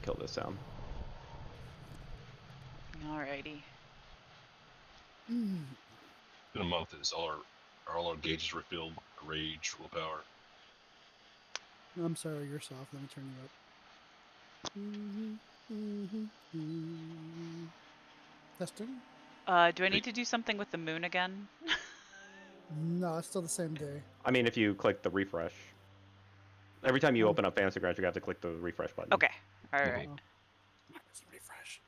kill this sound. Alrighty. Mm. In a month, is all our gauges refilled? Rage, willpower. I'm sorry, you're soft. Let me turn you up. Testing? Do I need to do something with the moon again? No, it's still the same day. I mean, if you click the refresh. Every time you open up Fantasy Grounds, you have to click the refresh button. Okay. Alright. Refresh.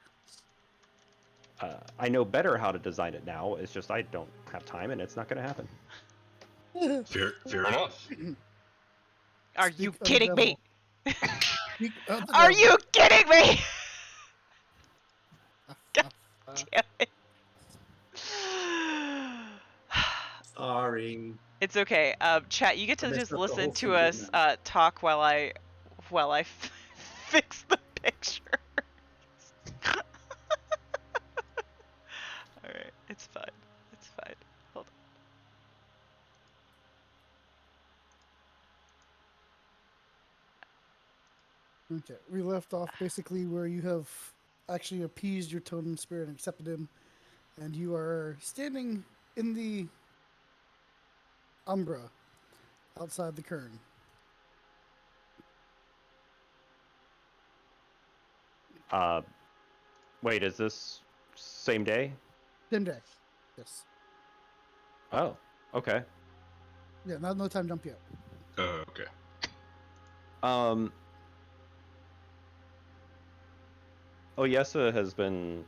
I know better how to design it now. It's just I don't have time, and it's not going to happen. Fair enough. Are Speak you of the kidding me? Speak of the Are devil. you kidding me? God damn it. Sorry. It's okay. Chat, you get to messed just up the listen whole to thing, us didn't I? talk while I fix the picture. Alright, it's fine. It's fine. Hold Okay, we left off basically where you have actually appeased your totem spirit and accepted him, and you are standing in the umbra outside the cairn. Wait, is this same day? Same day. Yes. Oh, okay. Yeah, no time jump yet. Okay. Oyesa has been.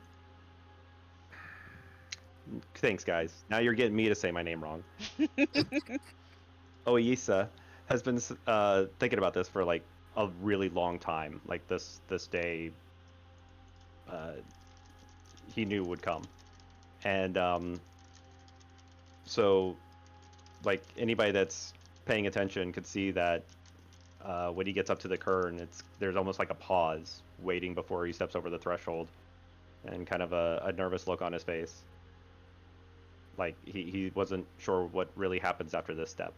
Thanks, guys. Now you're getting me to say my name wrong. Oyesa has been thinking about this for like a really long time. Like this day, he knew would come, and so like anybody that's paying attention could see that when he gets up to the cairn, there's almost like a pause waiting before he steps over the threshold, and kind of a nervous look on his face. Like he wasn't sure what really happens after this step.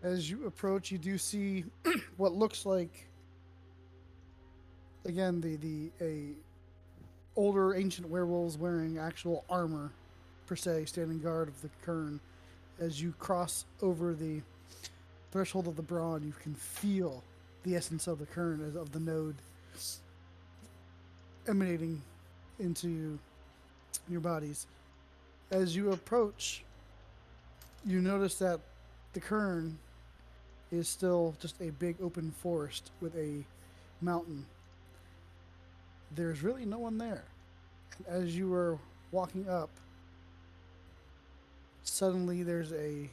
As you approach, you do see what looks like, again, a older ancient werewolves wearing actual armor, per se, standing guard of the cairn. As you cross over the threshold of the brawn, you can feel the essence of the cairn, of the node, emanating into your bodies. As you approach, you notice that the cairn is still just a big open forest with a mountain. There's really no one there. And as you are walking up, suddenly there's a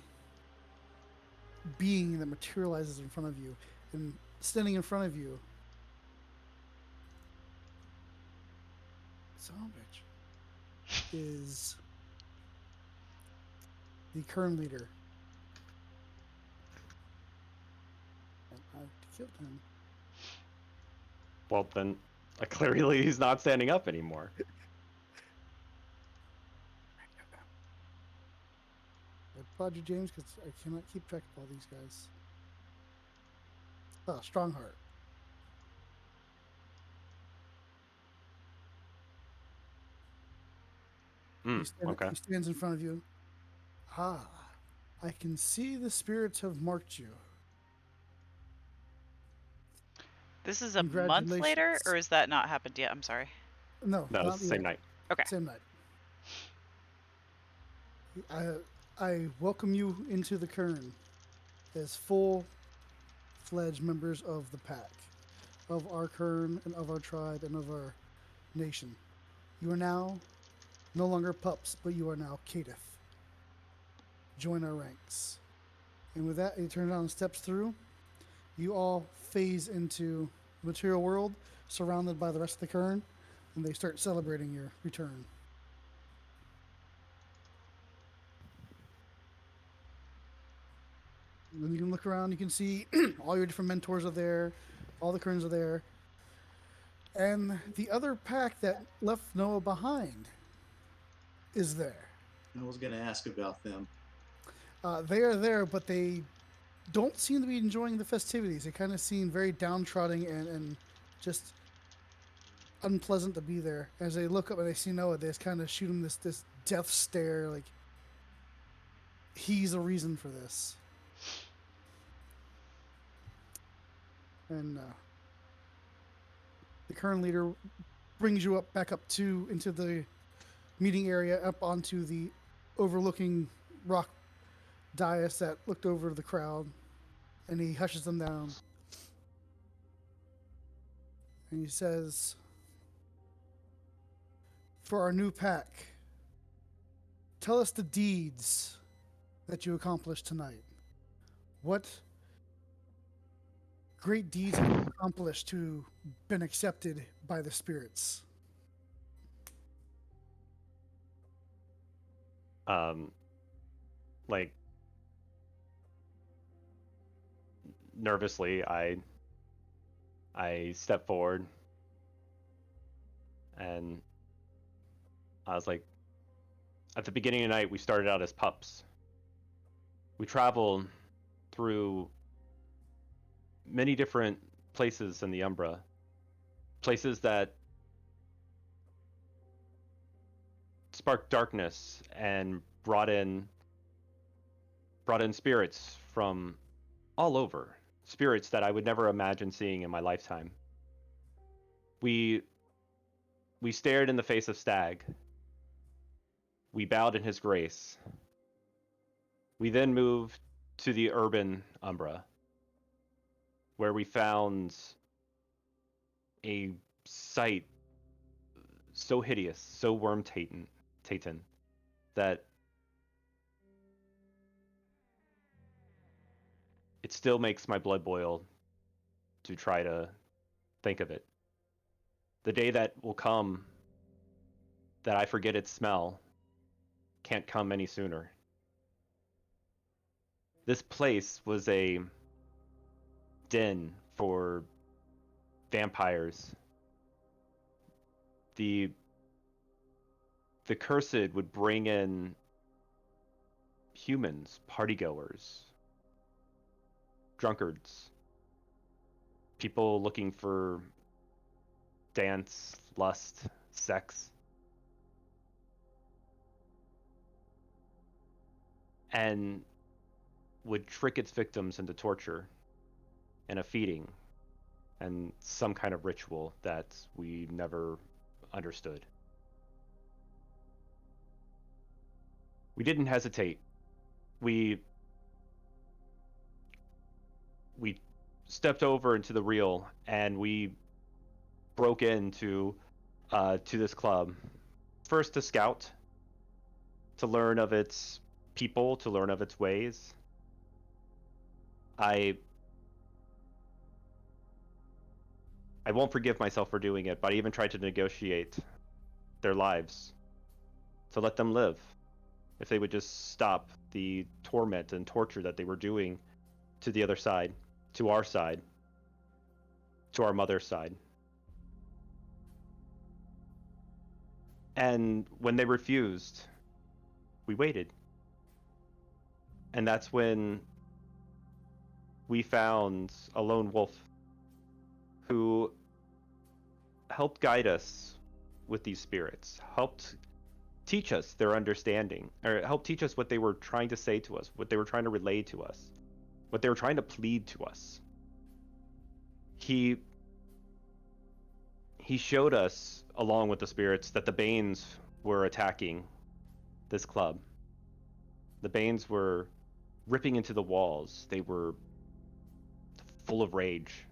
being that materializes in front of you. And standing in front of you, son of a bitch, is the cairn leader. And I killed him. Well, then clearly he's not standing up anymore. I applaud you, James, because I cannot keep track of all these guys. Oh, Strongheart. Okay. He stands in front of you. Ah, I can see the spirits have marked you. This is a month later, or has that not happened yet? I'm sorry. No, No, it's the same night. Okay. Same night. I welcome you into the cairn as full-fledged members of the pack, of our cairn and of our tribe and of our nation. You are now no longer pups, but you are now Kadeth. Join our ranks. And with that, he turns around and steps through. You all phase into the material world, surrounded by the rest of the cairn, and they start celebrating your return. And then you can look around, you can see all your different mentors are there, all the cairns are there. And the other pack that left Noah behind is there. I was going to ask about them. They are there, but they don't seem to be enjoying the festivities. They kind of seem very downtrodden and just unpleasant to be there. As they look up and they see Noah, they just kind of shoot him this death stare, like he's the reason for this. And the current leader brings you back up into the meeting area, up onto the overlooking rock dais that looked over the crowd, and he hushes them down. And he says, "For our new pack, tell us the deeds that you accomplished tonight. What great deeds have you accomplished to been accepted by the spirits?" Like, nervously, I step forward, and I was like, at the beginning of the night, we started out as pups. We traveled through many different places in the Umbra, places that sparked darkness and brought in spirits from all over, spirits that I would never imagine seeing in my lifetime. We stared in the face of Stag. We bowed in his grace. We then moved to the urban Umbra, where we found a sight so hideous, so worm-taken, that it still makes my blood boil to try to think of it. The day that will come that I forget its smell can't come any sooner. This place was a den for vampires. The cursed would bring in humans, partygoers, drunkards, people looking for dance, lust, sex. And would trick its victims into torture and a feeding and some kind of ritual that we never understood. We didn't hesitate. We stepped over into the real, and we broke into to this club. First to scout, to learn of its people, to learn of its ways. I won't forgive myself for doing it, but I even tried to negotiate their lives, to let them live, if they would just stop the torment and torture that they were doing to the other side, to our side, to our mother's side. And when they refused, we waited. And that's when we found a lone wolf who helped guide us with these spirits, helped teach us their understanding, or helped teach us what they were trying to say to us, what they were trying to relay to us, what they were trying to plead to us. He showed us, along with the spirits, that the Banes were attacking this club. The Banes were ripping into the walls. They were full of rage.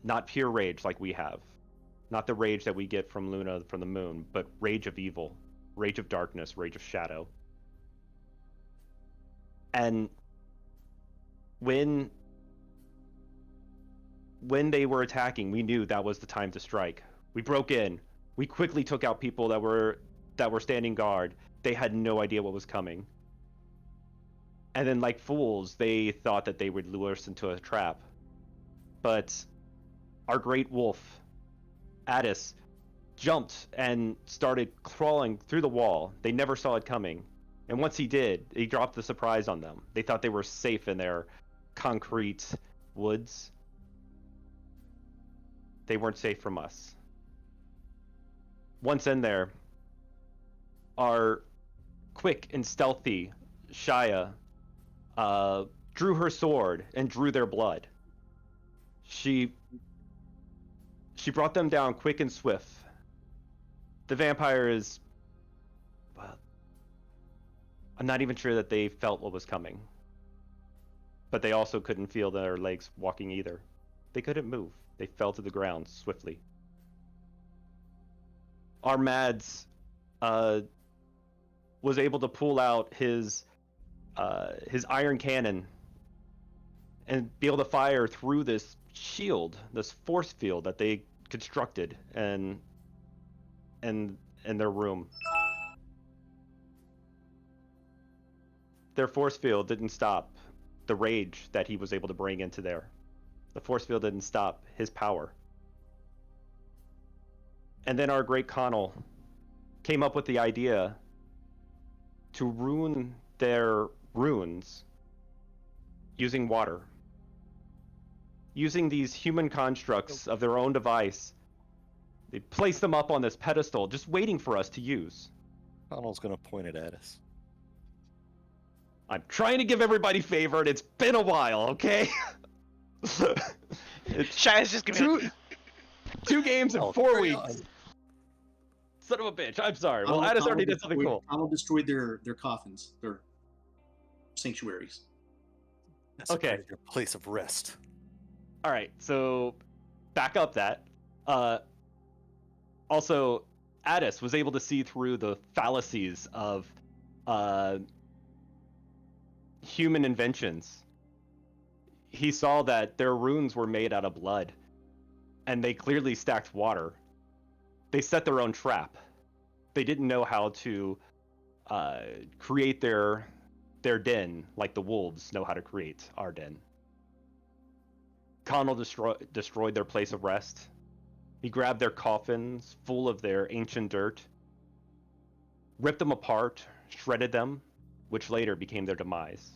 Not pure rage like we have. Not the rage that we get from Luna, from the moon, but rage of evil, rage of darkness, rage of shadow. And when they were attacking, we knew that was the time to strike. We broke in. We quickly took out people that were standing guard. They had no idea what was coming. And then, like fools, they thought that they would lure us into a trap. But our great wolf, Addis, jumped and started crawling through the wall. They never saw it coming. And once he did, he dropped the surprise on them. They thought they were safe in their concrete woods. They weren't safe from us. Once in there, our quick and stealthy Shia drew her sword and drew their blood. She brought them down quick and swift. The vampires, well, I'm not even sure that they felt what was coming. But they also couldn't feel their legs walking either. They couldn't move. They fell to the ground swiftly. Our Mads was able to pull out his iron cannon and be able to fire through this shield, this force field that they constructed in their room. Their force field didn't stop the rage that he was able to bring into there. The force field didn't stop his power. And then our great Connell came up with the idea to ruin their runes using water. Using these human constructs of their own device. They placed them up on this pedestal, just waiting for us to use. Connell's gonna point it at us. I'm trying to give everybody favor, and it's been a while, okay? Shia's just gonna be two games in 4 weeks. Son of a bitch, I'm sorry. Well, Addis already did something cool. Connell destroyed their coffins, their sanctuaries. Okay. Their place of rest. All right, so back up that. Also, Addis was able to see through the fallacies of human inventions. He saw that their runes were made out of blood, and they clearly stacked water. They set their own trap. They didn't know how to create their den like the wolves know how to create our den. Connell destroyed their place of rest. He grabbed their coffins full of their ancient dirt, ripped them apart, shredded them, which later became their demise.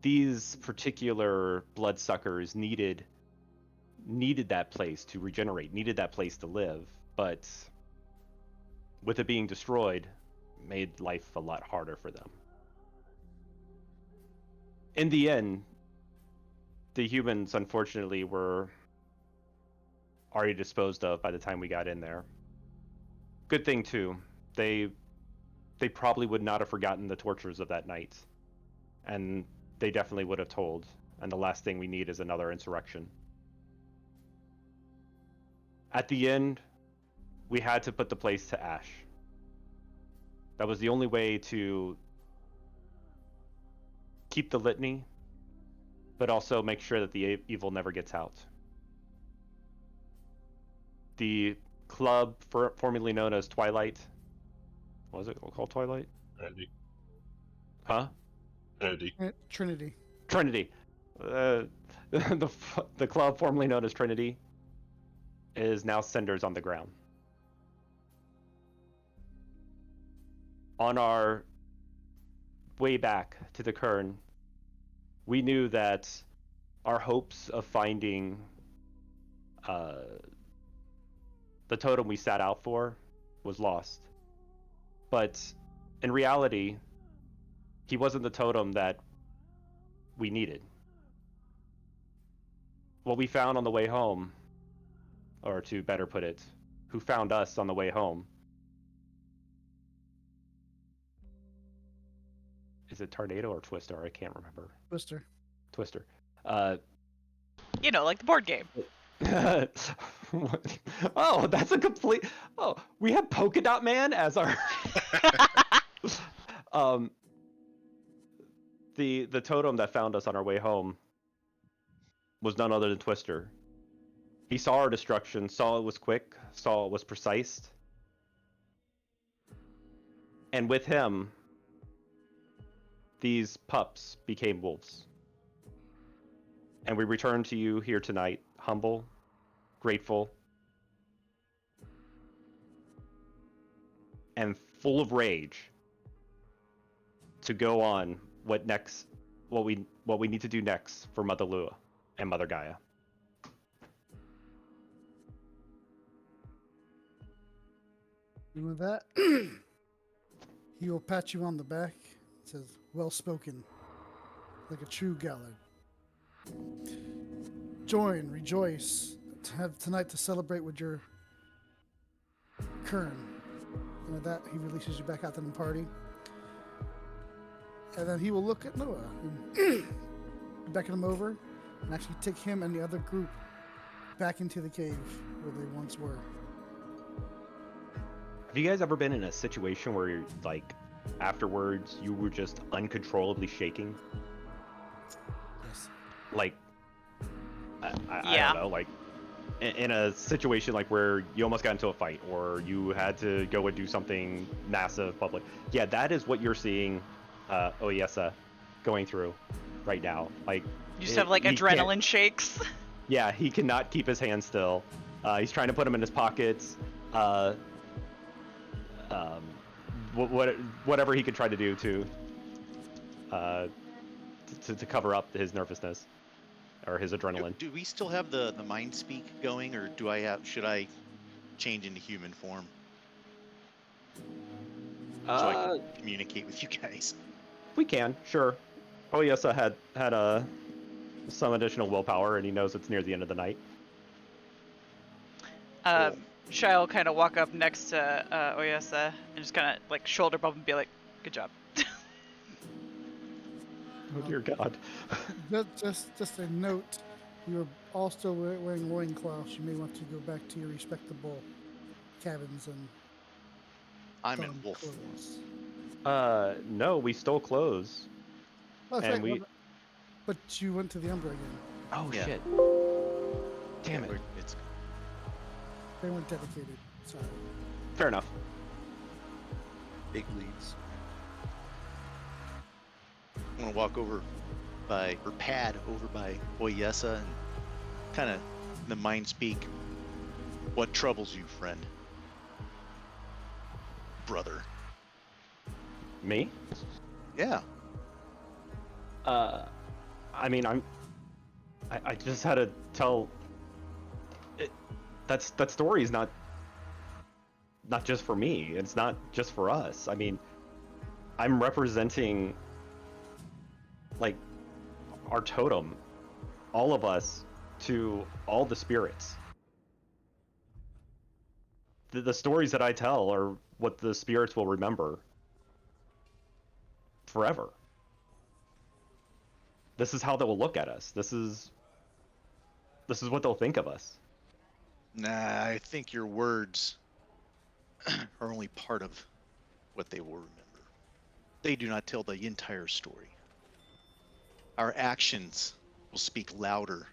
These particular bloodsuckers needed that place to regenerate, needed that place to live, but with it being destroyed, made life a lot harder for them. In the end, the humans, unfortunately, were already disposed of by the time we got in there. Good thing, too. They probably would not have forgotten the tortures of that night. And they definitely would have told. And the last thing we need is another insurrection. At the end, we had to put the place to ash. That was the only way to keep the litany, but also make sure that the evil never gets out. The club, formerly known as Twilight, what was it called? Twilight? Trinity. Huh? Trinity. Trinity. The club, formerly known as Trinity, is now cinders on the ground. On our way back to the cairn, we knew that our hopes of finding the totem we set out for was lost. But in reality, he wasn't the totem that we needed. What we found on the way home, or to better put it, who found us on the way home, is it Tornado or Twister? I can't remember. Twister. you know, like the board game. Oh, that's a complete. Oh, we have Polka Dot Man as our. The totem that found us on our way home was none other than Twister. He saw our destruction, saw it was quick, saw it was precise, and with him, these pups became wolves. And we return to you here tonight, humble, grateful, and full of rage to go on what we need to do next for Mother Lua and Mother Gaia. And with that, he will pat you on the back. Says, "Well spoken, like a true Gallard. Join, rejoice, to have tonight to celebrate with your Kern." And with that, he releases you back out to the party. And then he will look at Noah and beckon him over and actually take him and the other group back into the cave where they once were. Have you guys ever been in a situation where you're like, afterwards, you were just uncontrollably shaking? Yes. Like, I Yeah. don't know, like in a situation like where you almost got into a fight or you had to go and do something massive public. Yeah, that is what you're seeing Oyesa going through right now. Like, You just have like he adrenaline can't- shakes. Yeah, he cannot keep his hands still. He's trying to put them in his pockets. Whatever he could try to do to cover up his nervousness or his adrenaline. Do we still have the mind speak going, or should I change into human form so I can communicate with you guys? We can, sure. Oyesa had some additional willpower, and he knows it's near the end of the night. Shai will kind of walk up next to Oyesa and just kind of like shoulder bump and be like, "Good job." Oh dear God. Just a note, you are all still wearing loincloths. You may want to go back to your respectable cabins and I'm in don wolf form. clothes. No, we stole clothes. Oh, And right, but you went to the Umbra again. Oh Yeah. shit. Damn it. It's They weren't dedicated. Sorry. Fair enough. Big leads. I'm gonna walk over pad over by Oyesa and kind of the mind speak. What troubles you, friend? Brother. Me? Yeah. I mean, I just had to tell. That story is not just for me. It's not just for us. I mean, I'm representing like our totem, all of us, to all the spirits. The stories that I tell are what the spirits will remember forever. This is how they will look at us. This is what they'll think of us. Nah, I think your words are only part of what they will remember. They do not tell the entire story. Our actions will speak louder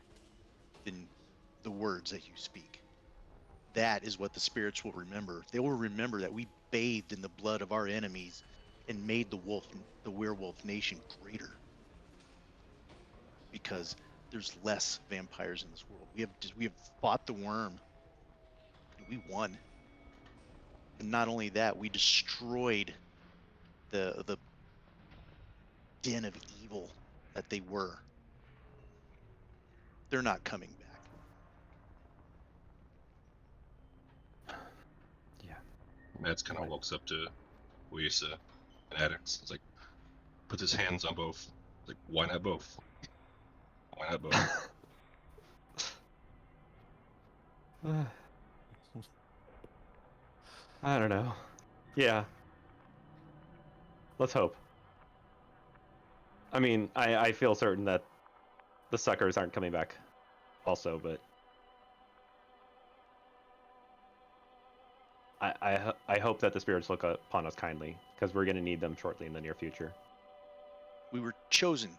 than the words that you speak. That is what the spirits will remember. They will remember that we bathed in the blood of our enemies and made the werewolf nation greater. Because there's less vampires in this world. We have fought the worm. And we won. And not only that, we destroyed the den of evil that they were. They're not coming back. Yeah. Mads kind of walks up to Oyesa and Addix. It's like, puts his hands on both. Like, why not both? Why not both? I don't know. Yeah. Let's hope. I mean, I feel certain that the suckers aren't coming back also, but I hope that the spirits look upon us kindly, because we're going to need them shortly in the near future. We were chosen.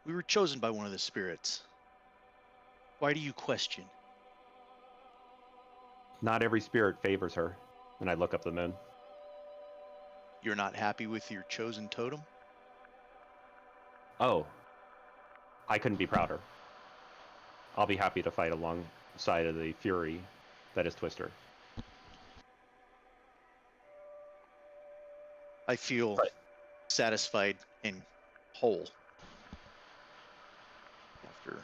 We were chosen by one of the spirits. Why do you question? Not every spirit favors her. And I look up the moon. You're not happy with your chosen totem? Oh. I couldn't be prouder. I'll be happy to fight alongside of the fury that is Twister. I feel Right. satisfied and whole after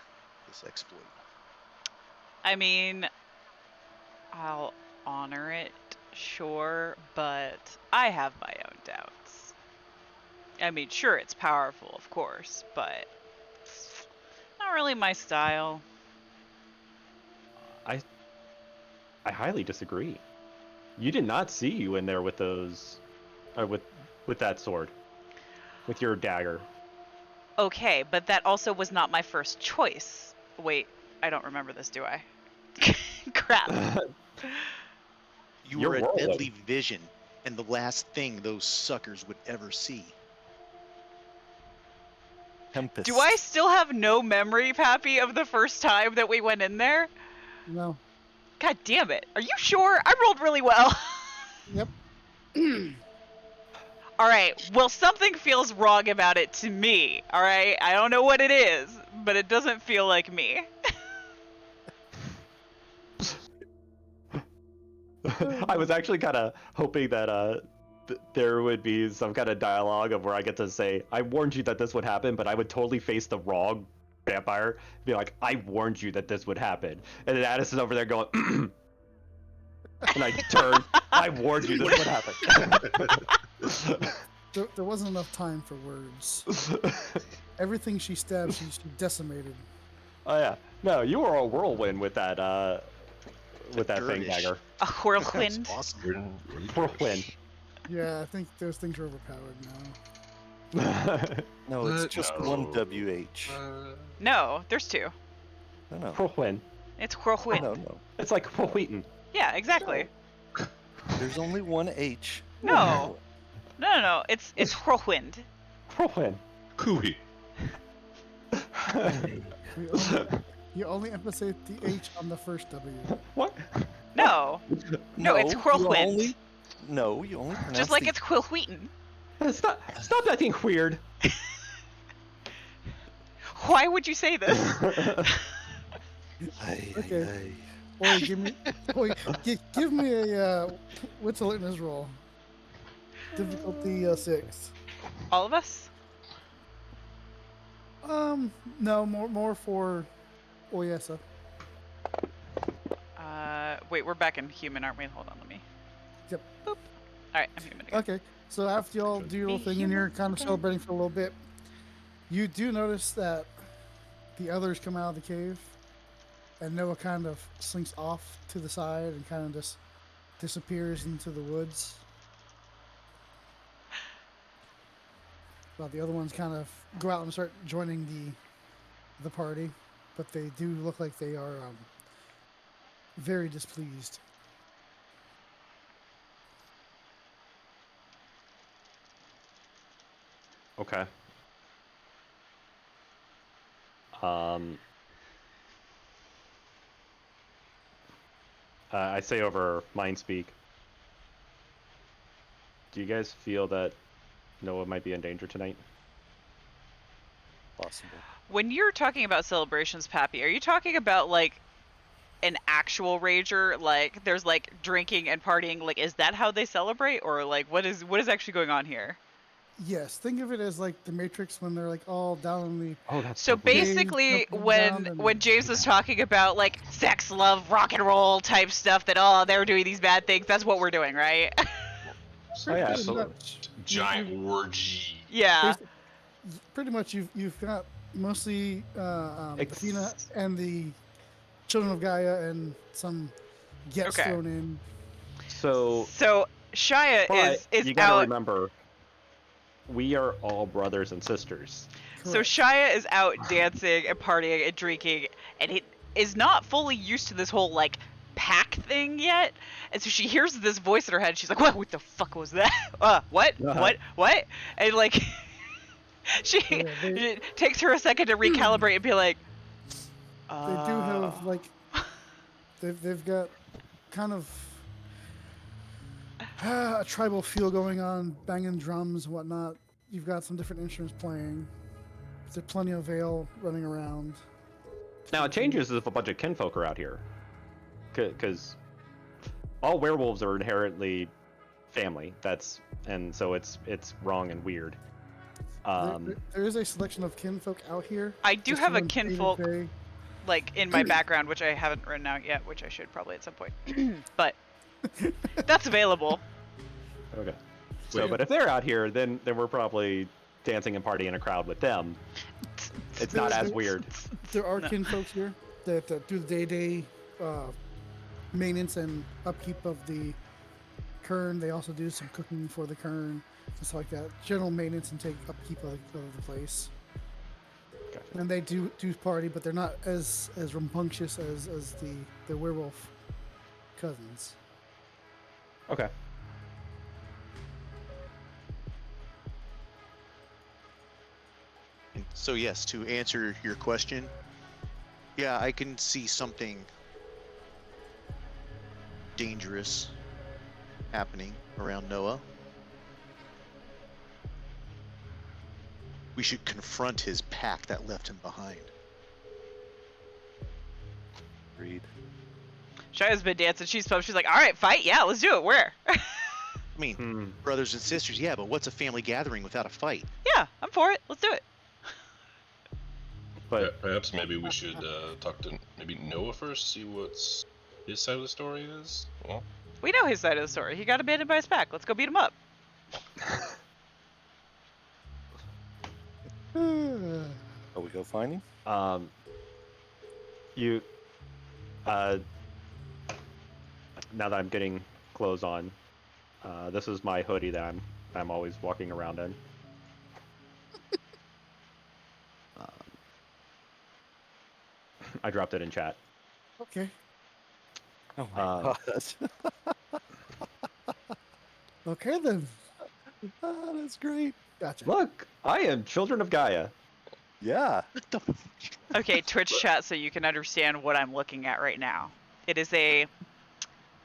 this exploit. I mean, I'll honor it, sure, but I have my own doubts. I mean, sure, it's powerful, of course, but not really my style. I highly disagree. You did not see you in there with those, with that sword, with your dagger. Okay, but that also was not my first choice. Wait, I don't remember this, do I? Crap. You You're were a rolling. deadly vision, and the last thing those suckers would ever see. Tempest. Do I still have no memory, Pappy, of the first time that we went in there? No. God damn it. Are you sure? I rolled really well. Yep. Alright, well, something feels wrong about it to me, alright? I don't know what it is, but it doesn't feel like me. I was actually kind of hoping that there would be some kind of dialogue of where I get to say, I warned you that this would happen, but I would totally face the wrong vampire. Be like, I warned you that this would happen. And then Addis is over there going, and I turn, I warned you this would happen. There wasn't enough time for words. Everything she stabbed, she decimated. Oh yeah. No, you were a whirlwind with that thing Dervish. dagger. A whirlwind. That's awesome. Whirlwind. Yeah, I think those things are overpowered now. No, it's just No. one WH. No, there's two. No. Whirlwind. It's whirlwind. No. It's like Whirlwheaton. Yeah, exactly. There's only one H. No. No. It's whirlwind. Whirlwind. Cooey. You only emphasize the H on the first W. What? No. No, it's whirlwind. You only pronounce Just like the it's whirlwheaton. Stop acting weird. Why would you say this? Okay. Oi, give me a what's alertness roll? Difficulty 6. All of us? No, more for Oyesa. Wait, we're back in human, aren't we? Hold on, let me. Yep. Boop. Alright, I'm human again. Okay, so after y'all do your little thing and you're kind of celebrating for a little bit, you do notice that the others come out of the cave, and Noah kind of slinks off to the side and kind of just disappears into the woods. While the other ones kind of go out and start joining the party, but they do look like they are very displeased. Okay. I say over mind speak. Do you guys feel that Noah might be in danger tonight? possible. When you're talking about celebrations, Pappy, are you talking about like an actual rager? Like there's like drinking and partying, like is that how they celebrate? Or like what is actually going on here? Yes, think of it as like the Matrix when they're like all down in the Oh, that's So so weird. basically, jumping when around and- when James was talking about like sex, love, rock and roll type stuff, that oh they were doing these bad things. That's what we're doing, right? Oh, yeah, pretty absolutely. much. Giant orgy. Yeah. Pretty much you've got mostly Ex- Athena and the children of Gaia and some gets Okay. thrown in. So, So Shia but is you gotta out. remember, we are all brothers and sisters. So Correct. Shia is out dancing and partying and drinking, and he is not fully used to this whole like pack thing yet. And so she hears this voice in her head. She's like, "What the fuck was that? What? Uh-huh. What?" And like, she Yeah, it takes her a second to recalibrate and be like, They do have like they've got kind of a tribal feel going on, banging drums and whatnot. You've got some different instruments playing. There's plenty of veil running around. Now it changes if a bunch of kinfolk are out here, because all werewolves are inherently family. And so it's wrong and weird. There is a selection of kinfolk out here. I do just have a around kinfolk, Bay. like, in my background, which I haven't written out yet, which I should probably at some point. But that's available. Okay. So, Wait. but if they're out here, then we're probably dancing and partying in a crowd with them. It's not as weird. There are No. kinfolks here that do the day-to-day maintenance and upkeep of the cairn. They also do some cooking for the cairn, just like that. General maintenance and take upkeep of the place. Gotcha. And they do party, but they're not as rambunctious as the werewolf cousins. Okay. And so yes, to answer your question, yeah, I can see something dangerous happening around Noah. We should confront his pack that left him behind. Agreed. Shia's been dancing. She's pumped. She's like, all right, fight. Yeah, let's do it. Where? I mean, brothers and sisters, yeah, but what's a family gathering without a fight? Yeah, I'm for it. Let's do it. But Perhaps maybe we should talk to maybe Noah first, see what's his side of the story is. Well, We know his side of the story. He got abandoned by his pack. Let's go beat him up. Oh, we go find him? you, now that I'm getting clothes on, this is my hoodie that I'm always walking around in. I dropped it in chat. Okay. Oh my god. Okay then. That's great. Gotcha. Look, I am Children of Gaia. Yeah. Okay, Twitch chat, so you can understand what I'm looking at right now. It is a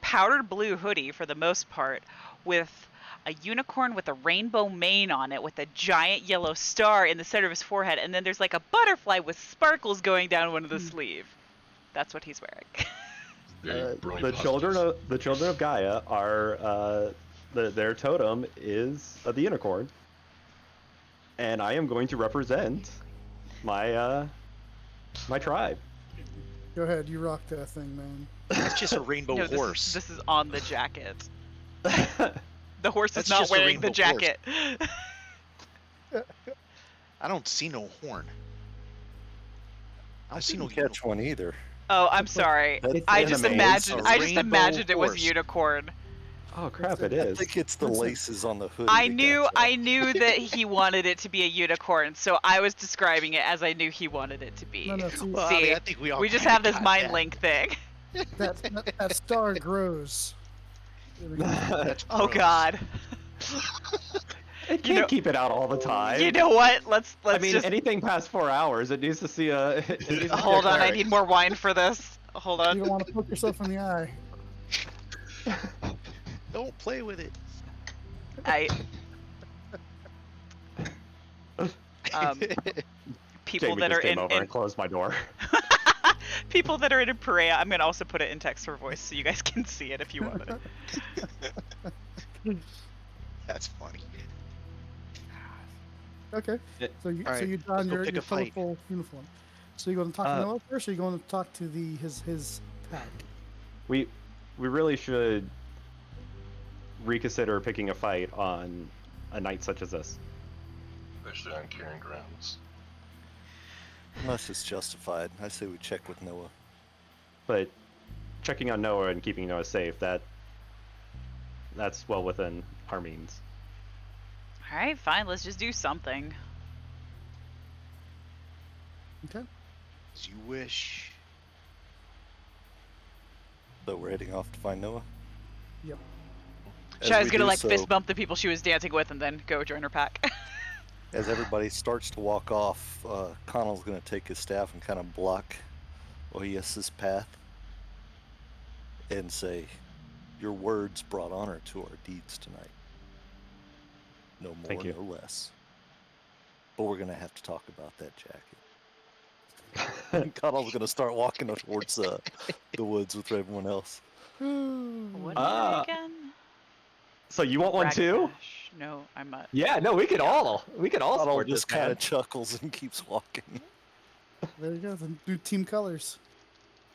powdered blue hoodie for the most part, with a unicorn with a rainbow mane on it, with a giant yellow star in the center of his forehead, and then there's like a butterfly with sparkles going down one of the sleeve. That's what he's wearing. very brony The children of Gaia are their totem is the unicorn, and I am going to represent my my tribe. Go ahead, you rock that thing, man. That's just a rainbow No, horse. This is on the jacket. The horse That's is not just a wearing the rainbow horse. jacket. I don't see no horn. I I see no didn't catch one either. Oh, I'm sorry. That's I in just the maze. imagined. A I just rainbow imagined it was horse. unicorn. Oh crap! It I is. think it's the Listen. laces on the hoodie. I that knew. got you. I knew that he wanted it to be a unicorn, so I was describing it as I knew he wanted it to be. No, see, Well, I See, mean, I think we all we just kinda have this got mind that. link thing. that star grows. That's Oh gross. God. It You can't know- keep it out all the time. You know what? Let's I mean, just anything past 4 hours, it needs to see a. It needs to see a hold on. I cleric. need more wine for this. Hold You on. don't want to poke yourself in the eye. Don't play with it. I people Jamie that just are came in, over and closed my door. people that are in Perea. I'm gonna also put it in text for voice so you guys can see it if you want it. That's funny. Okay. Yeah. So you All right, you let's don go your pick a fight. colorful uniform. So you're going to talk to Noah first, or you're going to talk to his pack? We really should reconsider picking a fight on a night such as this. especially on carrying grounds. Unless it's justified. I say we check with Noah. But checking on Noah and keeping Noah safe, that's well within our means. All right, fine. Let's just do something. Okay. As you wish. So we're heading off to find Noah. Yep. As Shia's we gonna do like so, fist bump the people she was dancing with and then go join her pack. As everybody starts to walk off, Connell's going to take his staff and kind of block Oyes's path and say, "Your words brought honor to our deeds tonight. No more, Thank you. no less. But we're going to have to talk about that jacket." And Connell's going to start walking towards the woods with everyone else. What is Ah. it again? So you want one too? Ragabash. No, I'm a. Yeah, no, we could all Connell support this just kind man. of chuckles and keeps walking. There you go. The new team colors.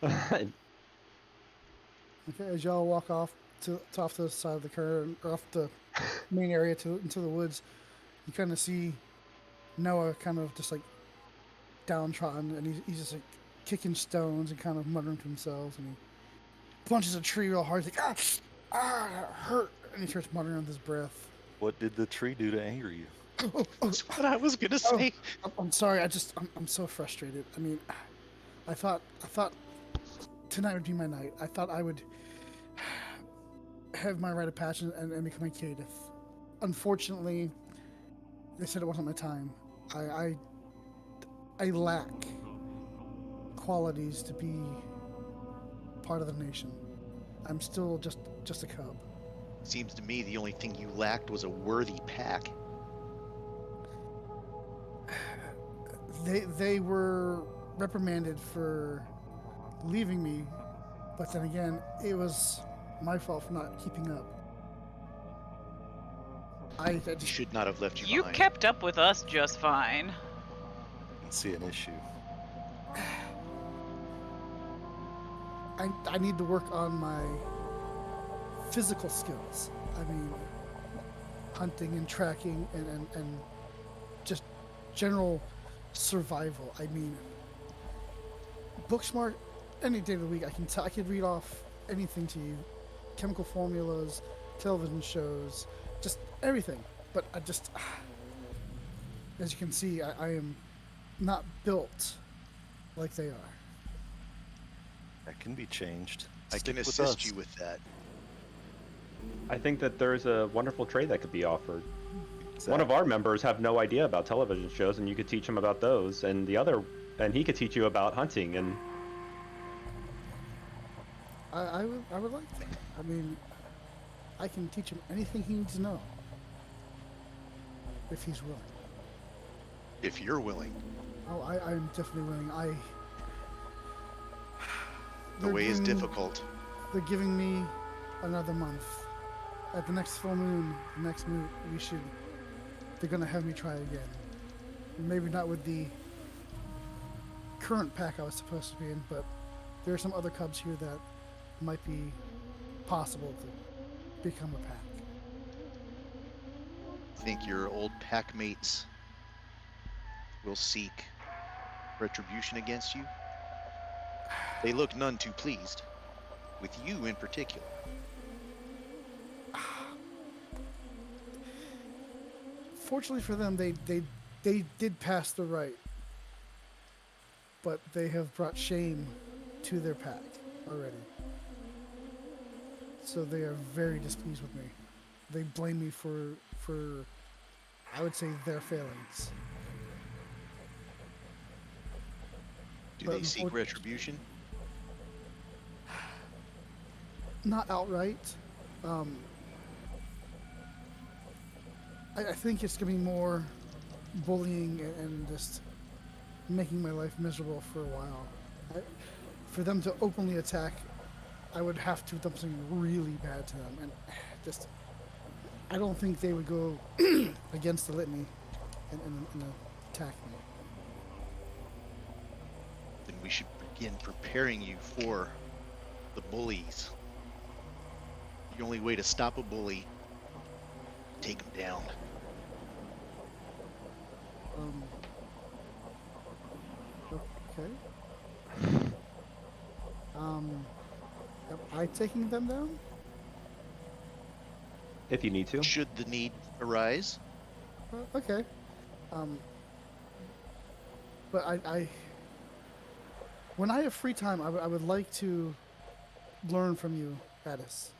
Okay, as y'all walk off off to the side of the current, or off the main area into the woods, you kind of see Noah kind of just like downtrodden, and he's just like kicking stones and kind of muttering to himself, and he punches a tree real hard. He's like, that hurt, and he starts muttering under his breath. What did the tree do to anger you? That's what I was gonna say. I'm sorry. I'm so frustrated. I mean, I thought tonight would be my night. I thought I would have my rite of passion and become a Kadith. Unfortunately, they said it wasn't my time. I lack qualities to be part of the nation. I'm still just a cub. Seems to me the only thing you lacked was a worthy pack. They were reprimanded for leaving me, but then again, it was my fault for not keeping up. I You just, should not have left you You behind. kept up with us just fine. I see an issue. I need to work on my physical skills. I mean, hunting and tracking and just general survival. I mean, book smart any day of the week. I can read off anything to you, chemical formulas, television shows, just everything. But I just, as you can see, I am not built like they are. That can be changed. I Stick can with assist us. you with that. I think that there's a wonderful trade that could be offered. Exactly. One of our members have no idea about television shows, and you could teach him about those, and he could teach you about hunting. And I would like that. I mean, I can teach him anything he needs to know if he's willing. If you're willing. Oh, I'm definitely willing. The They're way is giving- difficult. They're giving me another month. At the next full moon, the next moon, they're gonna have me try again. Maybe not with the current pack I was supposed to be in, but there are some other cubs here that might be possible to become a pack. Think your old pack mates will seek retribution against you? They look none too pleased. With you in particular. Fortunately for them, they did pass the rite, but they have brought shame to their pack already. So they are very displeased with me. They blame me for I would say their failings. Do But they seek unfor- retribution? Not outright. I think it's gonna be more bullying and just making my life miserable for a while. For them to openly attack, I would have to have done something really bad to them, and just I don't think they would go against the litany and attack me. Then we should begin preparing you for the bullies. The only way to stop a bully, take him down. Okay. Am I taking them down? if you need to, Should the need arise, Okay. But when I have free time, I would like to learn from you, Addis.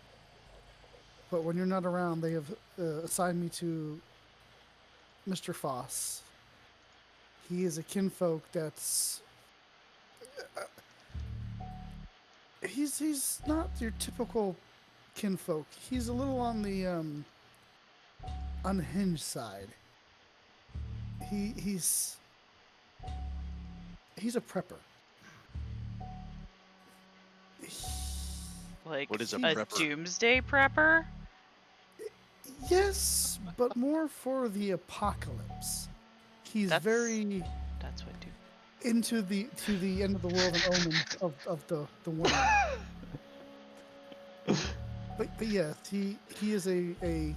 But when you're not around, they have assigned me to Mr. Foss. He is a kinfolk that's... He's not your typical kinfolk. He's a little on the unhinged side. He's a prepper. Like What is a a prepper? doomsday prepper? Yes, but more for the apocalypse. He's That's very that's what do. into the end of the world and omens of the one. But yes, he is a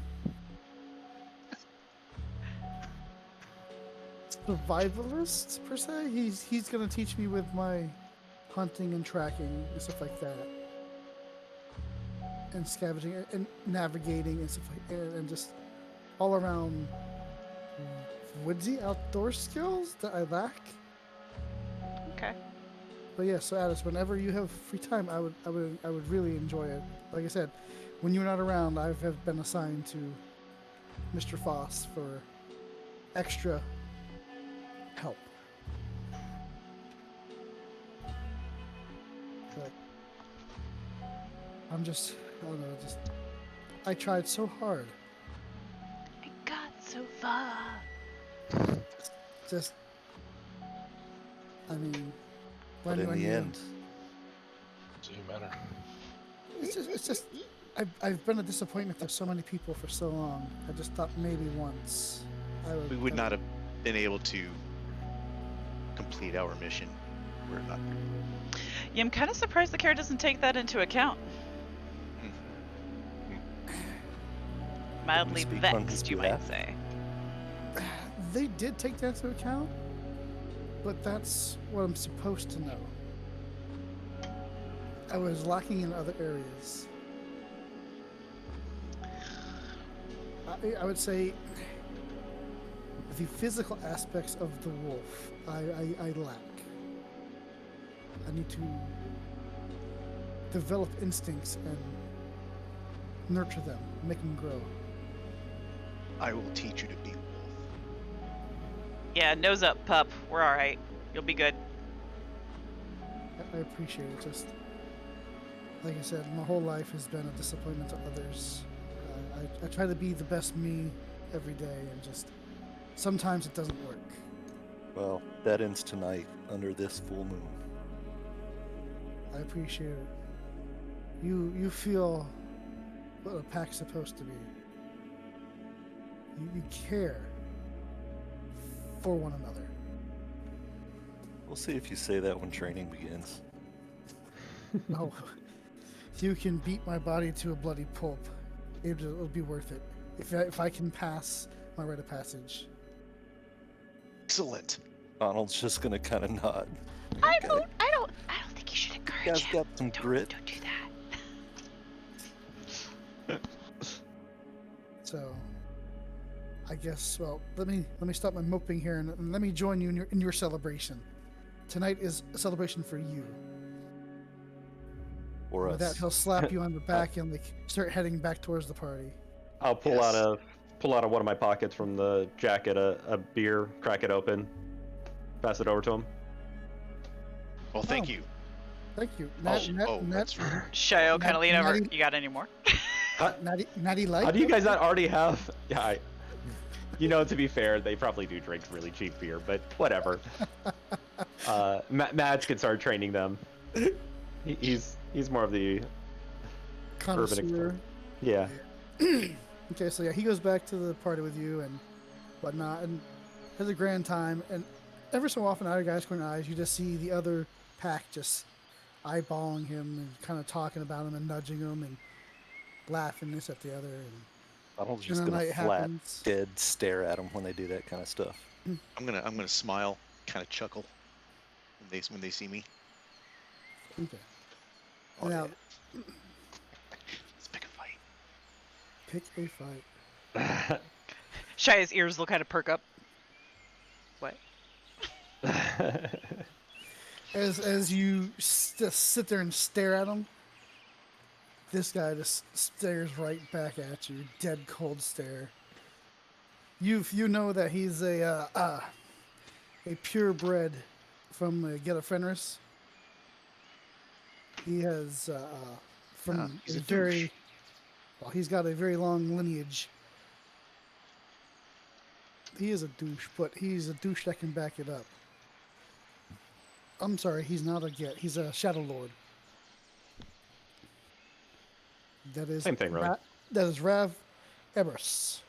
survivalist per se. He's gonna teach me with my hunting and tracking and stuff like that, and scavenging and navigating and stuff like and just all around woodsy outdoor skills that I lack. Okay. But yeah, so Alice, whenever you have free time, I would really enjoy it. Like I said, when you're not around, I have been assigned to Mr. Foss for extra help. But I don't know, I tried so hard. I got so far. Just, I mean, But in the you- end, Doesn't matter. it's just, I've been a disappointment to so many people for so long. I just thought maybe once We would not have been able to complete our mission were it not. Yeah, I'm kind of surprised the care doesn't take that into account. Mildly speak on his vexed, you might behalf. say. They did take that into account, but that's what I'm supposed to know. I was lacking in other areas. I would say the physical aspects of the wolf, I lack. I need to develop instincts and nurture them, make them grow. I will teach you to be a wolf. Yeah, nose up, pup. We're all right. You'll be good. I appreciate it. Just like I said, my whole life has been a disappointment to others. I try to be the best me every day, and just sometimes it doesn't work. well, that ends tonight under this full moon. I appreciate it. You feel what a pack's supposed to be. You care for one another. We'll see if you say that when training begins. No, you can beat my body to a bloody pulp. It'll be worth it if I can pass my rite of passage. Excellent. Donald's just gonna kind of nod. I Okay. don't think you should encourage You guys him. got some Don't- grit. Don't do that. So, I guess let me stop my moping here and let me join you in your celebration. Tonight is a celebration for you. Or With that, us. he'll slap you on the back and like start heading back towards the party. I'll pull Yes. out of one of my pockets from the jacket a beer, crack it open, pass it over to him. Well, thank Oh. you. Thank you. That's right. Shayo kind of lean over. Natty- You got any more? Natty Light. How do you guys not already have? Yeah, to be fair, they probably do drink really cheap beer, but whatever. Mads can start training them. He's more of the urban Connoisseur. explorer. Yeah. Okay, so yeah, he goes back to the party with you and whatnot, and has a grand time. And every so often, out of guys' corner eyes, you just see the other pack just eyeballing him and kind of talking about him and nudging him and laughing this at the other. And Donald's and just then gonna night flat, happens. dead stare at him when they do that kind of stuff. I'm gonna smile, kind of chuckle when they see me. Okay. Oh, Now, yeah. Let's pick a fight. pick a fight. Shaya's ears will kind of perk up. What? As you just sit there and stare at him, this guy just stares right back at you, dead cold stare. You know that he's a purebred from Geta Fenris. He has from he's a a very douche. well. He's got a very long lineage. He is a douche, but he's a douche that can back it up. I'm sorry, he's not a Get. He's a Shadow Lord. That is Same thing, really. That is Rav Eberus.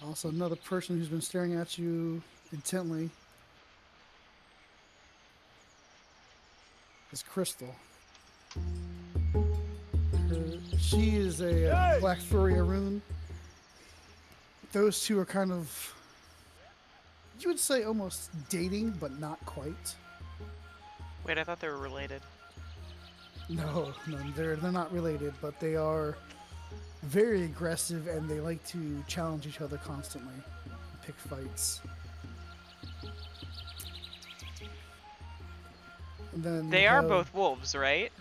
Also, another person who's been staring at you intently is Crystal. She is a Black Fury rune. Those two are kind of, you would say, almost dating, but not quite. Wait, I thought they were related. No, they're not related, but they are very aggressive and they like to challenge each other constantly, pick fights. And then They are both wolves, right?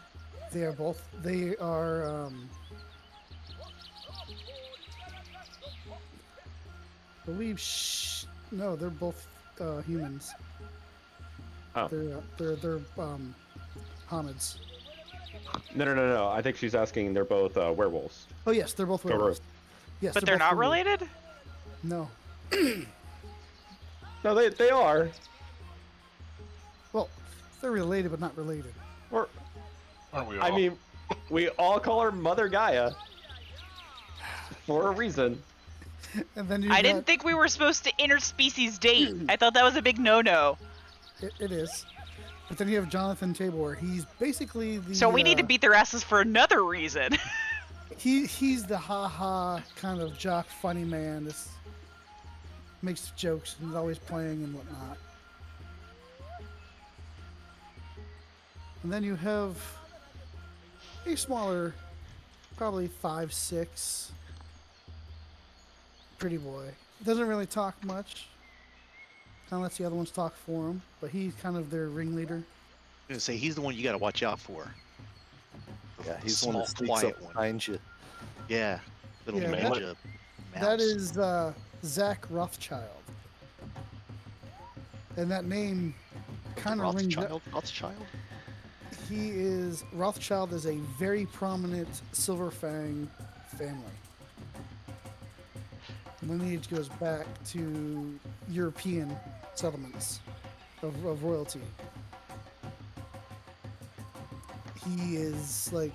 They are both. They are. I believe. No, they're both humans. Oh. They're hominids. No. I think she's asking. They're both werewolves. Oh yes, they're both werewolves. Yes, But they're both not werewolves. related? No. No, they are. Well, they're related, but not related. Or, Aren't we all? I mean, we all call her Mother Gaia for a reason. And then you. I didn't think we were supposed to interspecies date. I thought that was a big no-no. It is. But then you have Jonathan Tabor. He's basically the. So we need to beat their asses for another reason. He's the ha-ha kind of jock funny man. This makes jokes and is always playing and whatnot. And then you have a smaller, probably 5'6", pretty boy. Doesn't really talk much. Kind of lets the other ones talk for him, but he's kind of their ringleader. I'm gonna say he's the one you got to watch out for. Yeah, he's the Small, one that sneaks quiet up one. behind you. Yeah, little Yeah, ninja. That mouse. is Zach Rothschild. And that name kind of rings. Rothschild. Rothschild is a very prominent Silver Fang family. Lineage goes back to European settlements of royalty. He is like,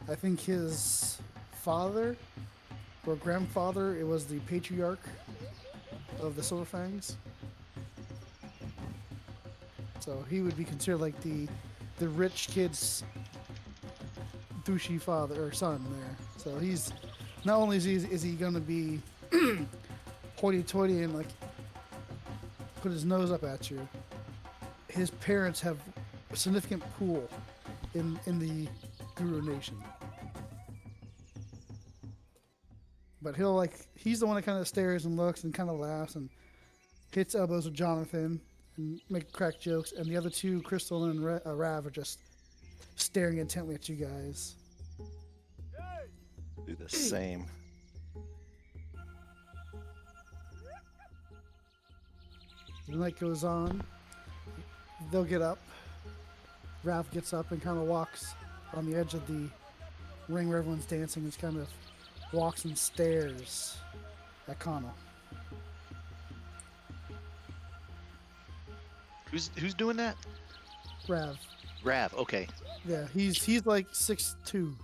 I think his father or grandfather, it was the patriarch of the Silver Fangs. So he would be considered like the rich kid's douchey father or son there. So he's not only is he gonna be hoity-toity and like put his nose up at you, his parents have a significant pool in the Guru Nation. But he's the one that kind of stares and looks and kind of laughs and hits elbows with Jonathan and make crack jokes, and the other two, Crystal and Rav, are just staring intently at you guys. Do the same. The night goes on. They'll get up. Rav gets up and kind of walks on the edge of the ring where everyone's dancing. He kind of walks and stares at Connell. Who's doing that? Rav. Rav. Okay. Yeah, he's like 6'2".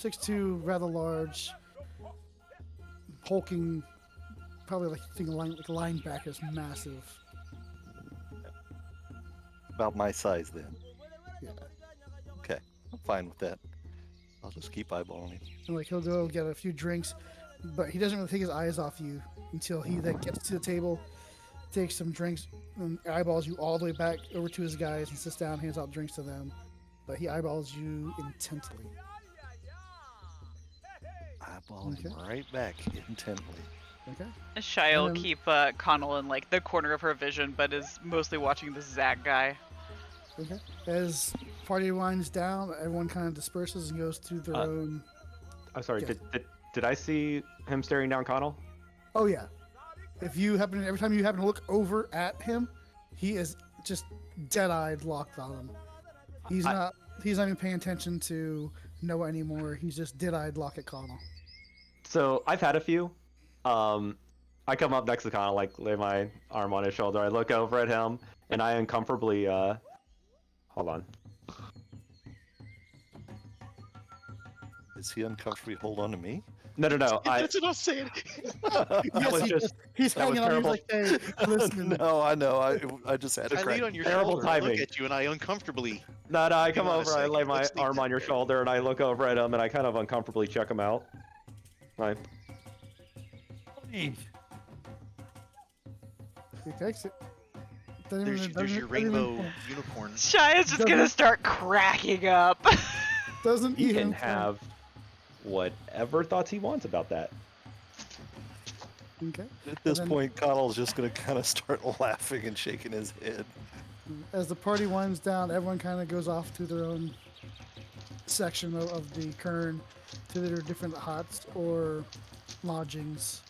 6'2", rather large, hulking, probably like a linebacker is massive. About my size then. Yeah. Okay, I'm fine with that. I'll just keep eyeballing him. And like he'll go get a few drinks, but he doesn't really take his eyes off you until he then gets to the table, takes some drinks, and eyeballs you all the way back over to his guys and sits down, hands out drinks to them. But he eyeballs you intently. Eyeballing him Okay. right back intently. Okay. Shia will Um, keep Connell in like the corner of her vision, but is mostly watching this Zach guy. Okay. As party winds down, everyone kind of disperses and goes to their own. I'm sorry. Yeah. Did I see him staring down Connell? Oh yeah. Every time you happen to look over at him, he is just dead-eyed locked on him. He's not even paying attention to Noah anymore. He's just dead-eyed lock at Connell. So I've had a few. I come up next to Connell, like lay my arm on his shoulder. I look over at him, and I uncomfortably hold on. Is he uncomfortably hold on to me? No. That's what I'm saying. That was just He's that was hanging on. He's terrible. like, hey, listen. No, I know. I just had to I crack. lean on your Terrible shoulder, I look timing. at you, and I uncomfortably. No, I come Hang on a over, I lay second, my let's think arm that on your through. shoulder, and I look over at him, and I kind of uncomfortably check him out. Like, He takes it. Doesn't There's even- there's doesn't- your doesn't even- rainbow unicorn. Shia's just Doesn't- gonna start cracking up. Doesn't he even can have whatever thoughts he wants about that. Okay. At this then- point, Connell's just going to kind of start laughing and shaking his head. As the party winds down, everyone kind of goes off to their own section of the Kern, to their different huts or lodgings.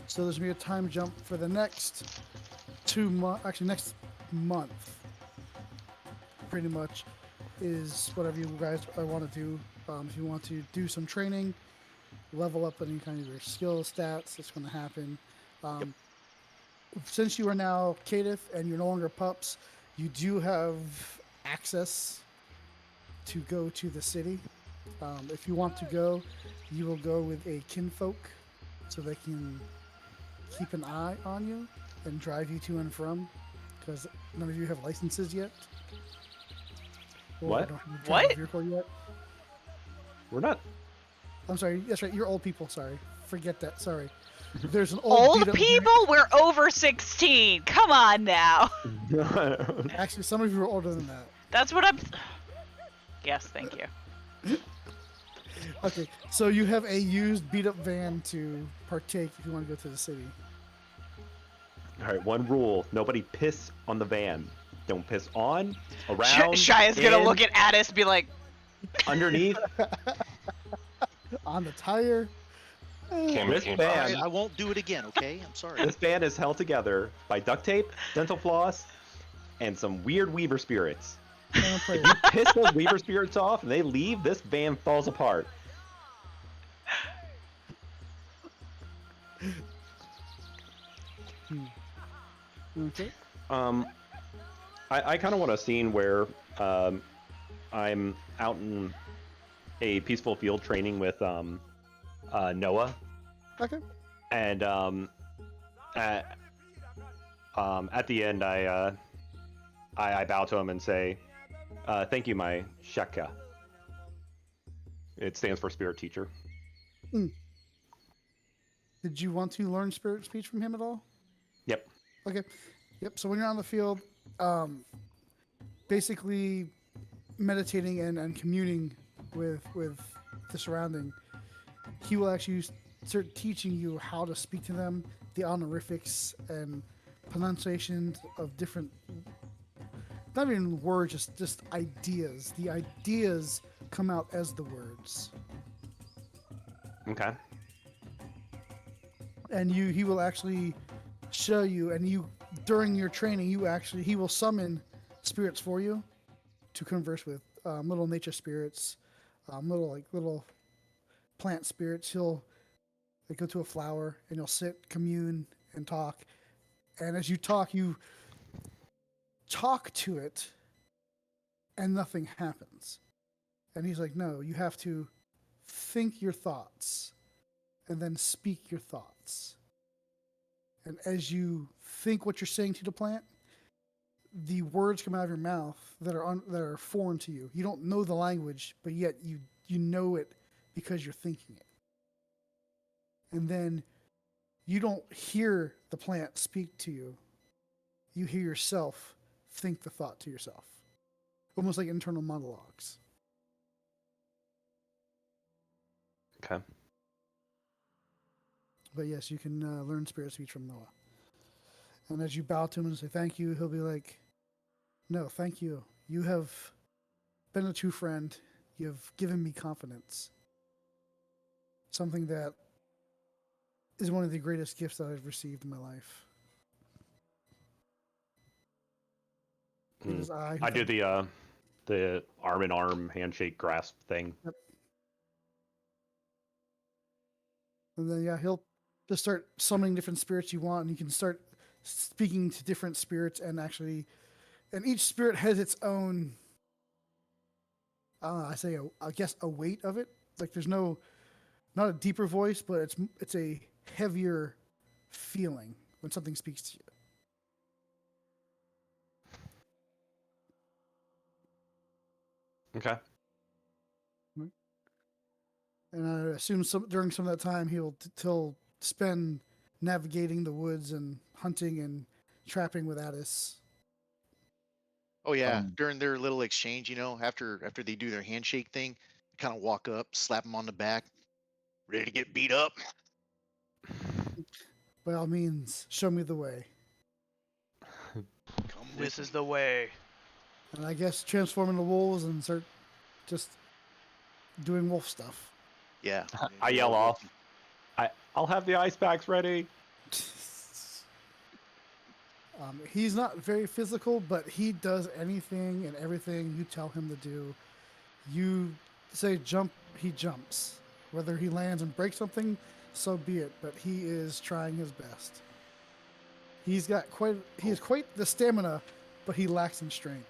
So there's gonna be a time jump for the next 2 months. Actually, next month, pretty much, is whatever you guys want to do. If you want to do some training, level up any kind of your skill stats, that's going to happen. Since you are now Caitiff and you're no longer pups, you do have access to go to the city. If you want to go, you will go with a kinfolk so they can keep an eye on you and drive you to and from, because none of you have licenses yet. Or What? don't have a What? vehicle yet. We're not. I'm sorry. That's right. You're old people. Sorry. Forget that. Sorry. There's an old Old beat-up- people? We're over 16. Come on now. Actually, some of you are older than that. That's what I'm. Yes, thank you. Okay, so you have a used beat-up van to partake if you want to go to the city. All right, one rule: nobody piss on the van. Don't piss on, around, Shia's gonna in, look at Addis, be like, underneath. On the tire. Can't This make van- I won't do it again, okay? I'm sorry. This van is held together by duct tape, dental floss, and some weird weaver spirits. I'm afraid. You piss those weaver spirits off, and they leave. This van falls apart. Okay. I kind of want a scene where I'm out in a peaceful field training with Noah, Okay. and at the end I bow to him and say, "Thank you, my Sheka." It stands for spirit teacher. Did you want to learn spirit speech from him at all? Yep. Okay. Yep. So when you're on the field, basically meditating and communing with the surrounding, he will actually start teaching you how to speak to them, the honorifics and pronunciations of different, not even words, just ideas. The ideas come out as the words. Okay. And he will actually show you, and you during your training he will summon spirits for you to converse with, little nature spirits, little plant spirits. He'll go to a flower and you'll sit, commune, and talk. And as you talk to it, and nothing happens. And he's like, no, you have to think your thoughts and then speak your thoughts. And as you think what you're saying to the plant, the words come out of your mouth that are foreign to you. You don't know the language, but yet you know it because you're thinking it. And then you don't hear the plant speak to you. You hear yourself think the thought to yourself. Almost like internal monologues. Okay. But yes, you can learn spirit speech from Noah. And as you bow to him and say thank you, he'll be like, no, thank you. You have been a true friend. You have given me confidence. Something that is one of the greatest gifts that I've received in my life. It is I who I do thank- the arm in arm handshake grasp thing. And then he'll just start summoning different spirits you want, and you can start speaking to different spirits, and each spirit has its own I say I guess a weight of it. Like there's not a deeper voice, but it's a heavier feeling when something speaks to you. Okay. And I assume during some of that time he'll spend navigating the woods and hunting and trapping with Addis. Oh yeah, during their little exchange, after they do their handshake thing, kind of walk up, slap him on the back, ready to get beat up. By all means, show me the way. Come with This is the way. And I guess transform into wolves and start just doing wolf stuff. Yeah. I yell off. I'll have the ice packs ready. He's not very physical, but he does anything and everything you tell him to do. You say jump, he jumps. Whether he lands and breaks something, so be it. But he is trying his best. He has quite the stamina, but he lacks in strength.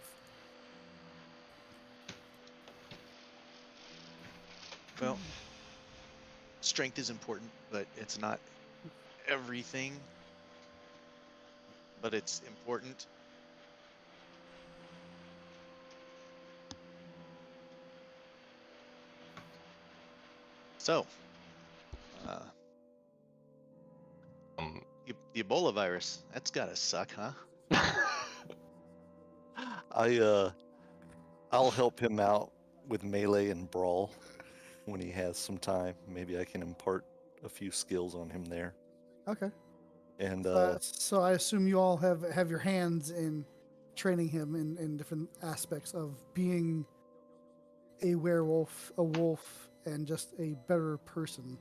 Well, strength is important, but it's not everything. But it's important. So, the Ebola virus, that's gotta suck, huh? I'll help him out with melee and brawl when he has some time. Maybe I can impart a few skills on him there. Okay. And so I assume you all have your hands in training him in different aspects of being a werewolf, a wolf, and just a better person.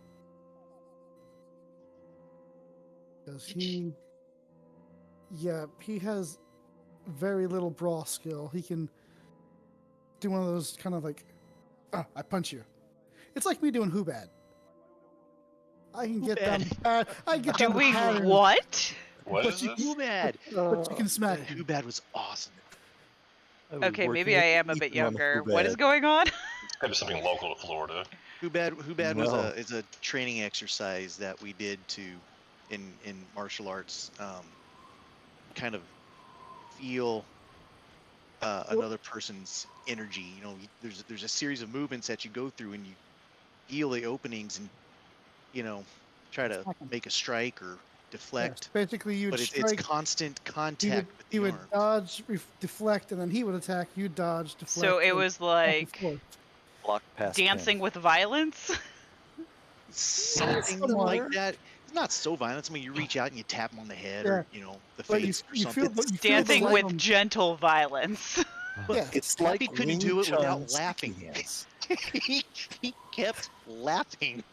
Because he has very little brawl skill. He can do one of those kind of like, I punch you. It's like me doing Hubad. I can get down. I get down. Doing the what? What is this? Too bad. But you can smack him. Too bad was awesome. I was Okay, working maybe with I am a Ethan bit on younger. Who What Bad. is going on? Maybe something local to Florida. Hubad No. is a training exercise that we did in martial arts, kind of feel another person's energy. There's a series of movements that you go through, and you feel the openings, and try to make a strike or deflect. Yes, basically, you'd But it's strike. constant He contact with he the would arm. dodge, deflect, and then he would attack. You dodge, deflect. So it and was back and like forth. Block past dancing him. with violence. Something Similar. like that. It's not so violent. I mean, you reach out and you tap him on the head, or the But face, or you something. feel the Dancing with rhythm. gentle violence. Yeah, It's Happy like couldn't Wing do it without Chun laughing. sticky hands. he kept laughing.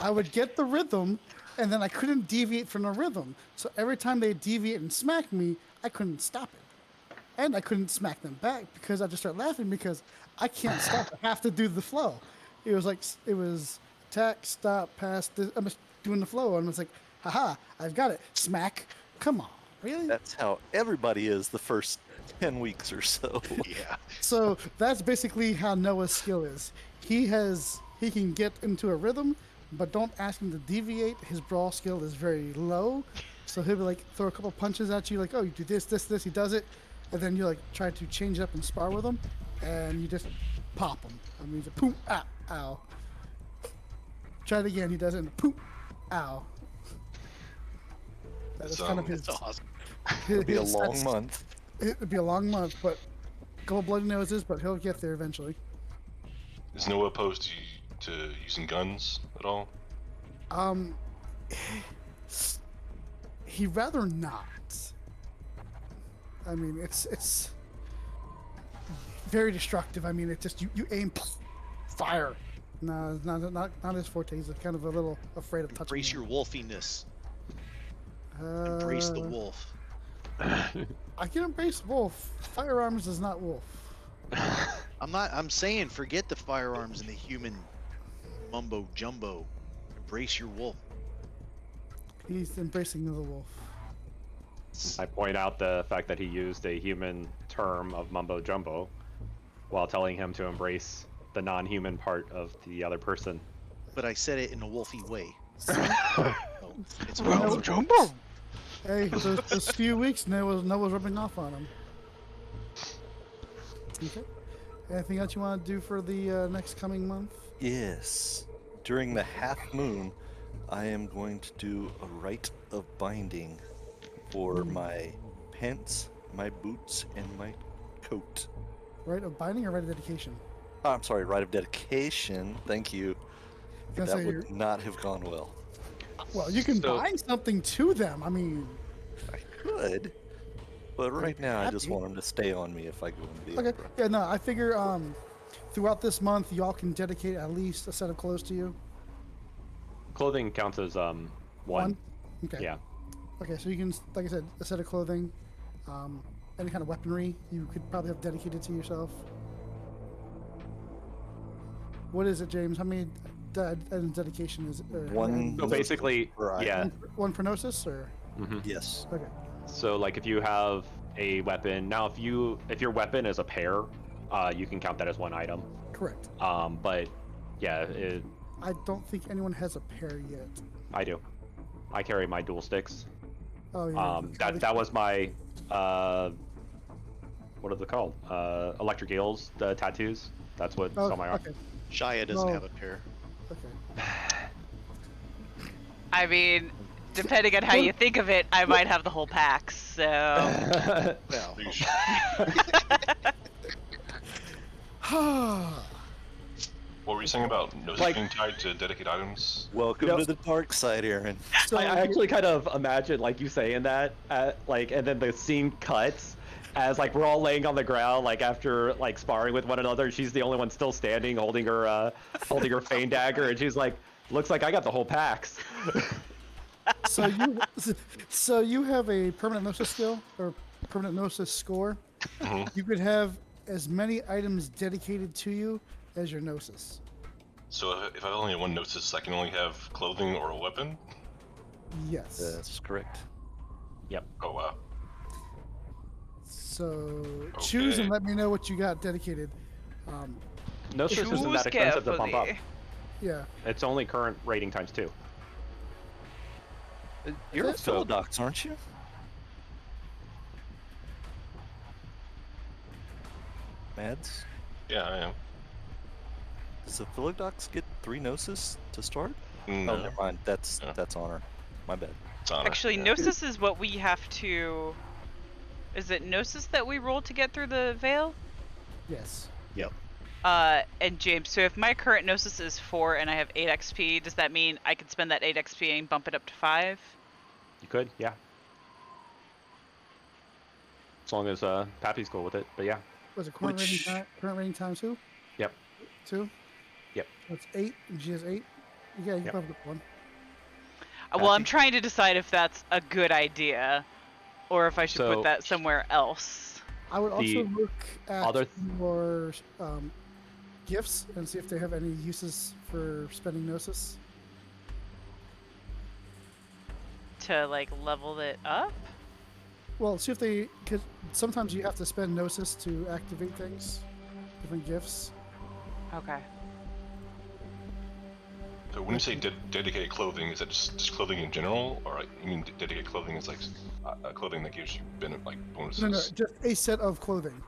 I would get the rhythm, and then I couldn't deviate from the rhythm. So every time they deviate and smack me, I couldn't stop it, and I couldn't smack them back because I just start laughing because I can't stop. I have to do the flow. It was attack, stop, pass. I'm just doing the flow, and it's like, haha, I've got it. Smack. Come on, really? That's how everybody is the first 10 weeks or so. Yeah. So that's basically how Noah's skill is. He can get into a rhythm, but don't ask him to deviate. His brawl skill is very low. So he'll be like throw a couple punches at you, like, oh, you do this, this, this. He does it, and then you like try to change it up and spar with him, and you just pop him. I mean, boom, ah, ow. Try it again. He does it, and boom, ow. That is kind of his. That's awesome. It'll be a long month. It'd be a long month, but a couple bloody noses, but he'll get there eventually. Is Noah opposed to using guns at all? He'd rather not. I mean, it's very destructive. I mean, it just you aim, fire. No, not his forte. He's kind of a little afraid of touching. Embrace them. your wolfiness. Embrace the wolf. I can embrace wolf. Firearms is not wolf. I'm saying forget the firearms and the human mumbo jumbo. Embrace your wolf. He's embracing the wolf. I point out the fact that he used a human term of mumbo jumbo. while telling him to embrace the non-human part of the other person. But I said it in a wolfy way. See? So it's Well, well, Jumbo. Hey, those few weeks, Noah's rubbing off on him. Okay. Anything else you want to do for the next coming month? Yes. During the half moon, I am going to do a rite of binding for my pants, my boots, and my coat. Rite of binding or rite of dedication? Oh, I'm sorry, rite of dedication. Thank you. I was That gonna say, would not have gone well. well, you can So- bind something to them. I mean, I could, but right now I just happy. want them to stay on me if I go into the okay. Umbra. Yeah, no, I figure throughout this month, y'all can dedicate at least a set of clothes to you. Clothing counts as one. Okay. Yeah. Okay, so you can, like I said, a set of clothing, any kind of weaponry you could probably have dedicated to yourself. What is it, James? How many dedication is it? Or how One. many- So basically, per item. yeah. One for Gnosis, or Yes. okay. So like if you have a weapon, now if your weapon is a pair, you can count that as one item. Correct. But yeah, I don't think anyone has a pair yet. I do. I carry my dual sticks. Oh yeah. That was my what are they called? Electric eels, the tattoos. That's what's Oh, on my arm. okay. Shia doesn't No. have a pair. Okay. I mean, depending on how you think of it, I might have the whole pack. So Well, You should- What were you saying about noses Like- being tied to dedicate items? Welcome Yep. to the dark side, Aaron. So I actually kind of imagine like you saying that, like, and then the scene cuts as like we're all laying on the ground, like after like sparring with one another. She's the only one still standing, holding her Fane dagger, and she's like, "Looks like I got the whole packs." so you have a permanent Gnosis skill or permanent Gnosis score. You could have as many items dedicated to you as your Gnosis. So if I only have one Gnosis, I can only have clothing or a weapon? Yes. That's correct. Oh wow. So choose and Okay. let me know what you got dedicated. Gnosis isn't choose that expensive to pump up. carefully. Yeah. It's only current rating times 2. You're a So- Philodox, aren't you? Mads? Yeah, I am. Does the Philodox get 3 Gnosis to start? No, Oh, never mind. That's Yeah. honor. My bad. it's honor. Actually, yeah. Gnosis is what we have to. Is it Gnosis that we roll to get through the veil? Yes. And James, so if my current Gnosis is 4 and I have 8 XP, does that mean I could spend that 8 XP and bump it up to 5? You could, yeah. As long as Pappy's cool with it, but yeah. Was it current Which- rating times 2? Yep. 2? Yep. That's 8. And she has 8. Yeah, you Yep. probably got one. Well, I'm Pappy? trying to decide if that's a good idea, or if I should So- put that somewhere else. I would also The look at other your gifts and see if they have any uses for spending Gnosis. To like level it up. Well, see if they, because sometimes you have to spend Gnosis to activate things, different gifts. Okay. So when you say dedicated clothing, is that just clothing in general, or you mean dedicated clothing is like clothing that gives you like bonuses? No, just a set of clothing.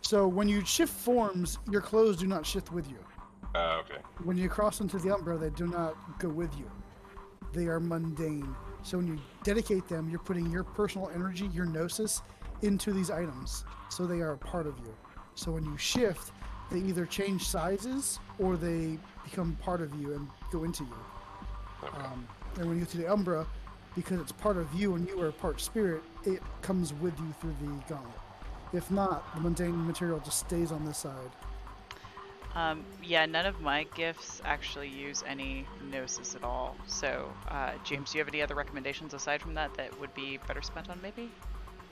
So when you shift forms, your clothes do not shift with you. Okay. When you cross into the Umbra, they do not go with you. They are mundane. So when you dedicate them, you're putting your personal energy, your Gnosis, into these items. So they are a part of you. So when you shift, they either change sizes or they become part of you and go into you. Okay. And when you get to the Umbra, because it's part of you and you are part spirit, it comes with you through the gauntlet. If not, the mundane material just stays on this side. Yeah, none of my gifts actually use any Gnosis at all. So, James, do you have any other recommendations aside from that that would be better spent on maybe?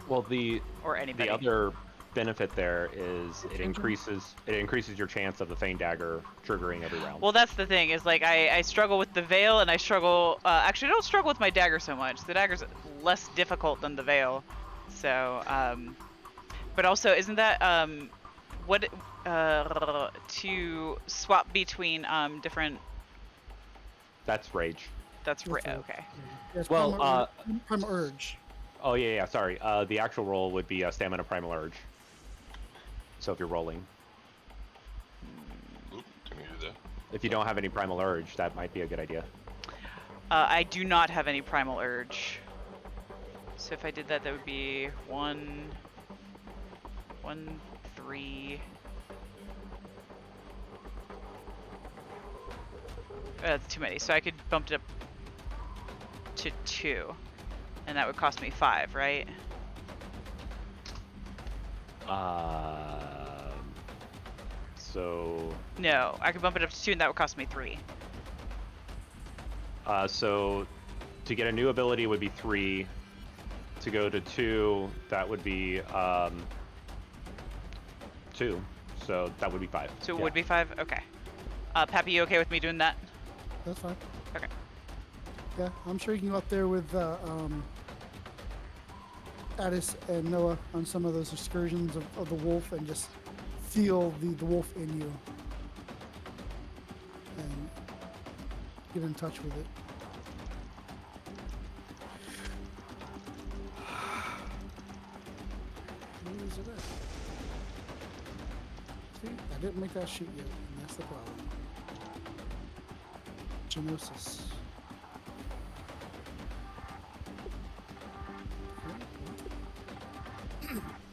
Well, the Or anybody? other benefit there is it increases your chance of the Fane dagger triggering every round. Well, that's the thing, is like I struggle with the veil and I struggle, actually I don't struggle with my dagger so much. The dagger's less difficult than the veil. So, but also isn't that, what to swap between different. That's rage. That's right. That's Okay. Yeah, it's Well, primal urge. Oh yeah, sorry. The actual roll would be stamina primal urge. So if you're rolling, Oop, can we do that? if you don't have any primal urge, that might be a good idea. I do not have any primal urge. So if I did that, that would be 1, 3. That's too many. So I could bump it up to 2, and that would cost me 5, right? So No, I could bump it up to 2, and that would cost me 3. so to get a new ability would be 3. To go to 2, that would be 2. So that would be 5. So it Yeah. would be 5. Okay. Pappy, you okay with me doing that? That's fine. Okay. Yeah, I'm sure you can go up there with Addis and Noah on some of those excursions of the wolf and just feel the wolf in you and get in touch with it. Where is it at? See, I didn't make that sheet yet, and that's the problem. Genosis.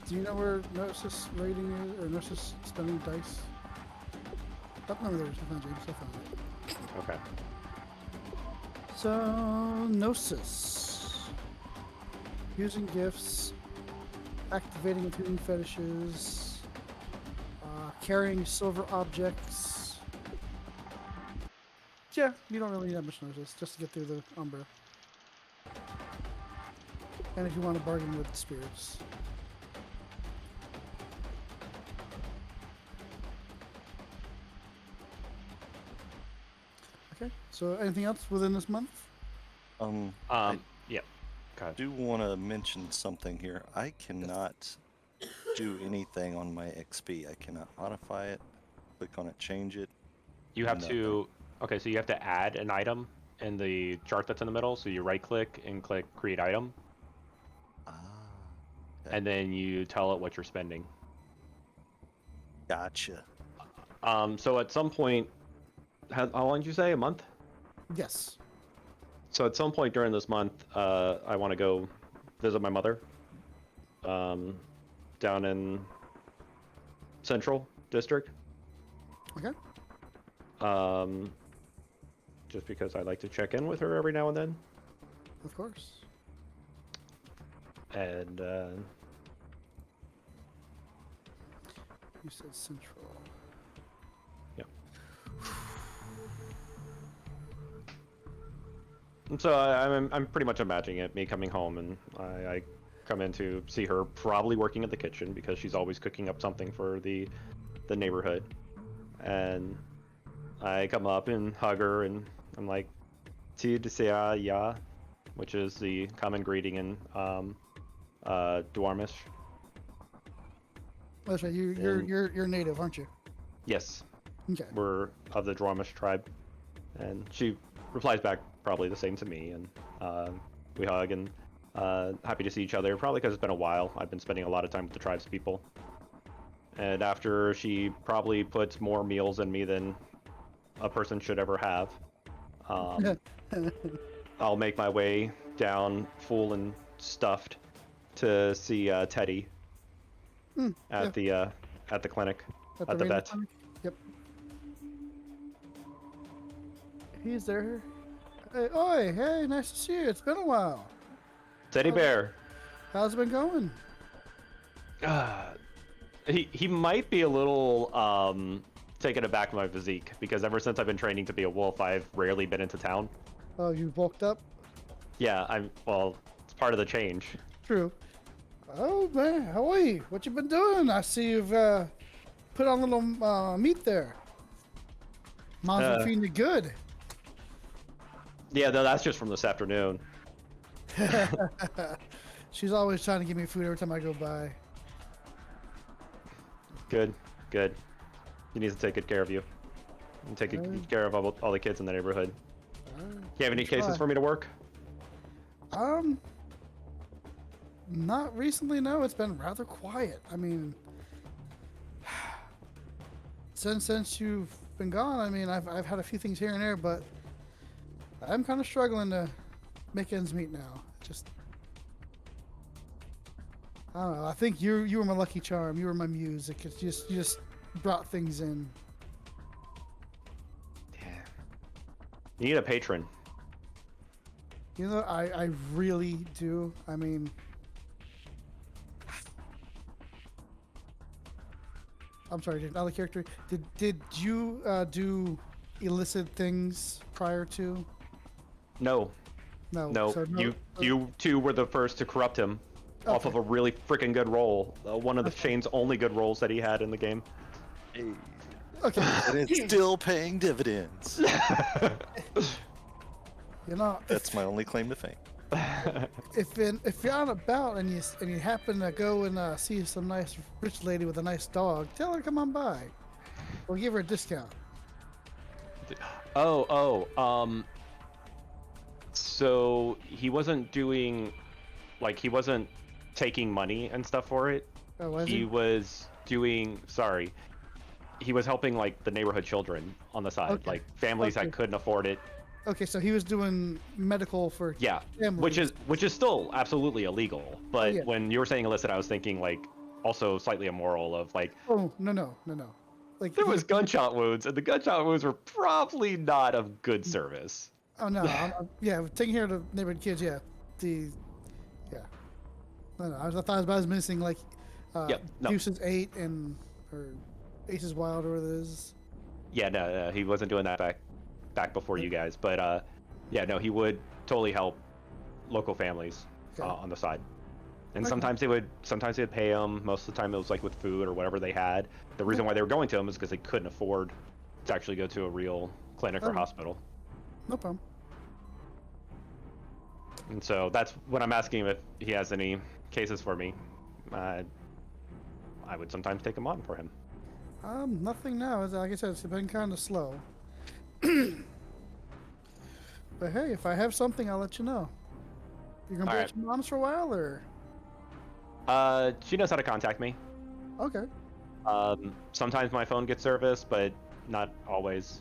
Do you know where Gnosis rating is, or Gnosis spending dice? Oh, no, there's I found James. I found it. Okay. So, Gnosis. Using gifts, activating and tuning fetishes, carrying silver objects. Yeah, you don't really need that much Gnosis just to get through the Umbra. And if you want to bargain with spirits. Okay, so anything else within this month? Yeah. Go ahead. Do want to mention something here. I cannot do anything on my XP. I cannot modify it, click on it, change it. You have Nothing. to. Okay, so you have to add an item in the chart that's in the middle. So you right click and click create item, Ah, okay. and then you tell it what you're spending. Gotcha. So at some point, how long did you say? A month? Yes. So at some point during this month, I want to go visit my mother, down in Central District. Okay. Just because I like to check in with her every now and then, Of course. and You said Central. and so I'm pretty much imagining it, me coming home, and I come in to see her probably working at the kitchen because she's always cooking up something for the neighborhood, and I come up and hug her, and I'm like, "Tid sea ya," which is the common greeting in Dwarmish. That's right. And- You're native, aren't you? Yes, Okay. we're of the Dwarmish tribe, and she replies back probably the same to me, and we hug and happy to see each other. Probably because it's been a while. I've been spending a lot of time with the tribes people, and after she probably puts more meals in me than a person should ever have, I'll make my way down full and stuffed to see Teddy at the clinic, at the ranger vet. clinic? Yep. He's there. Hey, oi, hey, nice to see you. It's been a while. Teddy Bear. How's it been going? He might be a little taken aback by my physique because ever since I've been training to be a wolf, I've rarely been into town. Oh, you bulked up? Yeah, well, it's part of the change. True. Oh, man, how are you? What you been doing? I see you've put on a little meat there. Mom's been feeding you good. Yeah, no, that's just from this afternoon. She's always trying to give me food every time I go by. Good. Good. He needs to take good care of you. And take good care of all the kids in the neighborhood. You have any cases for me to work? Not recently, no. It's been rather quiet. I mean, since you've been gone, I mean, I've had a few things here and there, but I'm kind of struggling to make ends meet now. Just, I don't know. I think you were my lucky charm. You were my muse. You just brought things in. Yeah. You need a patron. You know, I really do. I mean, I'm sorry, another character. Did you do illicit things prior to? No. No. So You two were the first to corrupt him off of a really freaking good roll. One of the Shane's only good rolls that he had in the game. Hey. Okay. And it's still paying dividends. You know, That's my only claim to fame. if you're out and about and you happen to go and see some nice rich lady with a nice dog, tell her to come on by. We'll give her a discount. So he wasn't doing, like, he wasn't taking money and stuff for it. Oh, was He was doing, sorry, he was helping, like, the neighborhood children on the side, Okay. like families Okay. that couldn't afford it. Okay, so he was doing medical for Yeah, families. which is still absolutely illegal. But yeah. when you were saying illicit, I was thinking, like, also slightly immoral of, like, Oh, no. Like there was gunshot wounds, and the gunshot wounds were probably not of good service. Oh no, yeah, taking care of the neighborhood kids. Yeah, yeah. No. I thought I was missing like, Yep, no. Deuces 8 or Aces Wild or what it is. Yeah, no, he wasn't doing that back before you guys. But yeah, no, he would totally help local families on the side. And sometimes they would pay them. Most of the time it was like with food or whatever they had. The reason why they were going to him is because they couldn't afford to actually go to a real clinic or hospital. No problem. And so that's when I'm asking him if he has any cases for me. I would sometimes take them on for him. Nothing now. Like I said, it's been kind of slow. But hey, if I have something, I'll let you know. You gonna be at your mom's for a while, or? She knows how to contact me. Okay. Sometimes my phone gets service, but not always.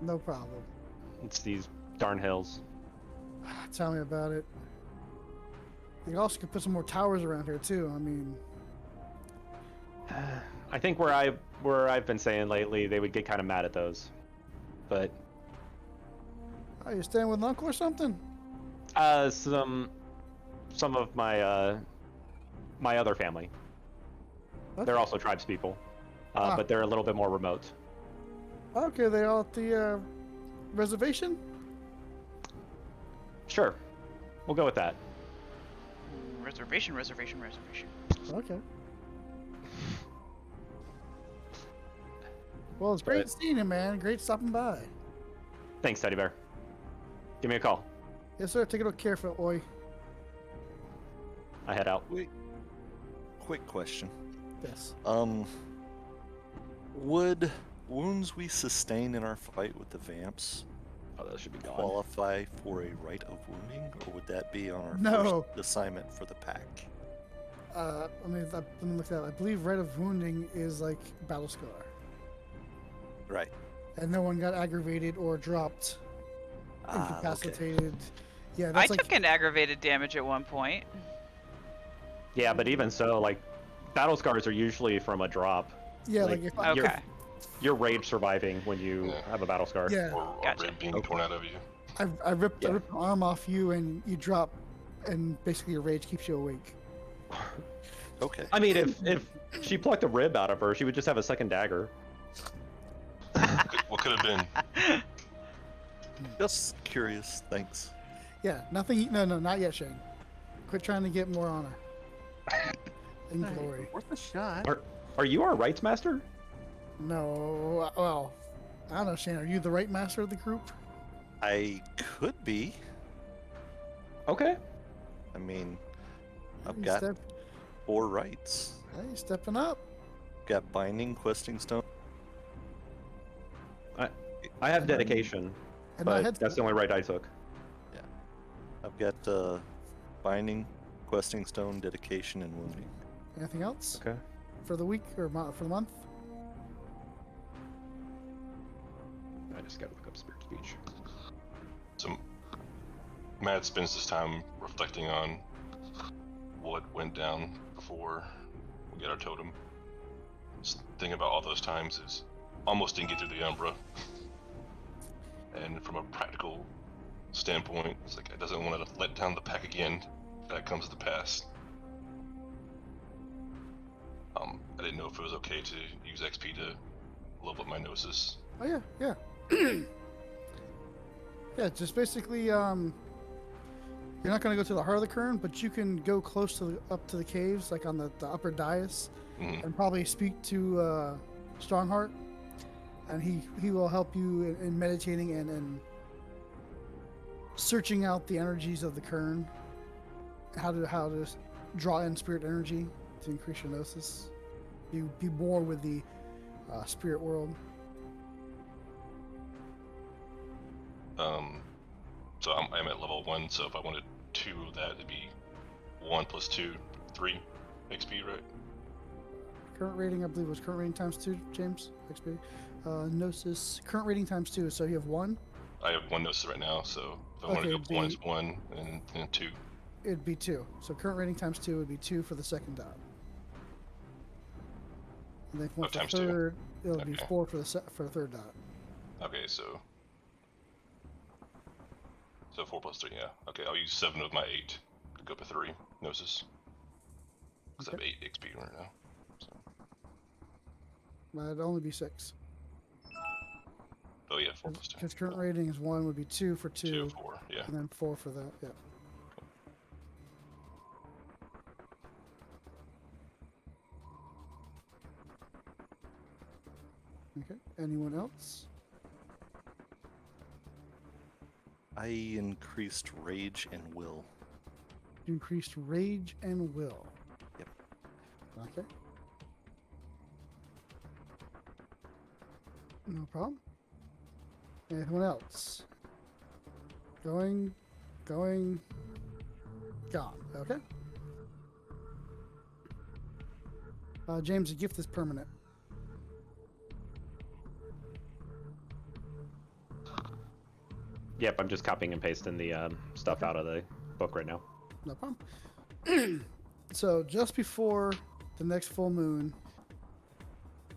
No problem. It's these darn hills. Tell me about it. You also could put some more towers around here too. I mean, I think where I've been saying lately, they would get kind of mad at those. But are you staying with an uncle or something? some of my my other family. Okay. They're also tribes people, but they're a little bit more remote. Okay, they all at the reservation? Sure, we'll go with that. Reservation. Okay. Well, it's great seeing you, man. Great stopping by. Thanks, Teddy Bear. Give me a call. Yes, sir. Take it careful, oi. I head out. Wait. Quick question. Yes. Would wounds we sustain in our fight with the vamps Oh, that should be gone. qualify for a rite of wounding, or would that be on our No. first assignment for the pack? Let me look that up. I believe Rite of Wounding is like Battle Scar. Right. And no one got aggravated or dropped, Okay. incapacitated. Yeah, I that's like took an aggravated damage at one point. Yeah, but even so, like, battle scars are usually from a drop. yeah, like, like if Okay. You're rage surviving when you have a battle scar. yeah, Or Gotcha. rib being torn out of you. I ripped an arm off you and you drop, and basically your rage keeps you awake. Okay. I mean, if she plucked a rib out of her, she would just have a second dagger. What could have been? Just curious. Thanks. Yeah, nothing. No, not yet, Shane. Quit trying to get more honor and glory. Worth a shot. Are you our rights master? No, well, I don't know, Shane. Are you the right master of the group? I could be. Okay. I mean, I've You got 4 rights. Hey, stepping up. Got binding, questing stone. I have dedication, And not but head that's the only right I took. I've got binding, questing stone, dedication, and wounding. Anything else Okay. for the week or for the month? I just gotta look up spirit speech. So Matt spends this time reflecting on what went down before we got our totem. Just thinking about all those times is almost didn't get through the Umbra. And from a practical standpoint, it's like I doesn't want to let down the pack again. That comes to pass. I didn't know if it was okay to use XP to level up my gnosis. Oh yeah. Yeah, just basically you're not gonna go to the heart of the Kern, but you can go close to up to the caves, like on the upper dais, and probably speak to Strongheart, and he will help you in meditating and searching out the energies of the Kern, how to draw in spirit energy to increase your gnosis. Be more with the spirit world. So I'm at level 1, so if I wanted 2 of that, it'd be 1 plus 2, 3 XP, right? Current rating, I believe, was current rating times 2, James. XP. Gnosis, current rating times 2, so you have 1. I have 1 gnosis right now, so if I want to go it'd 1 be- is 1, and then 2. It'd be 2. So current rating times 2 would be 2 for the second dot. And then one for times 2. third, it'll be Okay. 4 for the third dot. Okay, so 4 plus 3, yeah. Okay, I'll use 7 of my 8 to go up to 3 gnosis. Because I have 8 XP right now. So. It'd only be 6. Oh yeah, 4 plus 2. Because current rating is 1 would be 2 for 2. 2, 4, yeah. And then 4 for that, yeah. Okay, anyone else? I increased rage and will. Increased rage and will. Yep. Okay. No problem. Anyone else? Going, gone. Okay. James, the gift is permanent. Yep, I'm just copying and pasting the stuff out of the book right now. No problem. So just before the next full moon,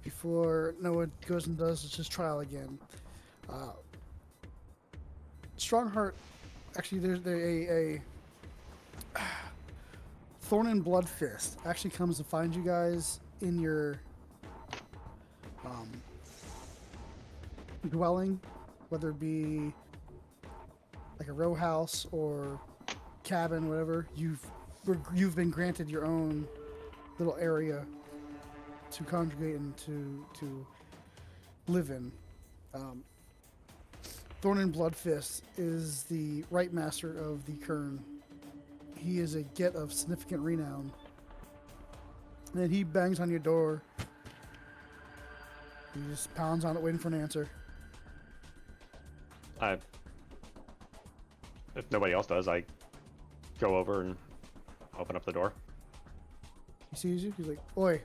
before Noah goes and does his trial again, Strongheart, actually, there's a Thorn and Blood Fist actually comes to find you guys in your dwelling, whether it be like a row house or cabin, whatever. You've been granted your own little area to congregate and to live in. Thorn and Blood Fist is the right master of the Kern. He is a get of significant renown. And he bangs on your door. He just pounds on it, waiting for an answer. If nobody else does, I go over and open up the door. He sees you. He's like, "Oi,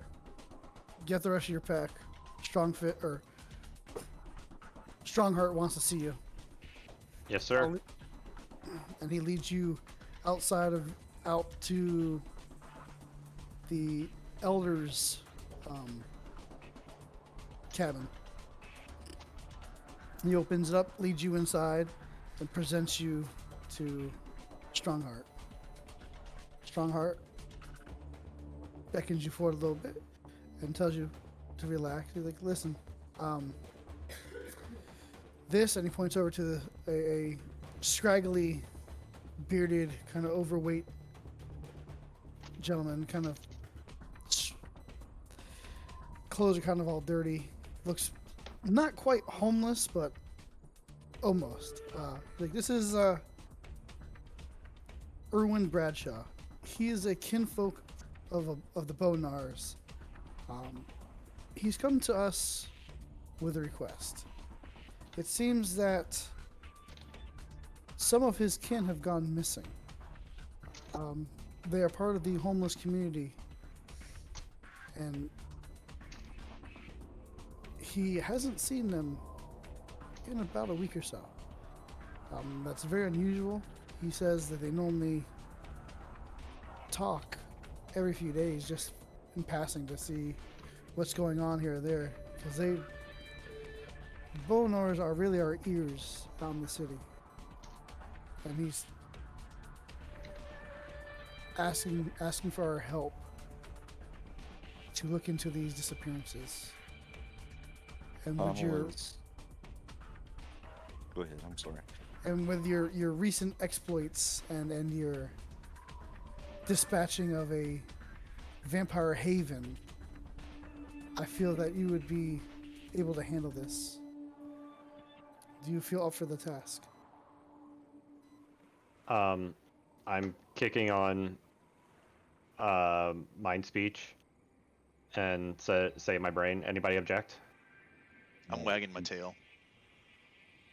get the rest of your pack. Strongheart wants to see you." Yes, sir. And he leads you out to the elders' cabin. He opens it up, leads you inside, and presents you to Strongheart. Strongheart beckons you forward a little bit and tells you to relax. He's like, "Listen, this," and he points over to a scraggly, bearded, kind of overweight gentleman, kind of clothes are kind of all dirty, looks not quite homeless, but almost. Like, this is Erwin Bradshaw. He is a kinfolk of the Bonars. he's come to us with a request. It seems that some of his kin have gone missing. They are part of the homeless community, and he hasn't seen them in about a week or so. That's very unusual. He says that they normally talk every few days, just in passing, to see what's going on here or there, because Bonars are really our ears out in the city, and he's asking for our help to look into these disappearances. And with your Go ahead. I'm sorry. and with your recent exploits and your dispatching of a vampire haven, I feel that you would be able to handle this. Do you feel up for the task? I'm kicking on mind speech and say in my brain, anybody object? I'm wagging my tail.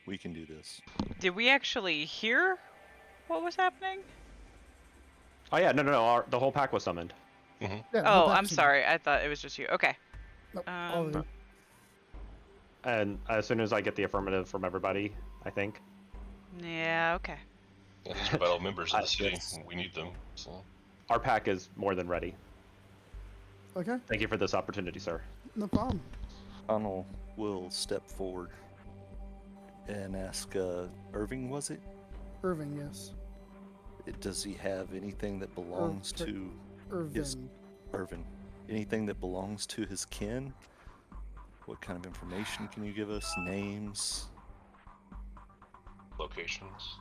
We can do this. Did we actually hear what was happening? Oh yeah, no. The whole pack was summoned. Yeah, Oh, no I'm vaccine. sorry. I thought it was just you. Okay. Nope, all of you. And as soon as I get the affirmative from everybody, I think. Yeah, okay. Yeah, these are vital members of the city. Yes. We need them. So Our pack is more than ready. Okay, Thank you for this opportunity, sir. no problem. Connell will step forward and ask, Irving, was it? Irving, yes. Does he have anything that belongs to Irvin. Yes. Irvin? Anything that belongs to his kin? What kind of information can you give us? Names? locations.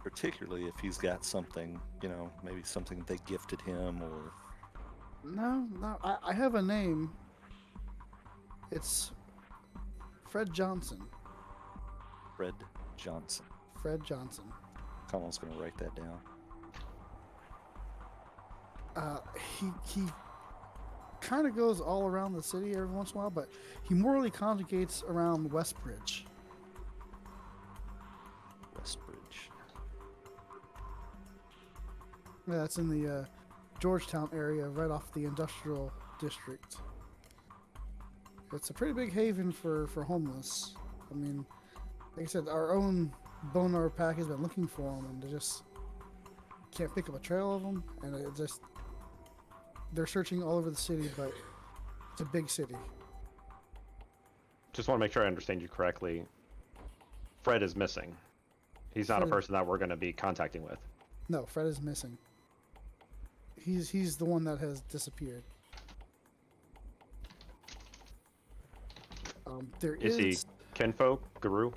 Particularly if he's got something, maybe something they gifted him or... No, I have a name. It's Fred Johnson. Fred Johnson. Fred Johnson. Connell's gonna write that down. He kind of goes all around the city every once in a while, but he morally congregates around Westbridge. Westbridge. Yeah, that's in the Georgetown area, right off the industrial district. It's a pretty big haven for homeless. I mean, like I said, our own Bonar pack has been looking for them, and they just can't pick up a trail of them, and it just... They're searching all over the city, but it's a big city. Just want to make sure I understand you correctly. Fred is missing. He's not a Fred- person that we're going to be contacting with. No, Fred is missing. He's the one that has disappeared. There Is he kinfolk, guru?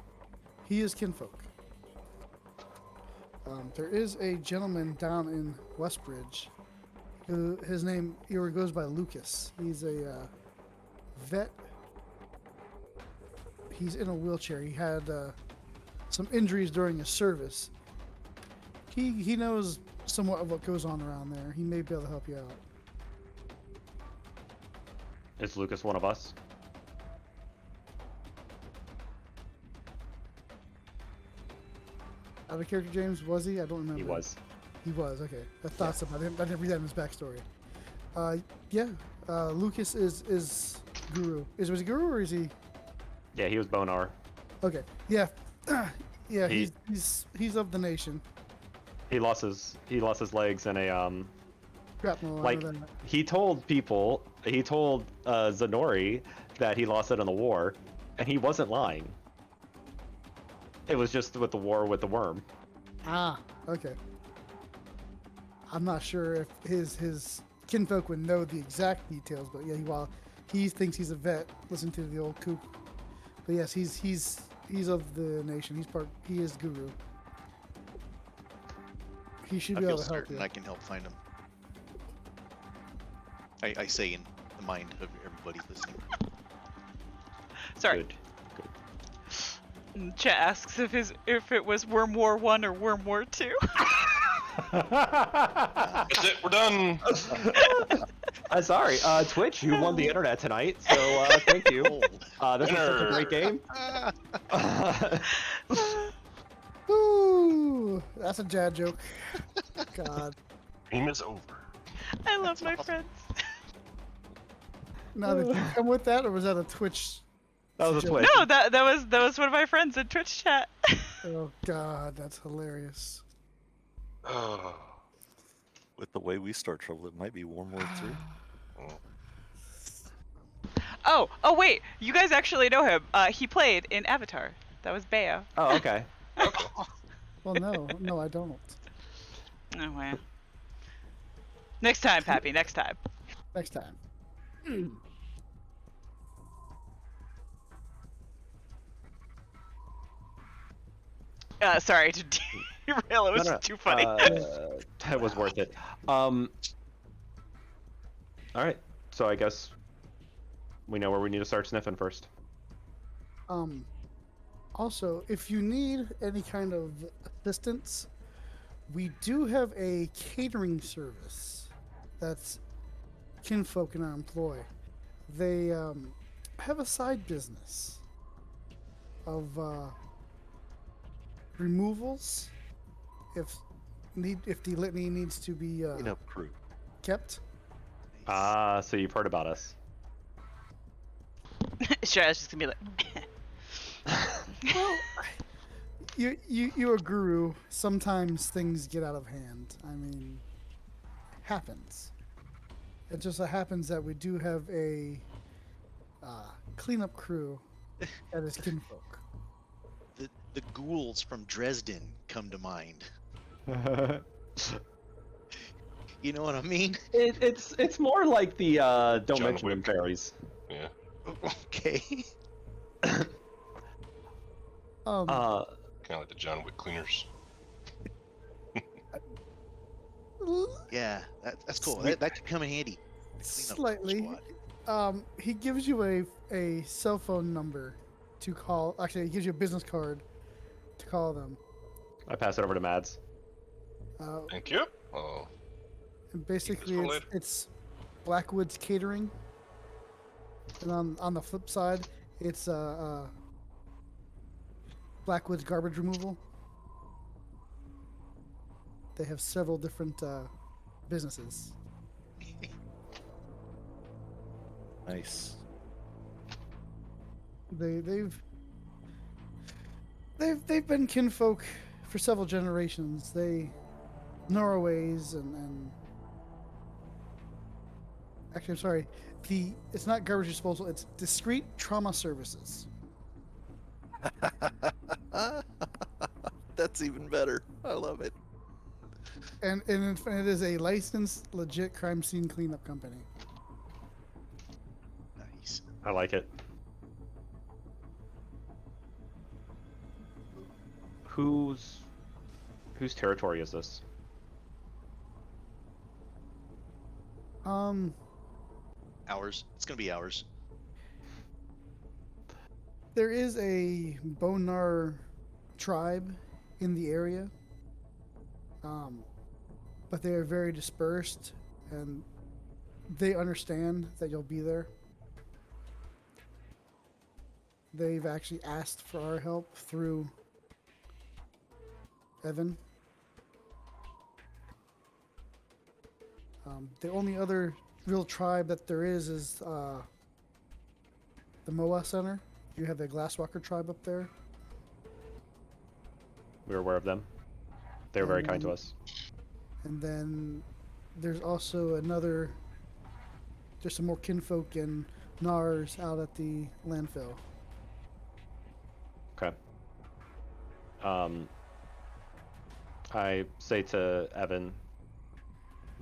He is kinfolk. There is a gentleman down in Westbridge who his name goes by Lucas. He's a vet. He's in a wheelchair. He had some injuries during his service. He knows somewhat of what goes on around there. He may be able to help you out. Is Lucas one of us? Out of character, James, was he? I don't remember. He was. He was, okay. I thought so, but I didn't read that in his backstory. Yeah, Lucas is Guru. Was he Guru or is he? Yeah, he was Bonar. Okay, yeah. Yeah, He- he's of the nation. He lost his legs in a Grapnel, like he told Zenori that he lost it in the war, and he wasn't lying. It was just with the war with the worm. Ah, okay. I'm not sure if his kinfolk would know the exact details, but yeah, while he thinks he's a vet, listen to the old kook. But yes, he's of the nation. He is Guru. He should I be feel able to help certain you. I can help find him. I say in the mind of everybody listening. Sorry. Good. Chet asks if it was Worm War 1 or Worm War 2. That's it. We're done. Sorry, Twitch, you won the internet tonight, so thank you. This was such a great game. Ooh, that's a dad joke. God. Game is over. I love That's my awesome. friends. Now, did you come with that, or was that a Twitch? That was a joke? Twitch. No, that was one of my friends in Twitch chat. Oh God, that's hilarious. Oh. With the way we start trouble, it might be World War III. Oh wait, you guys actually know him. He played in Avatar. That was Beo. Oh, okay. Okay. Well, no, I don't. Oh wow. Next time, Pappy. Next time. Next time. Sorry to derail. It was No. too funny. That was worth it. All right. So I guess we know where we need to start sniffing first. Also, if you need any kind of assistance, we do have a catering service that's kinfolk in our employ. They have a side business of removals if the litany needs to be Cleanup crew. kept. Ah, so you've heard about us. Sure, I was just gonna be like. Well, you're a guru. Sometimes things get out of hand. I mean, happens. It just so happens that we do have a cleanup crew that is kinfolk. The ghouls from Dresden come to mind. You know what I mean? It's more like the don't John mention them Wick. fairies. Yeah. Okay. Um, Uh, Kind of like the John Wick cleaners. Yeah, that's cool. Slight- That could come in handy. Cleanup slightly. squad. He gives you a cell phone number to call. Actually, he gives you a business card to call them. I pass it over to Mads. Thank you. Oh. And basically, for it's, later. it's Blackwood's Catering. And on the flip side, it's Blackwood's Garbage Removal. They have several different businesses. Nice. They've been kinfolk for several generations. They Norways and actually, I'm sorry. It's not garbage disposal. It's discrete trauma services. That's even better. I love it. And it is a licensed, legit crime scene cleanup company. Nice. I like it. Whose territory is this? Ours. It's gonna be ours. There is a Bonar tribe in the area, but they are very dispersed, and they understand that you'll be there. They've actually asked for our help through Evan. The only other real tribe that there is the Moa Center. You have the Glasswalker tribe up there. We're aware of them. They were very kind to us. And then there's also another, there's some more kinfolk in Nars out at the landfill. Okay. I say to Evan,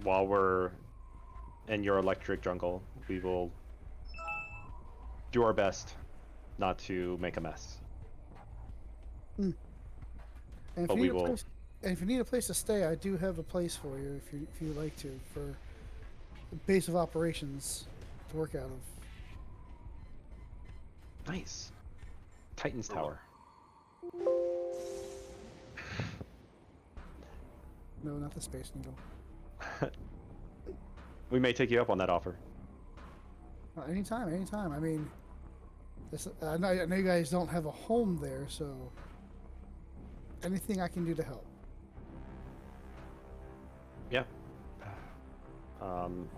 while we're in your electric jungle, we will do our best not to make a mess. And if But you we need a will- place, and if you need a place to stay, I do have a place for you if you'd like to, for a base of operations to work out of. Nice. Titan's Tower. No, not the Space Needle. We may take you up on that offer. Anytime, anytime. I mean, I know you guys don't have a home there, so anything I can do to help. Yeah.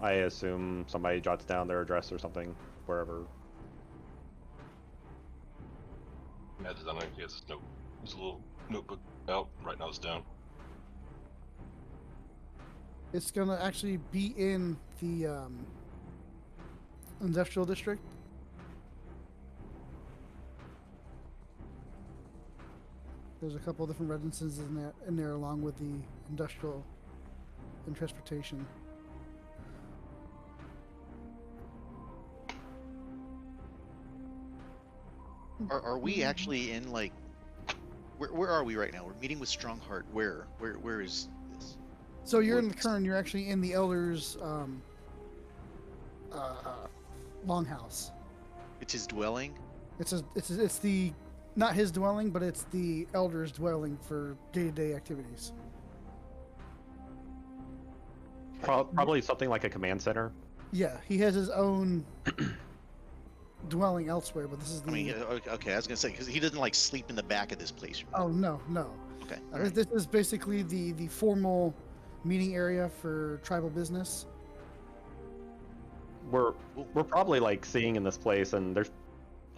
I assume somebody jots down their address or something, wherever. Matt's done it. He has his note. His little notebook out. Right now it's down. It's gonna actually be in the industrial district. There's a couple different residences in there along with the industrial and transportation. Are we actually in like? Where are we right now? We're meeting with Strongheart. Where is this? So you're in the Kern. You're actually in the Elder's longhouse. It's his dwelling. It's the not his dwelling, but it's the Elder's dwelling for day-to-day activities. Probably something like a command center. Yeah, he has his own dwelling elsewhere, but this is the. I mean, okay, I was gonna say because he doesn't like sleep in the back of this place. Oh no. Okay. All right. This is basically the formal meeting area for tribal business. We're probably like seeing in this place, and there's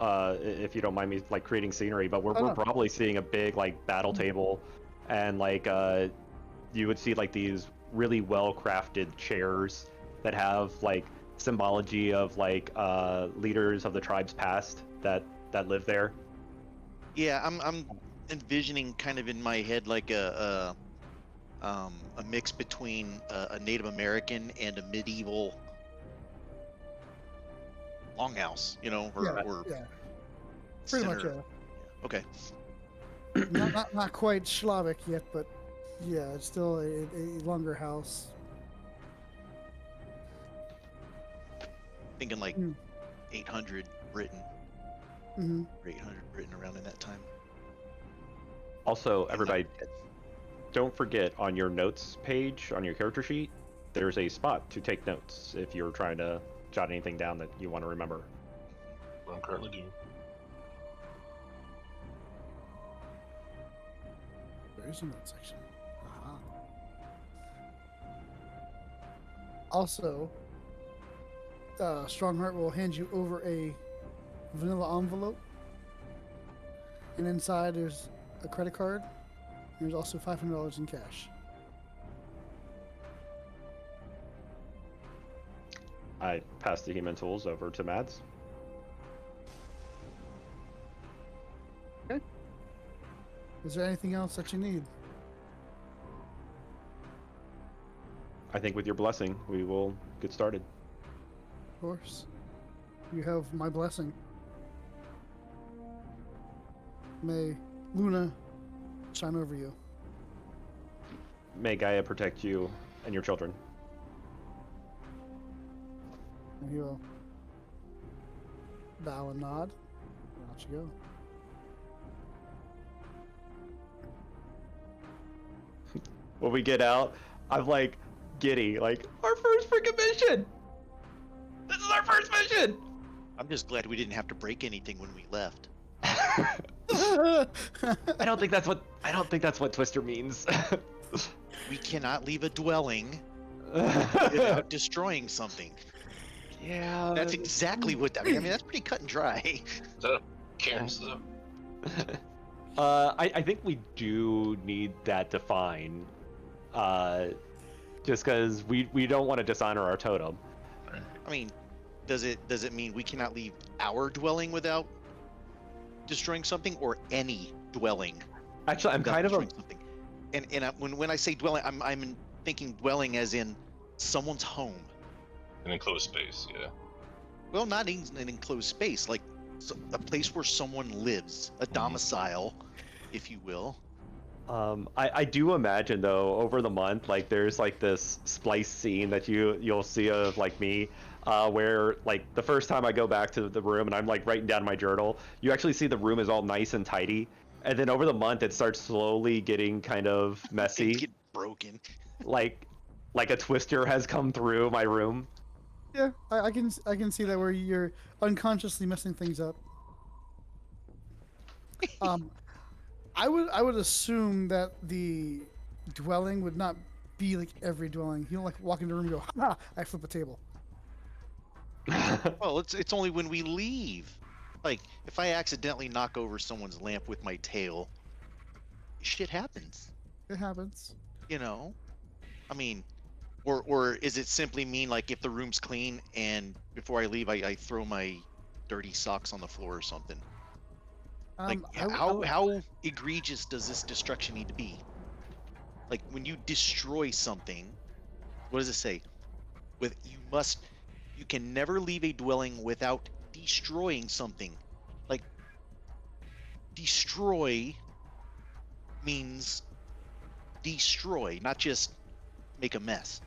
if you don't mind me like creating scenery, but we're probably seeing a big like battle table, and like you would see like these really well crafted chairs that have like symbology of like leaders of the tribes past that live there. Yeah, I'm envisioning kind of in my head like a mix between a Native American and a medieval longhouse, you know, or yeah. Pretty much, center. yeah. Okay. not quite Slavic yet, but yeah, it's still a longer house. Thinking like 800 Britain, Mm-hmm. or 800 Britain around in that time. Also, everybody, don't forget on your notes page on your character sheet, there's a spot to take notes if you're trying to jot anything down that you want to remember. What I'm currently doing. There is a note section. Also, Strongheart will hand you over a vanilla envelope, and inside there's a credit card. There's also $500 in cash. I pass the human tools over to Mads. Okay. Is there anything else that you need? I think with your blessing, we will get started. Of course. You have my blessing. May Luna shine over you. May Gaia protect you and your children. And he will bow and nod. And out you go. When we get out, I'm like giddy, like our first freaking mission. This is our first mission. I'm just glad we didn't have to break anything when we left. I don't think that's what Twister means. We cannot leave a dwelling without destroying something. Yeah. That's exactly what that. I mean, that's pretty cut and dry. Is that a Karen's though? I think we do need that defined. Just because we don't want to dishonor our totem. I mean, does it mean we cannot leave our dwelling without destroying something, or any dwelling? Actually, I'm without kind of a destroying something? And when I say dwelling, I'm thinking dwelling as in someone's home. An enclosed space, yeah. Well, not in an enclosed space, like a place where someone lives, a domicile, if you will. I do imagine though over the month, like there's like this splice scene that you'll see of like me, where like the first time I go back to the room and I'm like writing down my journal, you actually see the room is all nice and tidy, and then over the month it starts slowly getting kind of messy. Get broken. like a twister has come through my room. Yeah, I can see that where you're unconsciously messing things up. I would assume that the dwelling would not be like every dwelling. You don't like walk into a room and go, ha! I flip a table. Well, it's only when we leave. Like if I accidentally knock over someone's lamp with my tail, shit happens. It happens. You know. I mean, or is it simply mean like if the room's clean and before I leave I throw my dirty socks on the floor or something? Like how egregious does this destruction need to be? Like when you destroy something, what does it say? You can never leave a dwelling without destroying something. Like destroy means destroy, not just make a mess.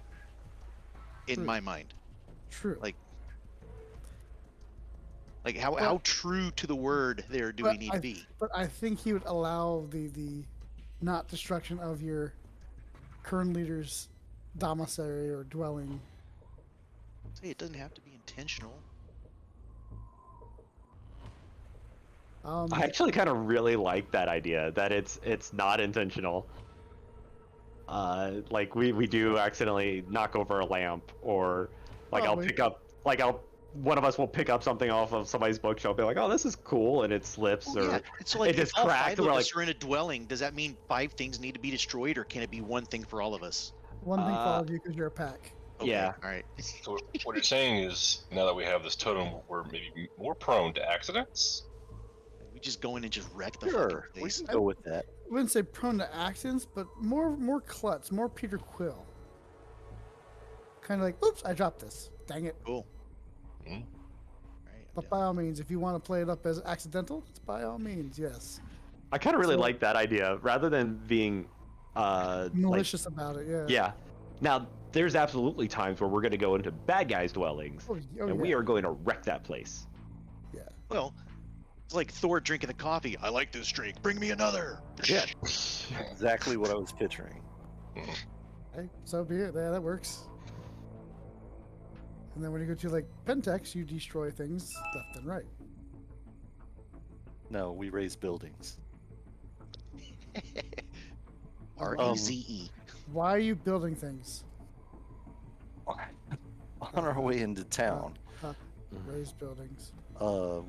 In True. my mind. True. Like how true to the word there do we need to be? But I think he would allow the not destruction of your current leader's domicile or dwelling. Say it doesn't have to be intentional. I actually kind of really like that idea that it's not intentional. Like we do accidentally knock over a lamp, or like one of us will pick up something off of somebody's bookshelf, be like, oh, this is cool, and it slips, or Yeah. So like it just if all cracked. five And of we're us like, are in a dwelling, does that mean 5 things need to be destroyed, or can it be one thing for all of us? One thing for all of you because you're a pack. Okay, Yeah. All right. So what you're saying is, now that we have this totem, we're maybe more prone to accidents? We just go in and just wreck the Sure, fucking we place. can go with that. I wouldn't say prone to accidents, but more klutz, more Peter Quill. Kind of like, oops, I dropped this. Dang it. Cool. Hmm? All right, I'm But down. by all means, if you want to play it up as accidental, it's by all means, yes. I kind of really So- like that idea rather than being Malicious about it, yeah. yeah. Now there's absolutely times where we're going to go into bad guys' dwellings, and we yeah. are going to wreck that place. Yeah. Well, it's like Thor drinking the coffee. I like this drink. Bring me another. Yeah. Exactly what I was picturing. Hey, so be it. Yeah, that works. And then when you go to like Pentex, you destroy things left and right. No, we raise buildings. R-E-Z-E. Why are you building things? On our way into town, Raise buildings.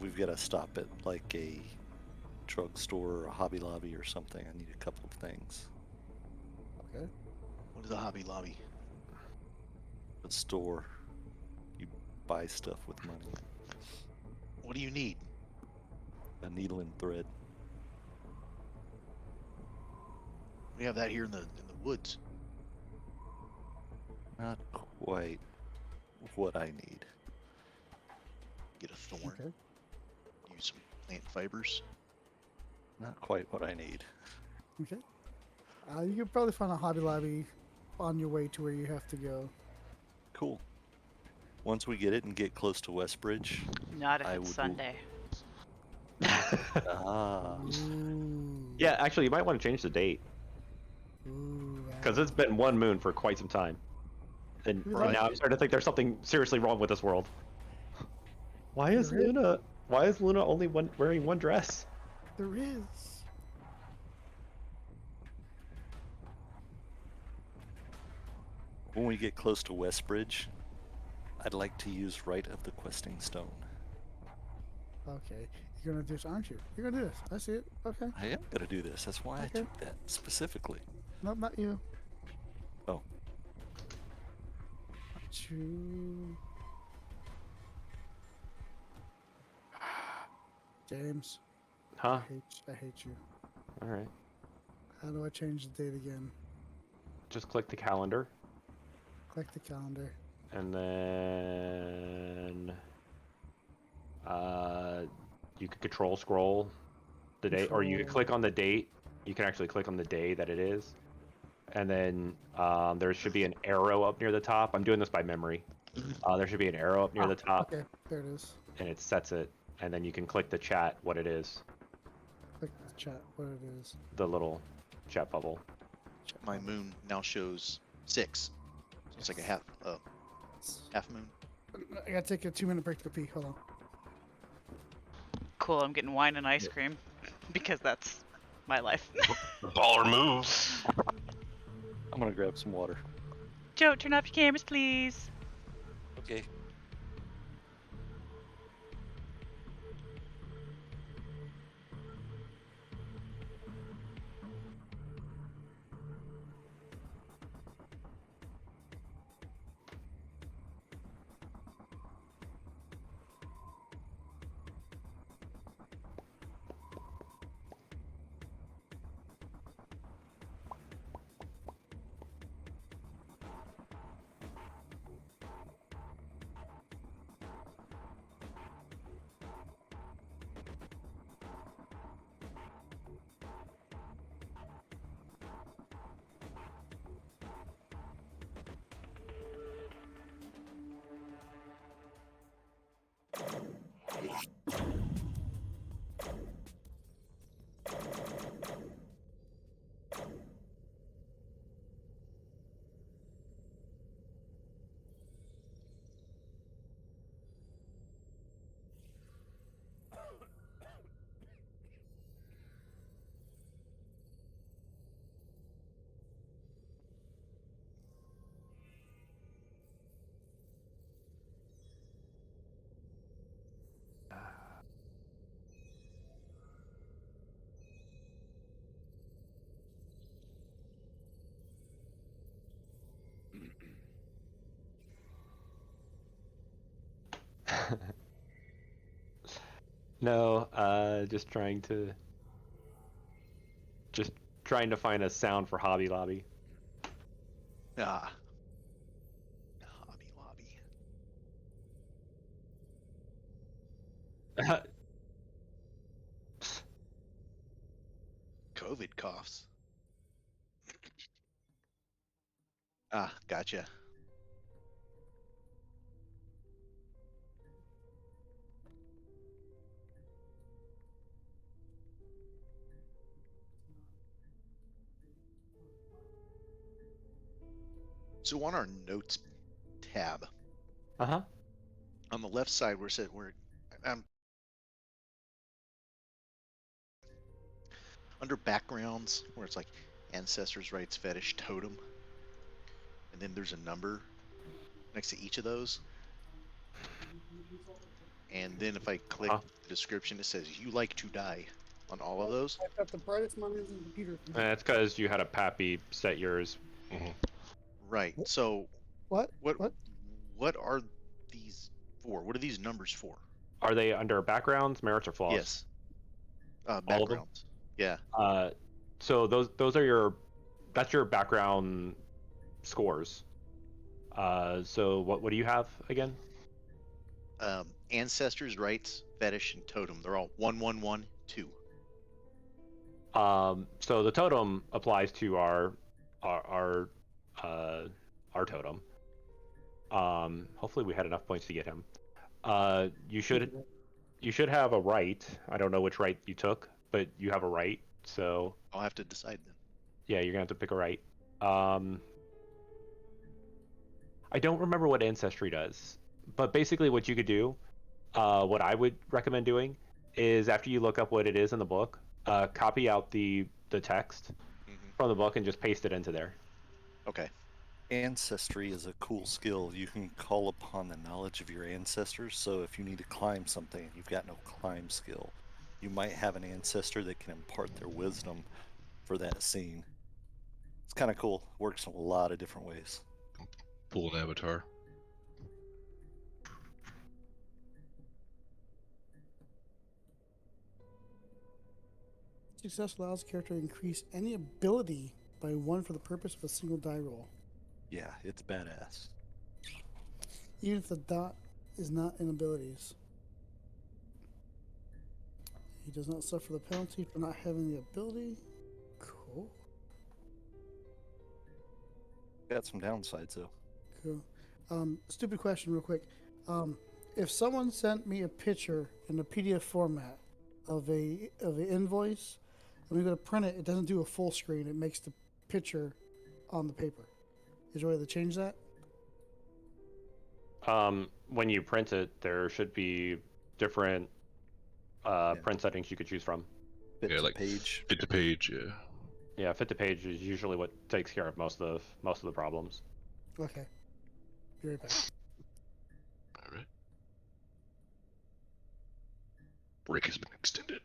we've got to stop at like a drugstore or a Hobby Lobby or something. I need a couple of things. Okay. What is a Hobby Lobby? A store. You buy stuff with money. What do you need? A needle and thread. We have that here in the woods. Not quite what I need. Get a thorn. Okay. Use some plant fibers. Not quite what I need. Okay. You could probably find a Hobby Lobby on your way to where you have to go. Cool. Once we get it and get close to Westbridge, Not if I it's would- Sunday. ah, Ooh. Yeah, actually, you might want to change the date Ooh. because it's been one moon for quite some time, and Right. now I'm starting to think there's something seriously wrong with this world. Why is There is. Luna? Why is Luna only wearing one dress? There is. when we get close to Westbridge, I'd like to use Rite of the Questing Stone. Okay. You're gonna do this, aren't you? You're gonna do this. I see it. Okay. I am gonna do this. That's why I Okay. took that specifically. Nope, not you. Oh. Not you. James, Huh? I hate you. All right. How do I change the date again? Just click the calendar, Click the calendar. and then you could control scroll the date, or you could Control. click on the date. You can actually click on the day that it is, and then there should be an arrow up near the top. I'm doing this by memory. There should be an arrow up near the top, Okay, there it is. and it sets it. And then you can click the chat, what it is, Click the chat, what it is. the little chat bubble. Check My my moon now shows 6. So it's like a half moon. I gotta take a 2-minute break to go pee. Hold on. Cool, I'm getting wine and ice cream because that's my life. Baller move. I'm gonna grab some water. Joe, turn off your cameras, please. Okay. No, just trying to find a sound for Hobby Lobby. Ah. Hobby Lobby. COVID coughs. Ah, gotcha. So on our notes tab, Uh-huh. on the left side where it said under backgrounds where it's like ancestors rights fetish totem, and then there's a number next to each of those. And then if I click the description, it says you like to die on all of those. I've got the brightest monitors in the computer. That's because you had a Pappy set yours. Right. So What? what are these for? What are these numbers for? Are they under backgrounds, merits, or flaws? Yes. All of them? Backgrounds. Yeah. So those are that's your background scores. So what do you have again? Ancestors, rights, fetish, and totem. They're all 1-1-1-2. So the totem applies to our totem. Hopefully we had enough points to get him. You should have a right. I don't know which right you took, but you have a right. So I'll have to decide then. yeah, you're gonna have to pick a right. I don't remember what ancestry does, but basically what you could do, what I would recommend doing, is after you look up what it is in the book, copy out the text from the book and just paste it into there. Okay. Ancestry is a cool skill. You can call upon the knowledge of your ancestors. So if you need to climb something and you've got no climb skill, you might have an ancestor that can impart their wisdom for that scene. It's kind of cool. Works in a lot of different ways. Pull an avatar. Success allows the character to increase any ability by 1 for the purpose of a single die roll, Yeah, it's badass. even if the dot is not in abilities. He does not suffer the penalty for not having the ability. Cool. Got some downsides though. Cool. Stupid question, real quick. If someone sent me a picture in a PDF format of an invoice, and we go to print it, it doesn't do a full screen. It makes the picture on the paper. Is there a way to change that? When you print it, there should be different print settings you could choose from. Fit Yeah, to like page. fit to page. Yeah. Yeah, fit to page is usually what takes care of most of the problems. Okay. Be right back. All right. Break has been extended.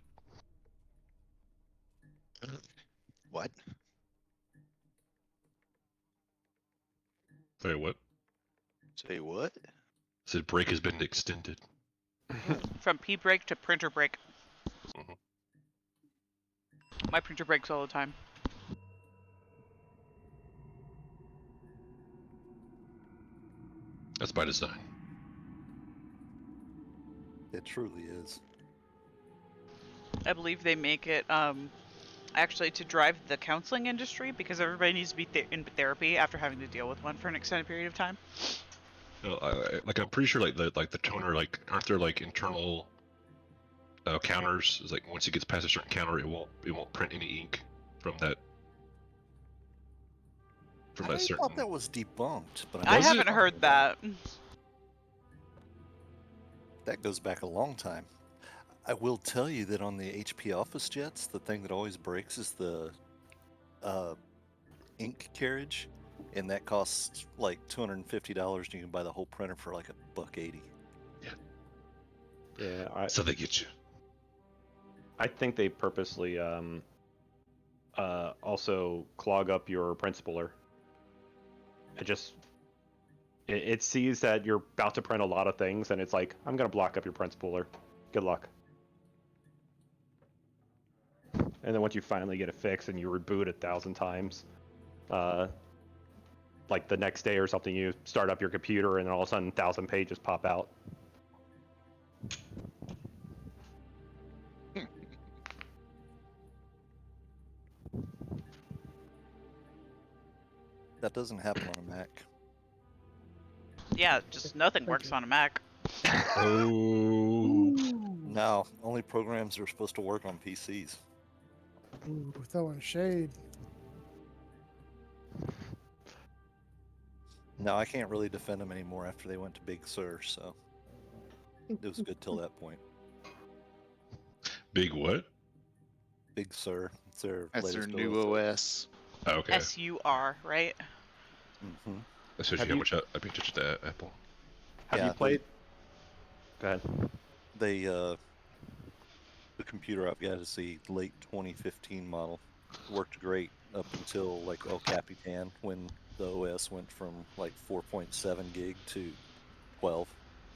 What? Sorry, what? Say what? Said break has been extended. From P break to printer break. Mhm. My printer breaks all the time. That's by design. It truly is. I believe they make it actually to drive the counseling industry because everybody needs to be in therapy after having to deal with one for an extended period of time. No, I'm pretty sure the toner aren't there internal counters? It's like once it gets past a certain counter, it won't print any ink from that I certain. thought that was debunked, but I Was it? haven't heard that. that goes back a long time. I will tell you that on the HP Office jets, the thing that always breaks is the ink carriage, and that costs like $250, and you can buy the whole printer for like $180. Yeah, So they get you. I think they purposely also clog up your print spooler. It sees that you're about to print a lot of things, and it's like, I'm gonna block up your print spooler. Good luck. And then once you finally get it fixed and you reboot 1,000 times, like the next day or something, you start up your computer and then all of a sudden 1,000 pages pop out. That doesn't happen on a Mac. Yeah, just nothing works on a Mac. Oh. No, only programs that are supposed to work on PCs. Ooh, throwing shade. No, I can't really defend them anymore after they went to Big Sur, so it was good till that point. Big what? Big Sur, it's their That's their latest new OS. Oh, okay. SUR, right? Mm-hmm. That shows you Have how you- much I pay attention to Apple. Have Yeah, you played? Go ahead. They the computer I've got is the late 2015 model. Worked great up until like El Capitan, when the OS went from like 4.7 gig to 12,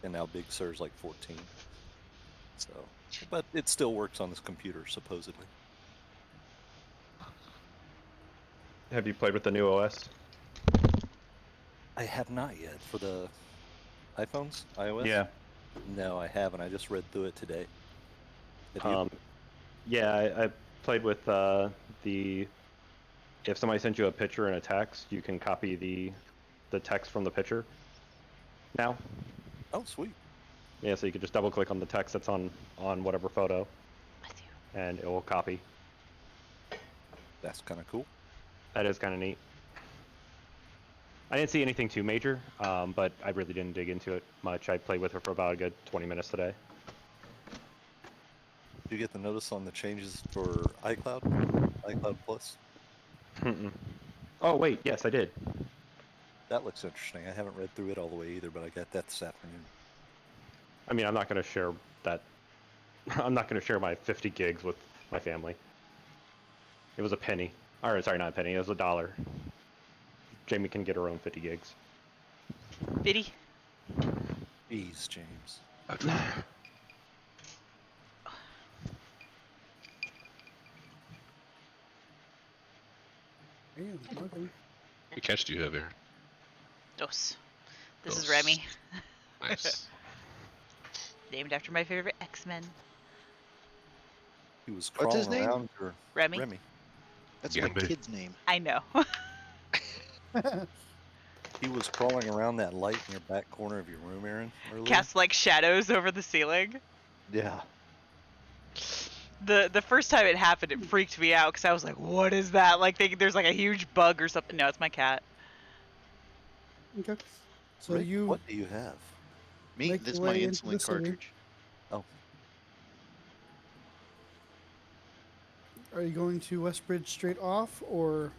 and now Big Sur's like 14. So, but it still works on this computer supposedly. Have you played with the new OS? I have not yet for the iPhones, iOS. Yeah. No, I haven't. I just read through it today. Have you? Yeah, I played with the. If somebody sends you a picture and a text, you can copy the text from the picture. Now. Oh, sweet. Yeah, so you could just double click on the text that's on whatever photo, and it will copy. That's kind of cool. That is kind of neat. I didn't see anything too major, but I really didn't dig into it much. I played with her for about a good 20 minutes today. Did you get the notice on the changes for iCloud? iCloud Plus? Mm-mm. Oh, wait, yes, I did. That looks interesting. I haven't read through it all the way either, but I got that this afternoon. I mean, I'm not going to share that. I'm not going to share my 50 gigs with my family. It was a penny. Or, sorry, not a penny. It was $1. Jamie can get her own 50 gigs. Biddy. Jeez, James. Damn, okay. What catch do you have, Aaron? Dos. This is Dos. Remy. Nice. Named after my favorite X-Men. He was What's his crawling name? around your Remy. Remy. That's Yeah, my but- kid's name. I know. He was crawling around that light in your back corner of your room, Aaron, earlier. Cast like shadows over the ceiling. Yeah. The first time it happened, it freaked me out because I was like, "What is that?" Like, there's like a huge bug or something. No, it's my cat. Okay. So Rick, you what do you have? Me, Make this is your my way into the insulin city. cartridge. Oh, are you going to Westbridge straight off, or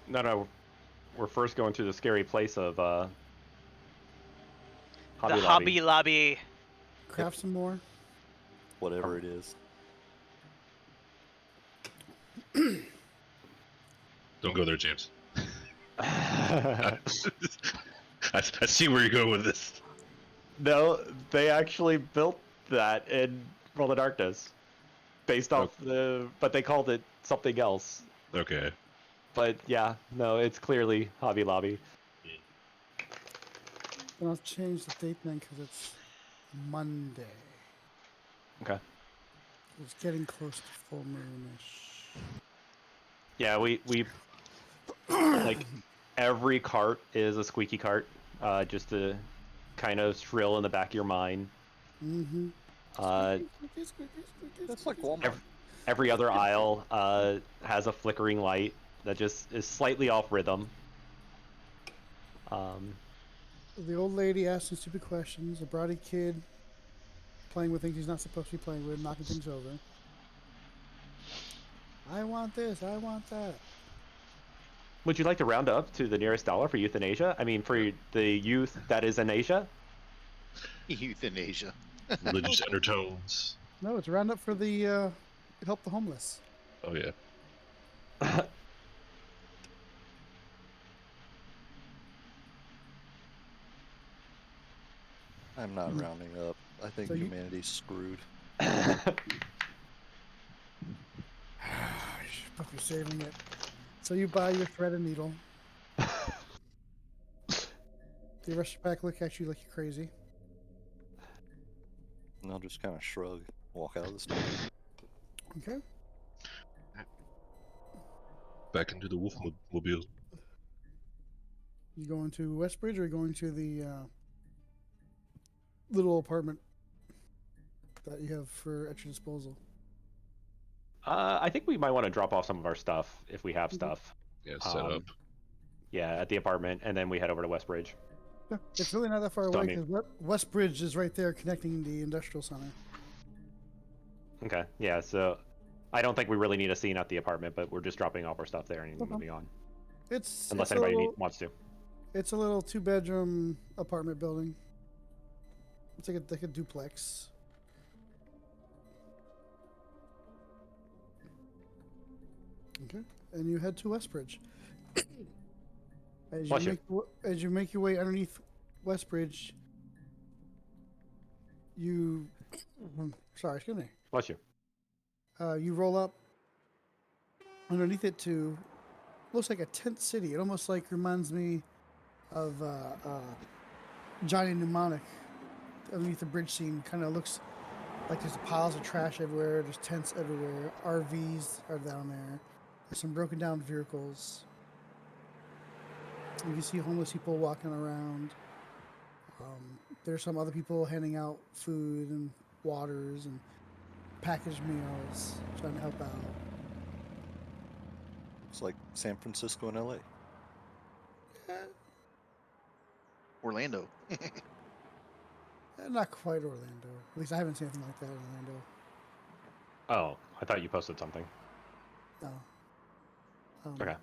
No, we're first going to the scary place of Hobby The Lobby. Hobby Lobby. craft some more? whatever it is. Don't go there, James. I see where you're going with this. No, they actually built that in World of Darkness, based off but they called it something else. Okay. But yeah, no, it's clearly Hobby Lobby. Then I'll change the date then because it's Monday. Okay. It's getting close to full moonish. Yeah, we like every cart is a squeaky cart, just to kind of shrill in the back of your mind. Mm-hmm. That's like Walmart. Every other aisle has a flickering light that just is slightly off rhythm. The old lady asking stupid questions. A bratty kid playing with things he's not supposed to be playing with, knocking things over. I want this. I want that. Would you like to round up to the nearest dollar for euthanasia? I mean, for the youth that is in Asia? Euthanasia. Religious undertones. No, it's a roundup for the help the homeless. Oh yeah. I'm not rounding up. I think So you- humanity's screwed. You should probably be saving it. So you buy your thread and needle. The rest of the pack look at you like you're crazy. And I'll just kind of shrug, walk out of the store. Okay. Back into the Wolfmobile. You going to Westbridge or are you going to the little apartment that you have at your disposal? I think we might want to drop off some of our stuff if we have stuff. Yeah, set up. Yeah, at the apartment, and then we head over to Westbridge. Yeah, it's really not that far So, I away mean- because Westbridge is right there connecting the industrial center. Okay, yeah, so I don't think we really need a scene at the apartment, but we're just dropping off our stuff there and Okay. moving on. It's Unless a anybody little, wants to. it's a little 2-bedroom apartment building. It's like a duplex. Okay, and you head to Westbridge. Bless you. As you make your way underneath Westbridge, you sorry, excuse me. Bless you. You roll up underneath it to looks like a tent city. It almost like reminds me of Johnny Mnemonic underneath the bridge scene. Kind of looks like there's piles of trash everywhere. There's tents everywhere. RVs are down there. There's some broken down vehicles. You can see homeless people walking around. There's some other people handing out food and waters and packaged meals, trying to help out. It's like San Francisco and LA. Orlando. Not quite Orlando. At least I haven't seen anything like that in Orlando. Oh, I thought you posted something. No. Okay.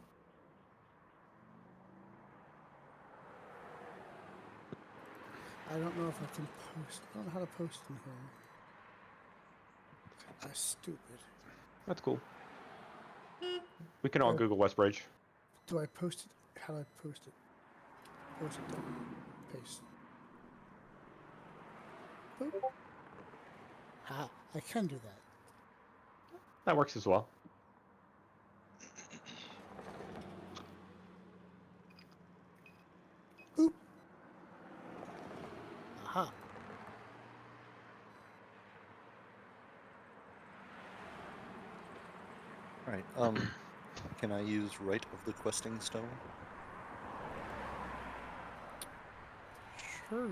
I don't know if I can post. I don't know how to post in here. I'm stupid. That's cool. We can all Google Westbridge. Do I post it? How do I post it? Post it down. Paste. Boop. Ha! I can do that. That works as well. Boop. Aha. All right. Can I use Rite of the Questing Stone? Sure.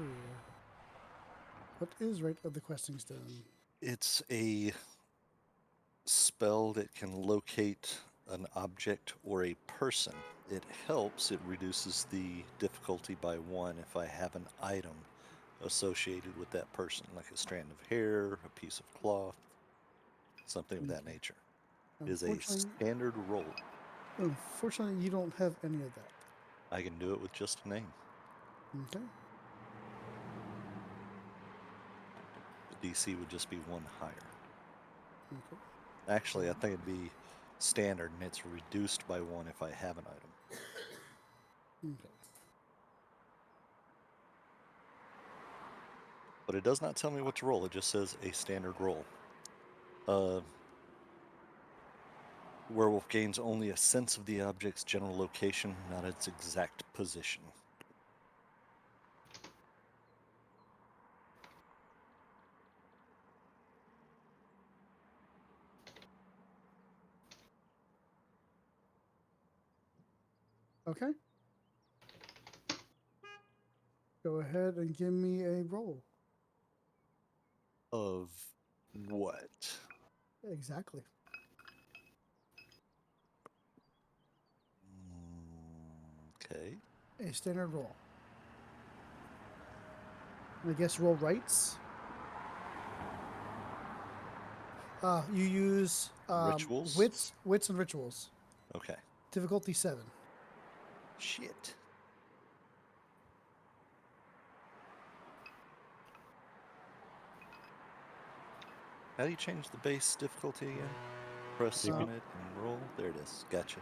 What is Rite of the Questing Stone? It's a spelled, it can locate an object or a person. It helps, it reduces the difficulty by 1 if I have an item associated with that person, like a strand of hair, a piece of cloth, something of that nature. It is a Unfortunately, standard roll. unfortunately, you don't have any of that. I can do it with just a name. Okay. The DC would just be 1 higher. Okay. Actually, I think it'd be standard, and it's reduced by 1 if I have an item. Okay. But it does not tell me what to roll. It just says a standard roll. Werewolf gains only a sense of the object's general location, not its exact position. Okay. Go ahead and give me a roll. Of what? Exactly. Okay. A standard roll. I guess roll rights. You use Rituals? wits and rituals. Okay. Difficulty 7. Shit. How do you change the base difficulty again? Press You on can- it and roll. There it is. Gotcha.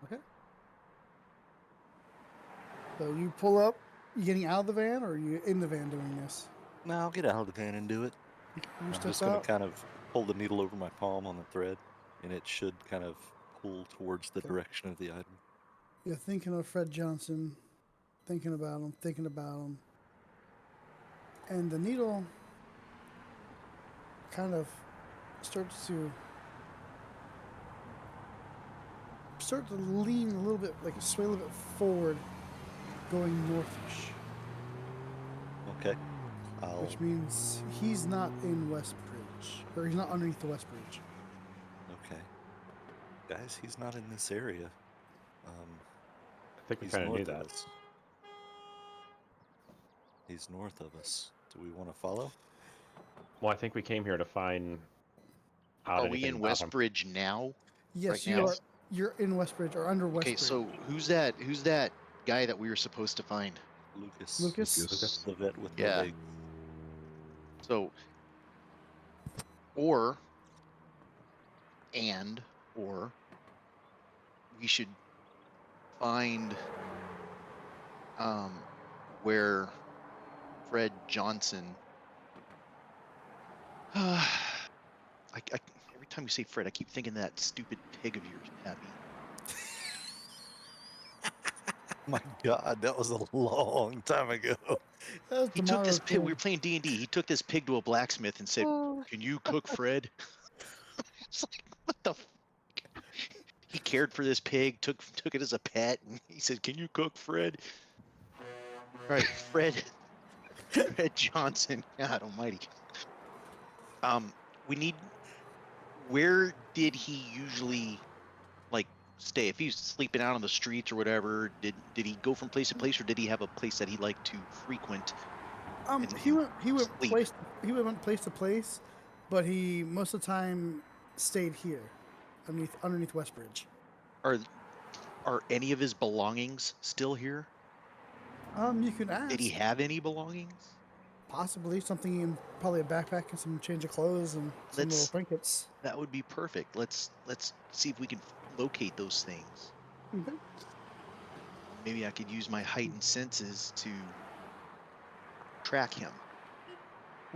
Okay. So you pull up. You getting out of the van, or are you in the van doing this? Now I'll get out of the van and do it. You I'm step just going to out. kind of pull the needle over my palm on the thread, and it should kind of pull towards the Okay. direction of the item. You're thinking of Fred Johnson, thinking about him, and the needle kind of starts to lean a little bit, like sway a little bit forward, going northish, Okay. which means he's not in Westbridge, or he's not underneath the Westbridge. Okay. Guys, he's not in this area. I think we He's kind of knew north of that. us. He's north of us. Do we want to follow? Well, I think we came here to find out Are we anything in about him. Westbridge now? Yes, Right you now? are. You're in Westbridge or under Okay, Westbridge. so who's that guy that we were supposed to find? Lucas. Lucas? The vet with Yeah. no leg. So, or we should find where Fred Johnson. Every time you say Fred, I keep thinking of that stupid pig of yours, Pappy. My God, that was a long time ago. That was He took this tomorrow's pig. We pig. were playing D&D. He took this pig to a blacksmith and said, Oh. "Can you cook, Fred?" It's like, what the? He cared for this pig, took it as a pet, and he said, "Can you cook, Fred?" All right, Fred Johnson. God Almighty. We need. Where did he usually stay? If he's sleeping out on the streets or whatever, did he go from place to place, or did he have a place that he liked to frequent? He went sleep? place to place, but he most of the time stayed here, underneath Westbridge. Are any of his belongings still here? You can ask. Did he have any belongings? Possibly something in probably a backpack and some change of clothes and some little trinkets. That would be perfect. Let's see if we can locate those things. Okay. Maybe I could use my heightened senses to track him.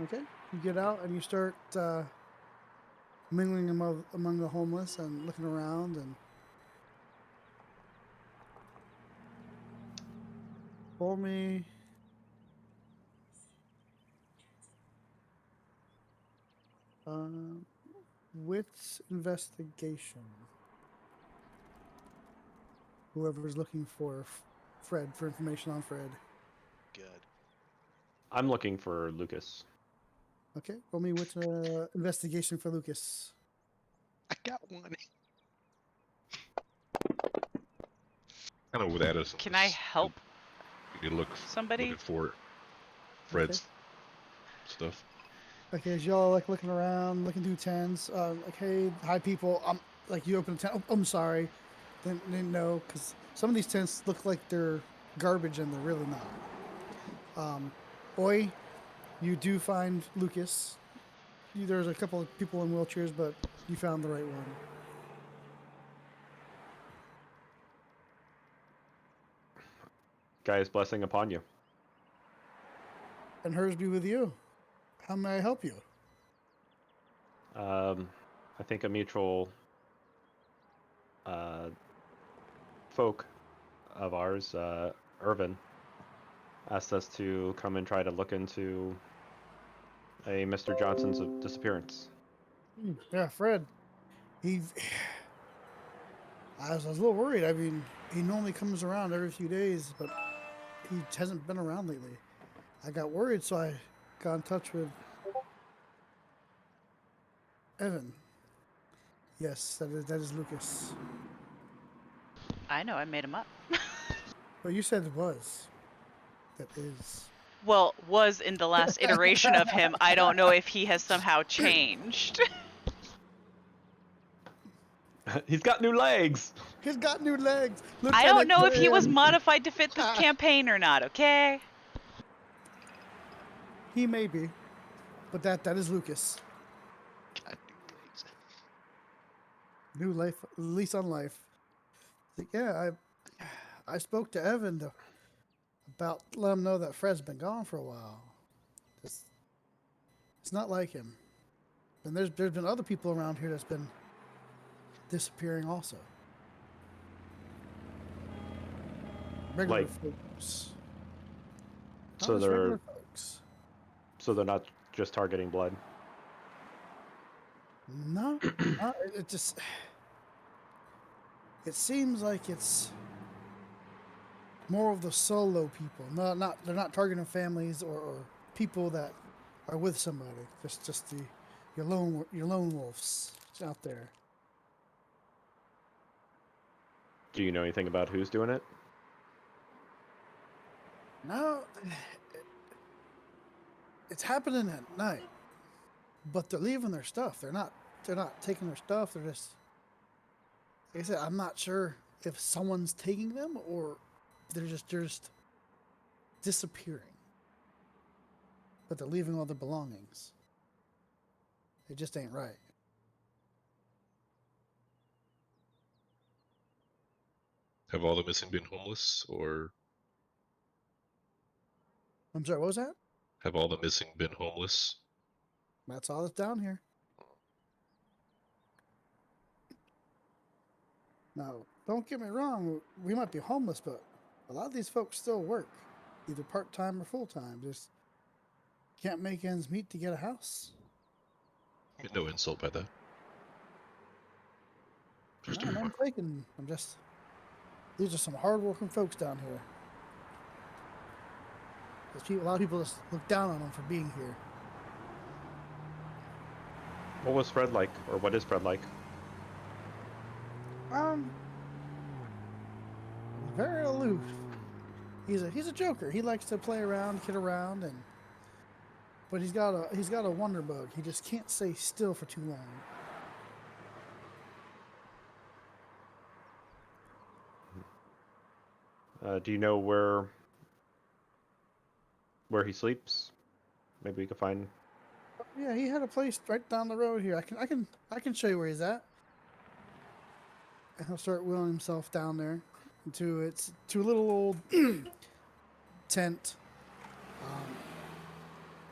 Okay. You get out and you start mingling among the homeless and looking around and. For me. Wits investigation. Whoever's looking for Fred, for information on Fred. good. I'm looking for Lucas. Okay, roll me with investigation for Lucas. I got one. Kind of with Addis. Can I help You look somebody? looking for Fred's stuff. Okay, as y'all like looking around, looking through tents, like, hey, hi people. Like you open a tent. Oh, I'm sorry, didn't know, because some of these tents look like they're garbage and they're really not. Oi, you do find Lucas. There's a couple of people in wheelchairs, but you found the right one. Guy's blessing upon you. And hers be with you. How may I help you? I think a mutual folk of ours, Irvin, asked us to come and try to look into a Mr. Johnson's disappearance. Yeah, Fred. He. I was a little worried. I mean, he normally comes around every few days, but he hasn't been around lately. I got worried, so I got in touch with Evan. Yes, that is Lucas. I know, I made him up. But you said it was. That is. Well, was in the last iteration of him. I don't know if he has somehow changed. He's got new legs. He's got new legs. I don't Lieutenant know if he was Dan. modified to fit the campaign or not, okay? He may be, but that is Lucas. Got new legs. New life, lease on life. Like, yeah, I spoke to Evan about let him know that Fred's been gone for a while. It's not like him. And there's been other people around here that's been disappearing also. Regular Like- folks. Not So just regular folks. they're not just targeting blood. No, it just. It seems like it's more of the solo people. They're not targeting families or people that are with somebody. Just your lone wolves out there. Do you know anything about who's doing it? No, it's happening at night, but they're leaving their stuff. They're not taking their stuff. They're just, like I said, I'm not sure if someone's taking them or they're just disappearing. But they're leaving all their belongings. It just ain't right. Have all the missing been homeless, or I'm sorry, what was that? have all the missing been homeless? That's all that's down here. Now, don't get me wrong, we might be homeless, but a lot of these folks still work, either part-time or full-time. Just can't make ends meet to get a house. No insult by that. Just No, I'm taking. These are some hard-working folks down here. A lot of people just look down on them for being here. What was Fred like, or what is Fred like? Very aloof. He's a joker. He likes to play around, kid around, but he's got a wonder bug. He just can't stay still for too long. Do you know where he sleeps? Maybe we could find. Yeah, he had a place right down the road here. I can show you where he's at. And he'll start wheeling himself down there to a little old tent.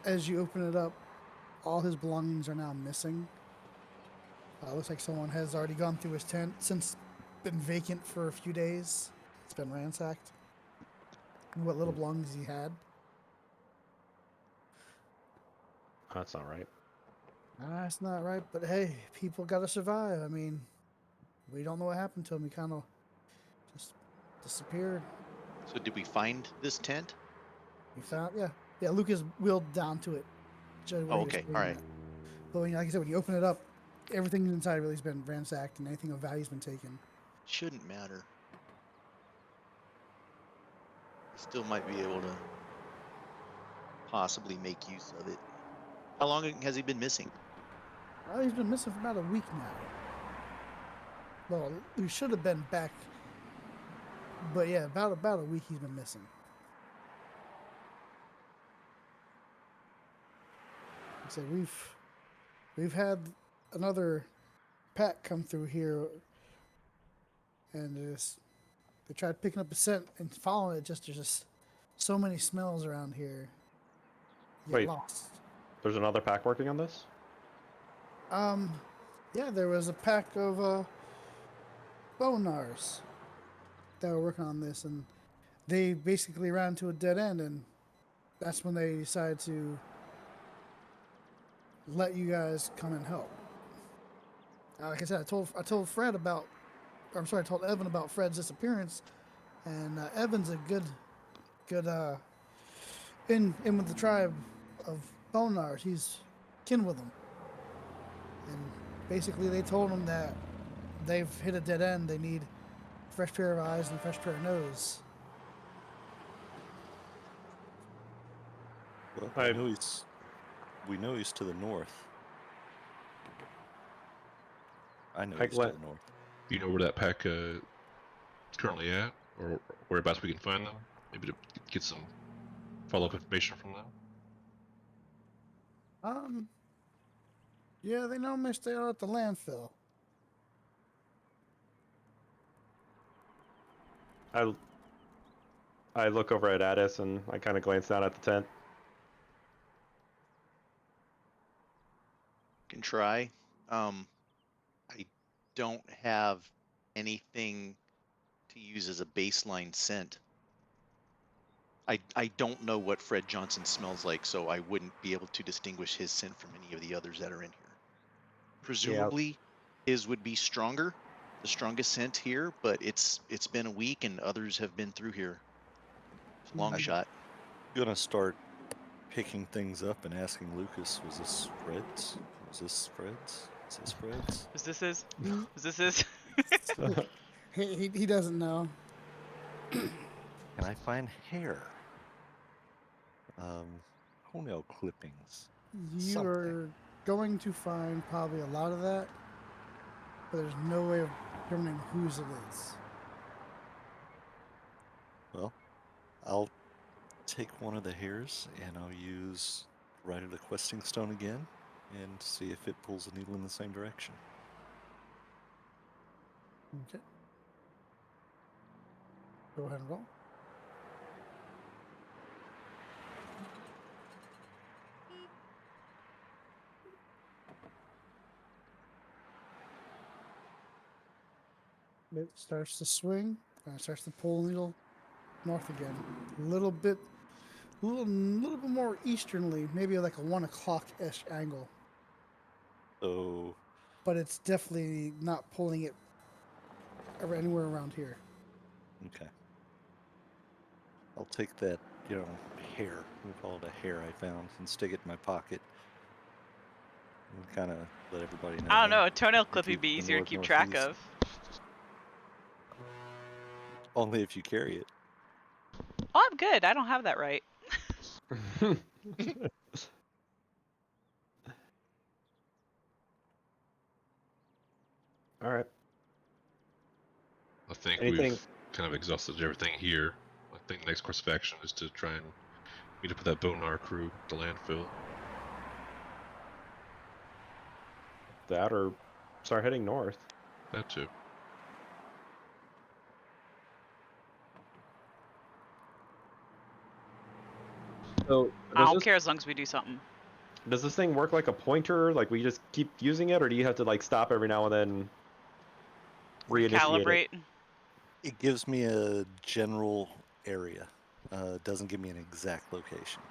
As you open it up, all his belongings are now missing. Looks like someone has already gone through his tent since been vacant for a few days. It's been ransacked. And what little belongings he had. That's not right. That's not right, but hey, people gotta survive. I mean, we don't know what happened to him. He kind of just disappeared. So did we find this tent? You found, yeah. Lucas wheeled down to it. Showed where Oh, he was okay. putting All right. it. But like I said, when you open it up, everything inside really has been ransacked and anything of value has been taken. Shouldn't matter. Still might be able to possibly make use of it. How long has he been missing? Well, he's been missing for about a week now. Well, we should have been back, but yeah, about a week he's been missing. Like I said, we've had another pack come through here, and they tried picking up a scent and following it. There's just so many smells around here. You get Wait. lost. There's another pack working on this? Yeah, there was a pack of bonars that were working on this, and they basically ran to a dead end, and that's when they decided to let you guys come and help. Like I said, I told Fred about, or I'm sorry, I told Evan about Fred's disappearance, and Evan's a good in with the tribe of bonars. He's kin with them, and basically they told him that they've hit a dead end. They need a fresh pair of eyes and a fresh pair of nose. Well, I- we know he's to the north. I know I he's to let- the north. Do you know where that pack is currently at, or whereabouts we can find them? Maybe to get some follow-up information from them. Yeah, they normally stay out at the landfill. I look over at Addis and I kind of glance down at the tent. Can try. I don't have anything to use as a baseline scent. I don't know what Fred Johnson smells like, so I wouldn't be able to distinguish his scent from any of the others that are in here. Presumably, his would be stronger, the strongest scent here, but it's been a week and others have been through here. It's a long shot. Gonna start picking things up and asking Lucas, was this Fred's? Was this Fred's? Is this Fred's? Is this his? Is this his? He doesn't know. Can I find hair? Toenail clippings. You Something. are going to find probably a lot of that, but there's no way of determining whose it is. Well, I'll take one of the hairs and I'll use Rite of the Questing Stone again and see if it pulls a needle in the same direction. Okay. Go ahead and roll. It starts to swing, and it starts to pull the needle north again. A little bit more easternly, maybe like a 1 o'clock-ish angle. So, But it's definitely not pulling it anywhere around here. okay. I'll take that, hair, we call it a hair I found, and stick it in my pocket. And kind of let everybody know. I don't hey, know. A toenail if clip you- would be the easier to north, keep track northeast. of. Only if you carry it. Oh, I'm good. I don't have that right. All right. I think Anything? we've kind of exhausted everything here. I think the next course of action is to try and meet up with that Bonar crew at the landfill. That or start heading north. That too. So I don't care as long as we do something. does this thing work like a pointer? Like we just keep using it, or do you have to like stop every now and then? Reinitiate it? Calibrate. It gives me a general area. Doesn't give me an exact location.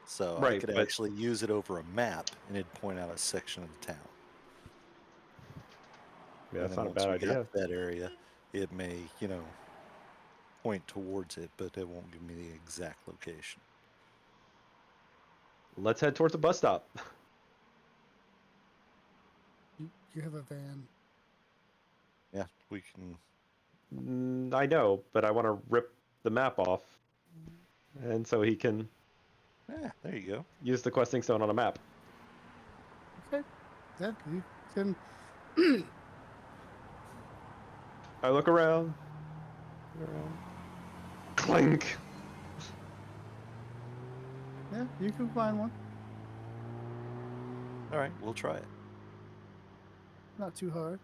So I Right, could but- actually use it over a map and it'd point out a section of the town. Yeah, And that's then not a once bad we get idea. to that area, it may, point towards it, but it won't give me the exact location. let's head towards the bus stop. You have a van. Yeah, we can. I know, but I want to rip the map off, and so he can Yeah, there you go. use the questing stone on a map. Okay. Yeah, you can. I look around. Clink. Yeah, you can find one. All right, we'll try it. Not too hard.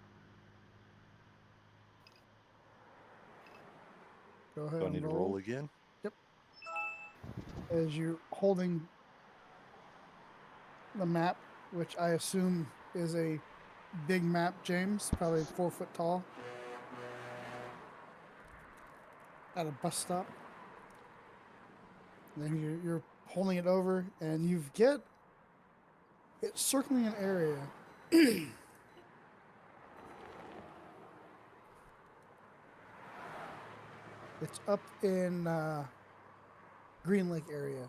Go ahead Do I and need to roll. roll again? Yep. As you're holding the map, which I assume is a big map, James, probably 4 foot tall, at a bus stop. And then you're holding it over, and you get it's circling an area. It's up in Green Lake area.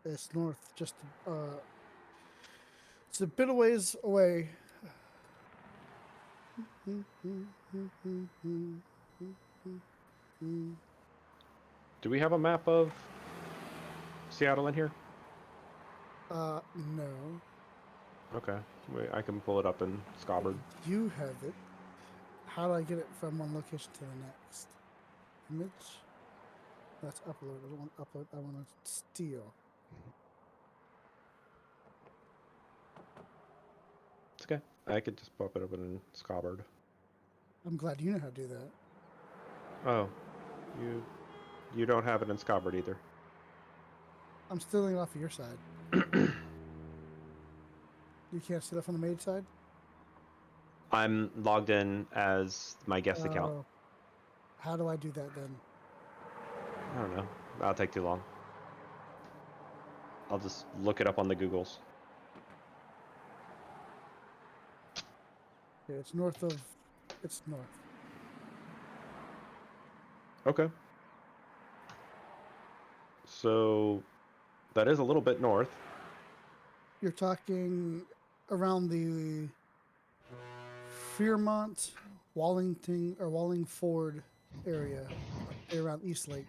It's north, just it's a bit of ways away. Do we have a map of Seattle in here? No. Okay, I can pull it up in Scobbard. You have it. How do I get it from one location to the next? Image. That's upload. I don't want to upload. I want to steal. It's okay. I could just pop it up in Scobbard. I'm glad you know how to do that. Oh, you don't have it in Scobbard either. I'm stealing it off of your side. You can't steal it from the maid side? I'm logged in as my guest account. How do I do that then? I don't know. That'll take too long. I'll just look it up on the Googles. Okay, it's north of. It's north. Okay. So that is a little bit north. You're talking around the Fairmont, Wallington, or Wallingford area, around East Lake.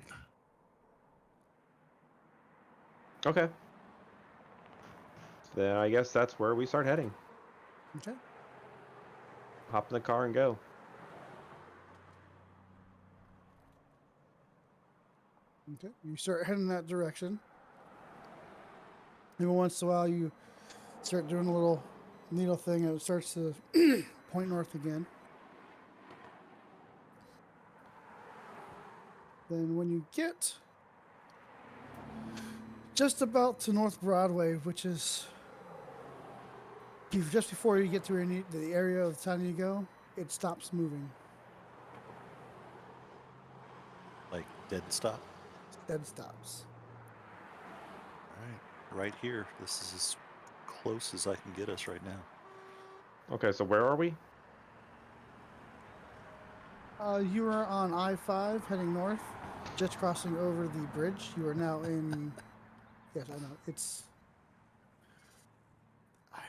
Okay. Then I guess that's where we start heading. Okay. Hop in the car and go. Okay. You start heading that direction. Every once in a while, you start doing a little needle thing, and it starts to point north again. Then when you get just about to North Broadway, which is just before you get to where you need, the area of the town you go, it stops moving. Like dead stop. Dead stops. All right, right here. This is as close as I can get us right now. Okay, so where are we? You are on I-5 heading north, just crossing over the bridge. You are now in. Yes, I know. It's. I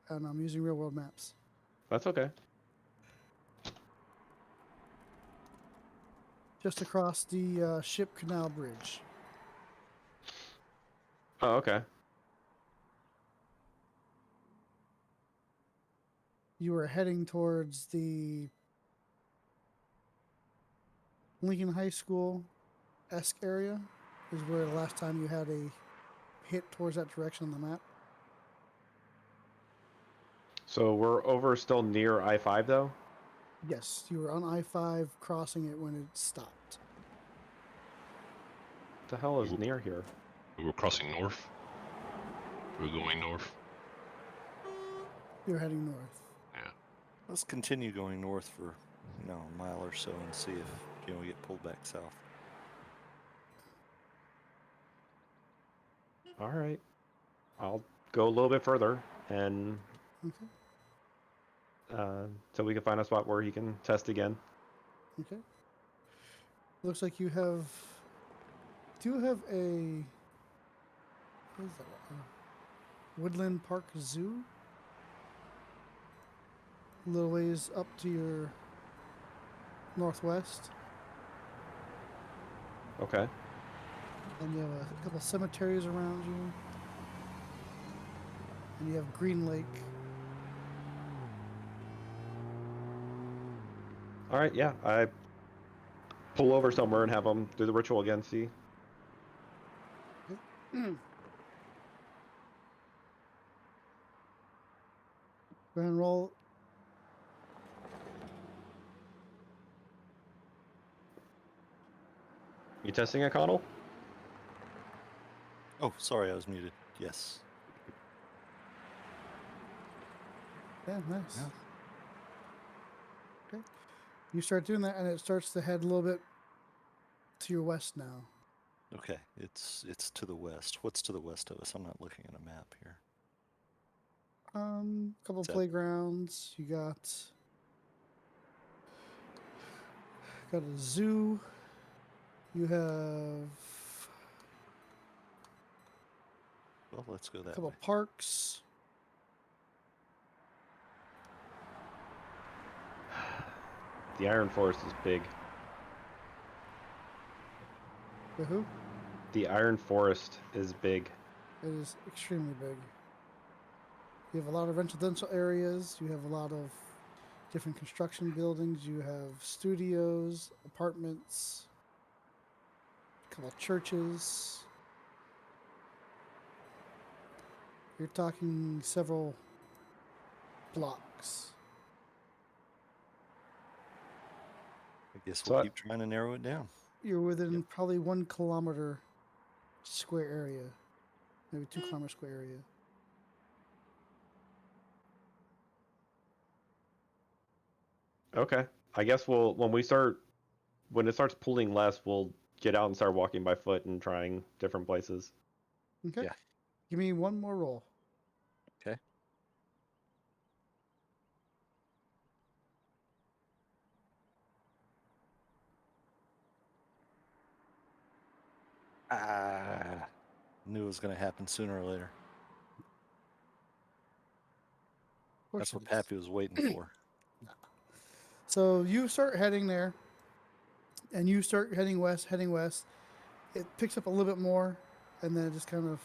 don't know. I'm using real world maps. That's okay. Just across the Ship Canal Bridge. Oh, okay. You are heading towards the Lincoln High School-esque area, is where the last time you had a hit towards that direction on the map. So we're over still near I-5 though? Yes, you were on I-5 crossing it when it stopped. What the hell is near here? We were crossing north. We were going north. You're heading north. Yeah. Let's continue going north for, a mile or so and see if, we get pulled back south. All right. I'll go a little bit further and Okay. so we can find a spot where he can test again. Okay. Looks like you have. Do you have a? What is that? Woodland Park Zoo. A little ways up to your northwest, Okay. and you have a couple cemeteries around you, and you have Green Lake. All right. Yeah. I pull over somewhere and have them do the ritual again. See. Go ahead and roll. You testing it, Connell? Oh, sorry, I was muted. Yes. Yeah, nice. Yeah. Okay. You start doing that, and it starts to head a little bit to your west now. Okay, it's to the west. What's to the west of us? I'm not looking at a map here. Couple Is that- playgrounds. You got a zoo. You have Well, let's go a that couple way. parks. The Iron Forest is big. The who? The Iron Forest is big. It is extremely big. You have a lot of residential areas. You have a lot of different construction buildings. You have studios, apartments, a couple of churches. You're talking several blocks. I guess So we'll I- keep trying to narrow it down. You're within probably 1 kilometer square area, maybe 2 kilometer square area. Okay. I guess when it starts pulling less, we'll get out and start walking by foot and trying different places. Okay. Yeah. Give me one more roll. Okay. Ah, knew it was going to happen sooner or later. Of course That's what it is. Pappy was waiting for. So you start heading there, and you start heading west. It picks up a little bit more, and then it just kind of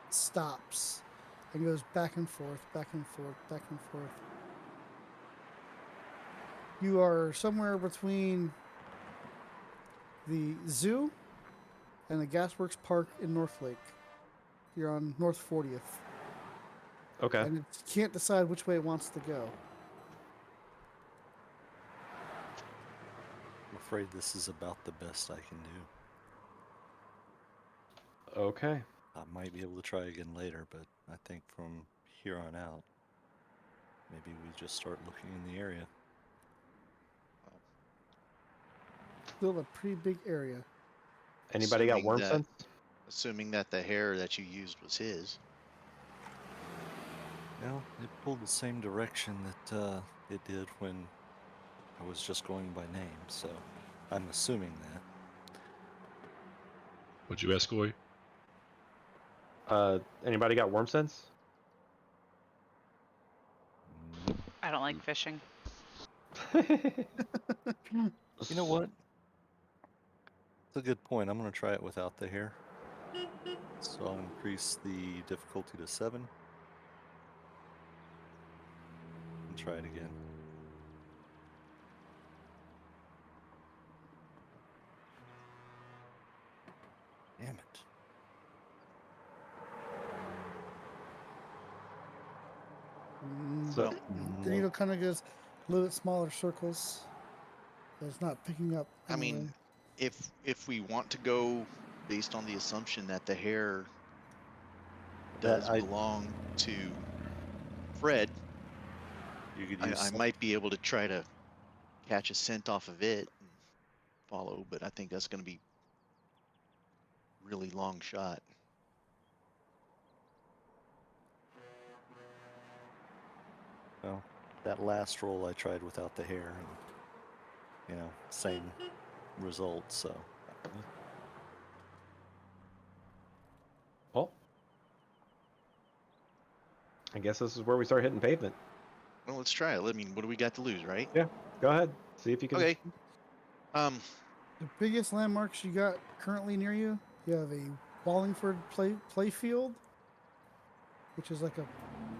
stops and goes back and forth, back and forth, back and forth. You are somewhere between the zoo and the Gasworks Park in North Lake. You're on North 40th, Okay. and it can't decide which way it wants to go. I'm afraid this is about the best I can do. Okay. I might be able to try again later, but I think from here on out, maybe we just start looking in the area. Still a pretty big area. Anybody got Assuming worm that- sense? Assuming that the hair that you used was his. Well, it pulled the same direction that it did when I was just going by name, so I'm assuming that. What'd you ask, Goy? Anybody got worm sense? I don't like fishing. You know what? It's a good point. I'm going to try it without the hair. So I'll increase the difficulty to 7. And try it again. Damn it. So, The needle kind of goes a little bit smaller circles. So it's not picking up. I mean, anyway. if we want to go based on the assumption that the hair That does I- belong to Fred, You could I use some- might be able to try to catch a scent off of it and follow, but I think that's going to be really long shot. Well, that last roll I tried without the hair, and same results. So Well, I guess this is where we start hitting pavement. Well, let's try it. I mean, what do we got to lose, right? Yeah, go ahead. See if you can. Okay. The biggest landmarks you got currently near you, you have a Wallingford play field, which is like a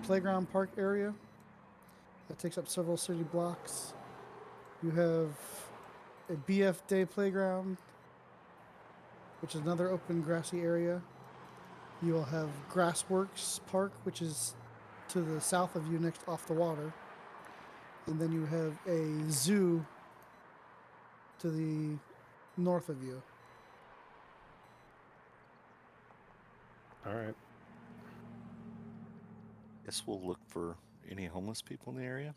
playground park area that takes up several city blocks. You have a BF Day playground, which is another open grassy area. You will have Grassworks Park, which is to the south of you, next off the water. And then you have a zoo to the north of you. All right. guess we'll look for any homeless people in the area.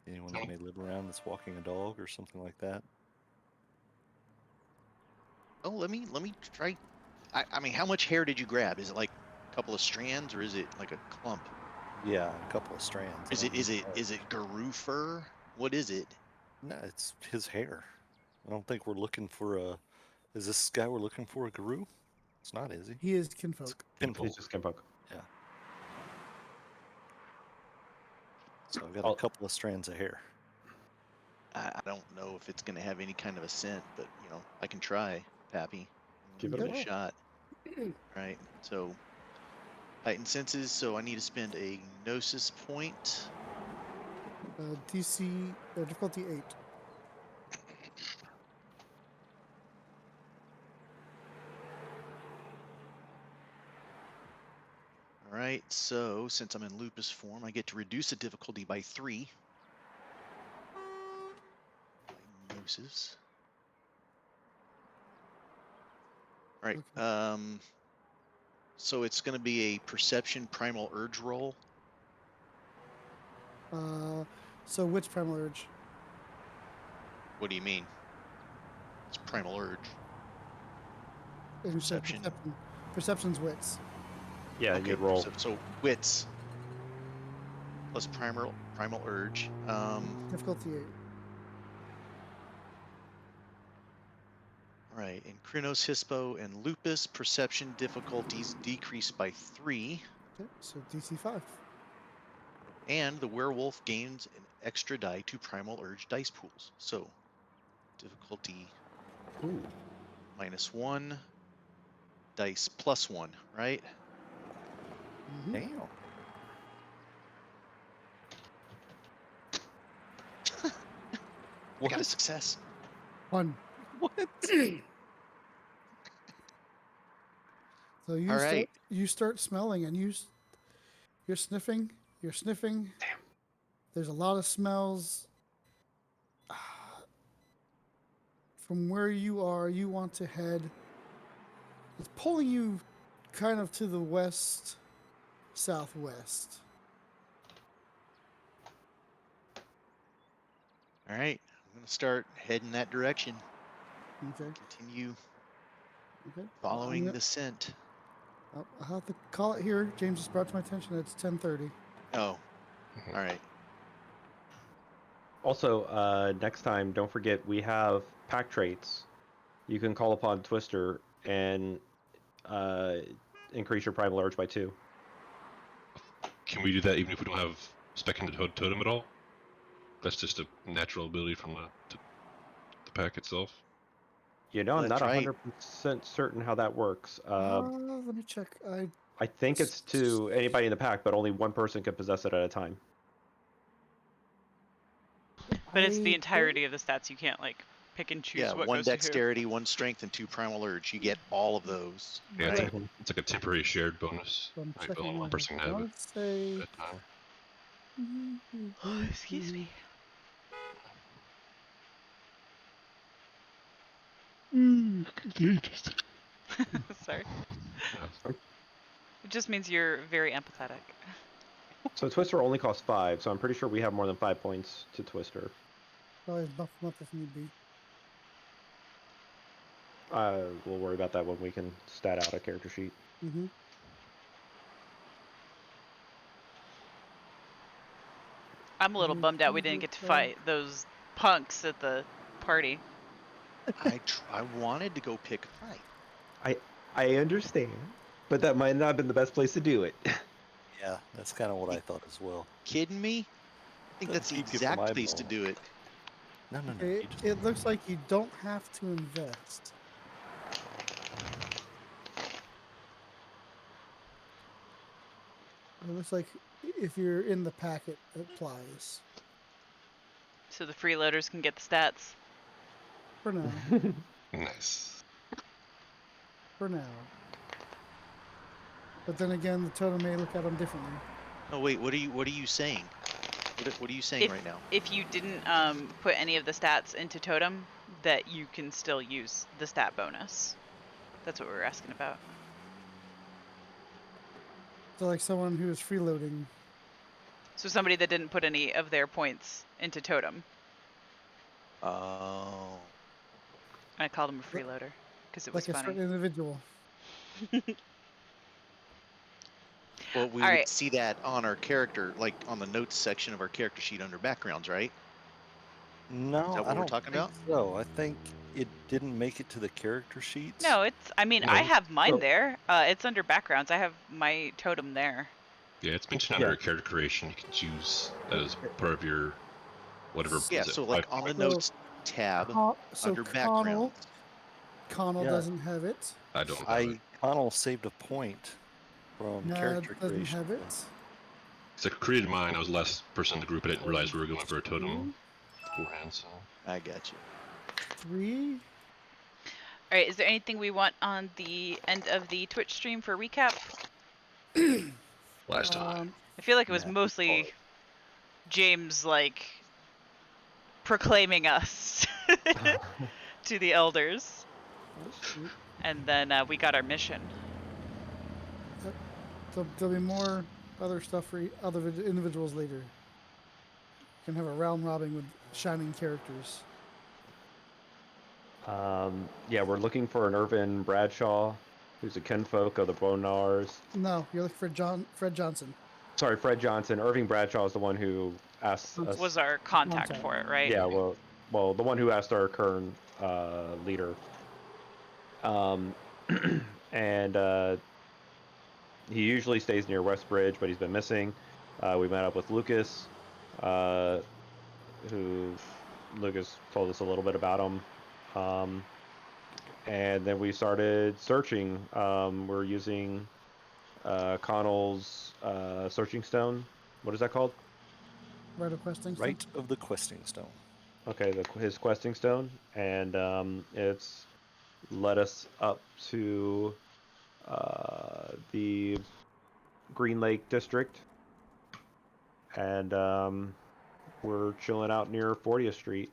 Anyone that may live around that's walking a dog or something like that. Oh, let me try. I mean, how much hair did you grab? Is it like a couple of strands, or is it like a clump? Yeah, a couple of strands. Is it Garou fur? What is it? No, it's his hair. I don't think we're looking for a. Is this guy we're looking for a guru? It's not, is he? He is kinfolk. Kinfolk. He's just kinfolk. Yeah. So I've got a couple of strands of hair. I don't know if it's gonna have any kind of a scent, but you know, I can try, Pappy. Give it Give a it a whirl. shot. Right. So heightened senses. So I need to spend a gnosis point. DC difficulty 8. All right. So since I'm in lupus form, I get to reduce the difficulty by 3. My gnosis. All right. Okay. So it's going to be a perception primal urge roll. So which primal urge? What do you mean? It's primal urge. And you said Perception. Perception's wits. Yeah, Okay. you'd roll. So wits plus primal urge. Difficulty 8. All right. In Krynos, Hispo, and Lupus, perception difficulties decrease by 3. Okay, so DC 5. And the werewolf gains an extra die to primal urge dice pools. So difficulty Ooh. -1, dice +1, right? Mm-hmm. Damn. I got a success. 1. What? So you All start right. you start smelling, and you're sniffing. You're sniffing. Damn. There's a lot of smells. From where you are, you want to head. It's pulling you kind of to the west, southwest. All right. I'm going to start heading that direction. Okay. Continue Okay. following the scent. I'll have to call it here. James just brought to my attention that it's 10:30. Oh, all right. Also, next time, don't forget we have pack traits. You can call upon Twister and increase your primal urge by 2. Can we do that even if we don't have spec into totem at all? That's just a natural ability from the pack itself. You know, I'm not That's right. 100% certain how that works. Let me check. I think it's to anybody in the pack, but only one person can possess it at a time. But it's the entirety of the stats. You can't like pick and choose Yeah, what 1 goes to who. dexterity, 1 strength, and 2 primal urge. You get all of those. Yeah, Right? it's like a temporary shared bonus. I'm Right, but checking. only one person can I have it want to say. at a time. Oh, excuse me. Sorry. Yeah. It just means you're very empathetic. So Twister only costs 5, so I'm pretty sure we have more than 5 points to Twister. Probably buff him up if need be. We'll worry about that when we can stat out a character sheet. Mm-hmm. I'm a little bummed out we didn't get to fight those punks at the party. I wanted to go pick a fight. I understand, but that might not have been the best place to do it. Yeah, that's kind of what I thought as well. Kidding me? I think that's the Keep you from exact place to eyeballing. do it. No, no, no. Okay, You just, it looks like you don't have to invest. It looks like if you're in the packet, it applies. So the freeloaders can get the stats. For now. Nice. For now. But then again, the totem may look at them differently. Oh wait, what are you saying? What are you saying right now? If you didn't put any of the stats into totem, that you can still use the stat bonus. That's what we were asking about. So like someone who is freeloading. So somebody that didn't put any of their points into totem. Oh. I called him a freeloader because it was Like a funny. certain individual. Well, we All would right. see that on our character, like on the notes section of our character sheet under backgrounds, right? Is no, that I what we're don't talking think about? so. I think it didn't make it to the character sheets. No, it's. I mean, No. I have mine So- there. It's under backgrounds. I have my totem there. Yeah, it's mentioned Yeah. under character creation. You can choose that as part of your whatever. Yeah, is it, so like on the 5 notes tab So under Connell backgrounds. Connell Yeah. doesn't have it. I don't have it. Connell saved a point from Nad character doesn't creation. have it. So I created mine. I was the last person in the group. I didn't realize we were going for a totem 2, beforehand. So I got you. 3. All right. Is there anything we want on the end of the Twitch stream for recap? last time. I feel like it was Nah, mostly part. James like proclaiming us to the elders, and then we got our mission. So there'll be more other stuff for other individuals later. You can have a round robin with shining characters. Yeah, we're looking for an Irvin Bradshaw, who's a kinfolk of the Bonars. No, you're looking for Fred Johnson. Sorry, Fred Johnson. Irving Bradshaw is the one who asked us. Was our contact Contact. for it, right? Yeah, well, the one who asked our current leader. And he usually stays near Westbridge, but he's been missing. We met up with Lucas, who Lucas told us a little bit about him. And then we started searching. We're using Connell's searching stone. What is that called? Right of questing. Right of the questing stone. Okay, his questing stone, and it's led us up to the Green Lake district, and we're chilling out near 40th Street.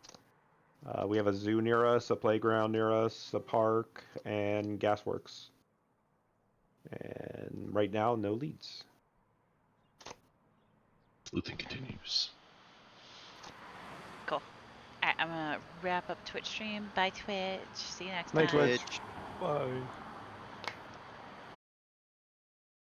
We have a zoo near us, a playground near us, a park, and gasworks. And right now, no leads. Sleuthing continues. Cool. Alright, I'm gonna wrap up Twitch stream. Bye Twitch. See you next Bye, time. Twitch. Twitch. Bye.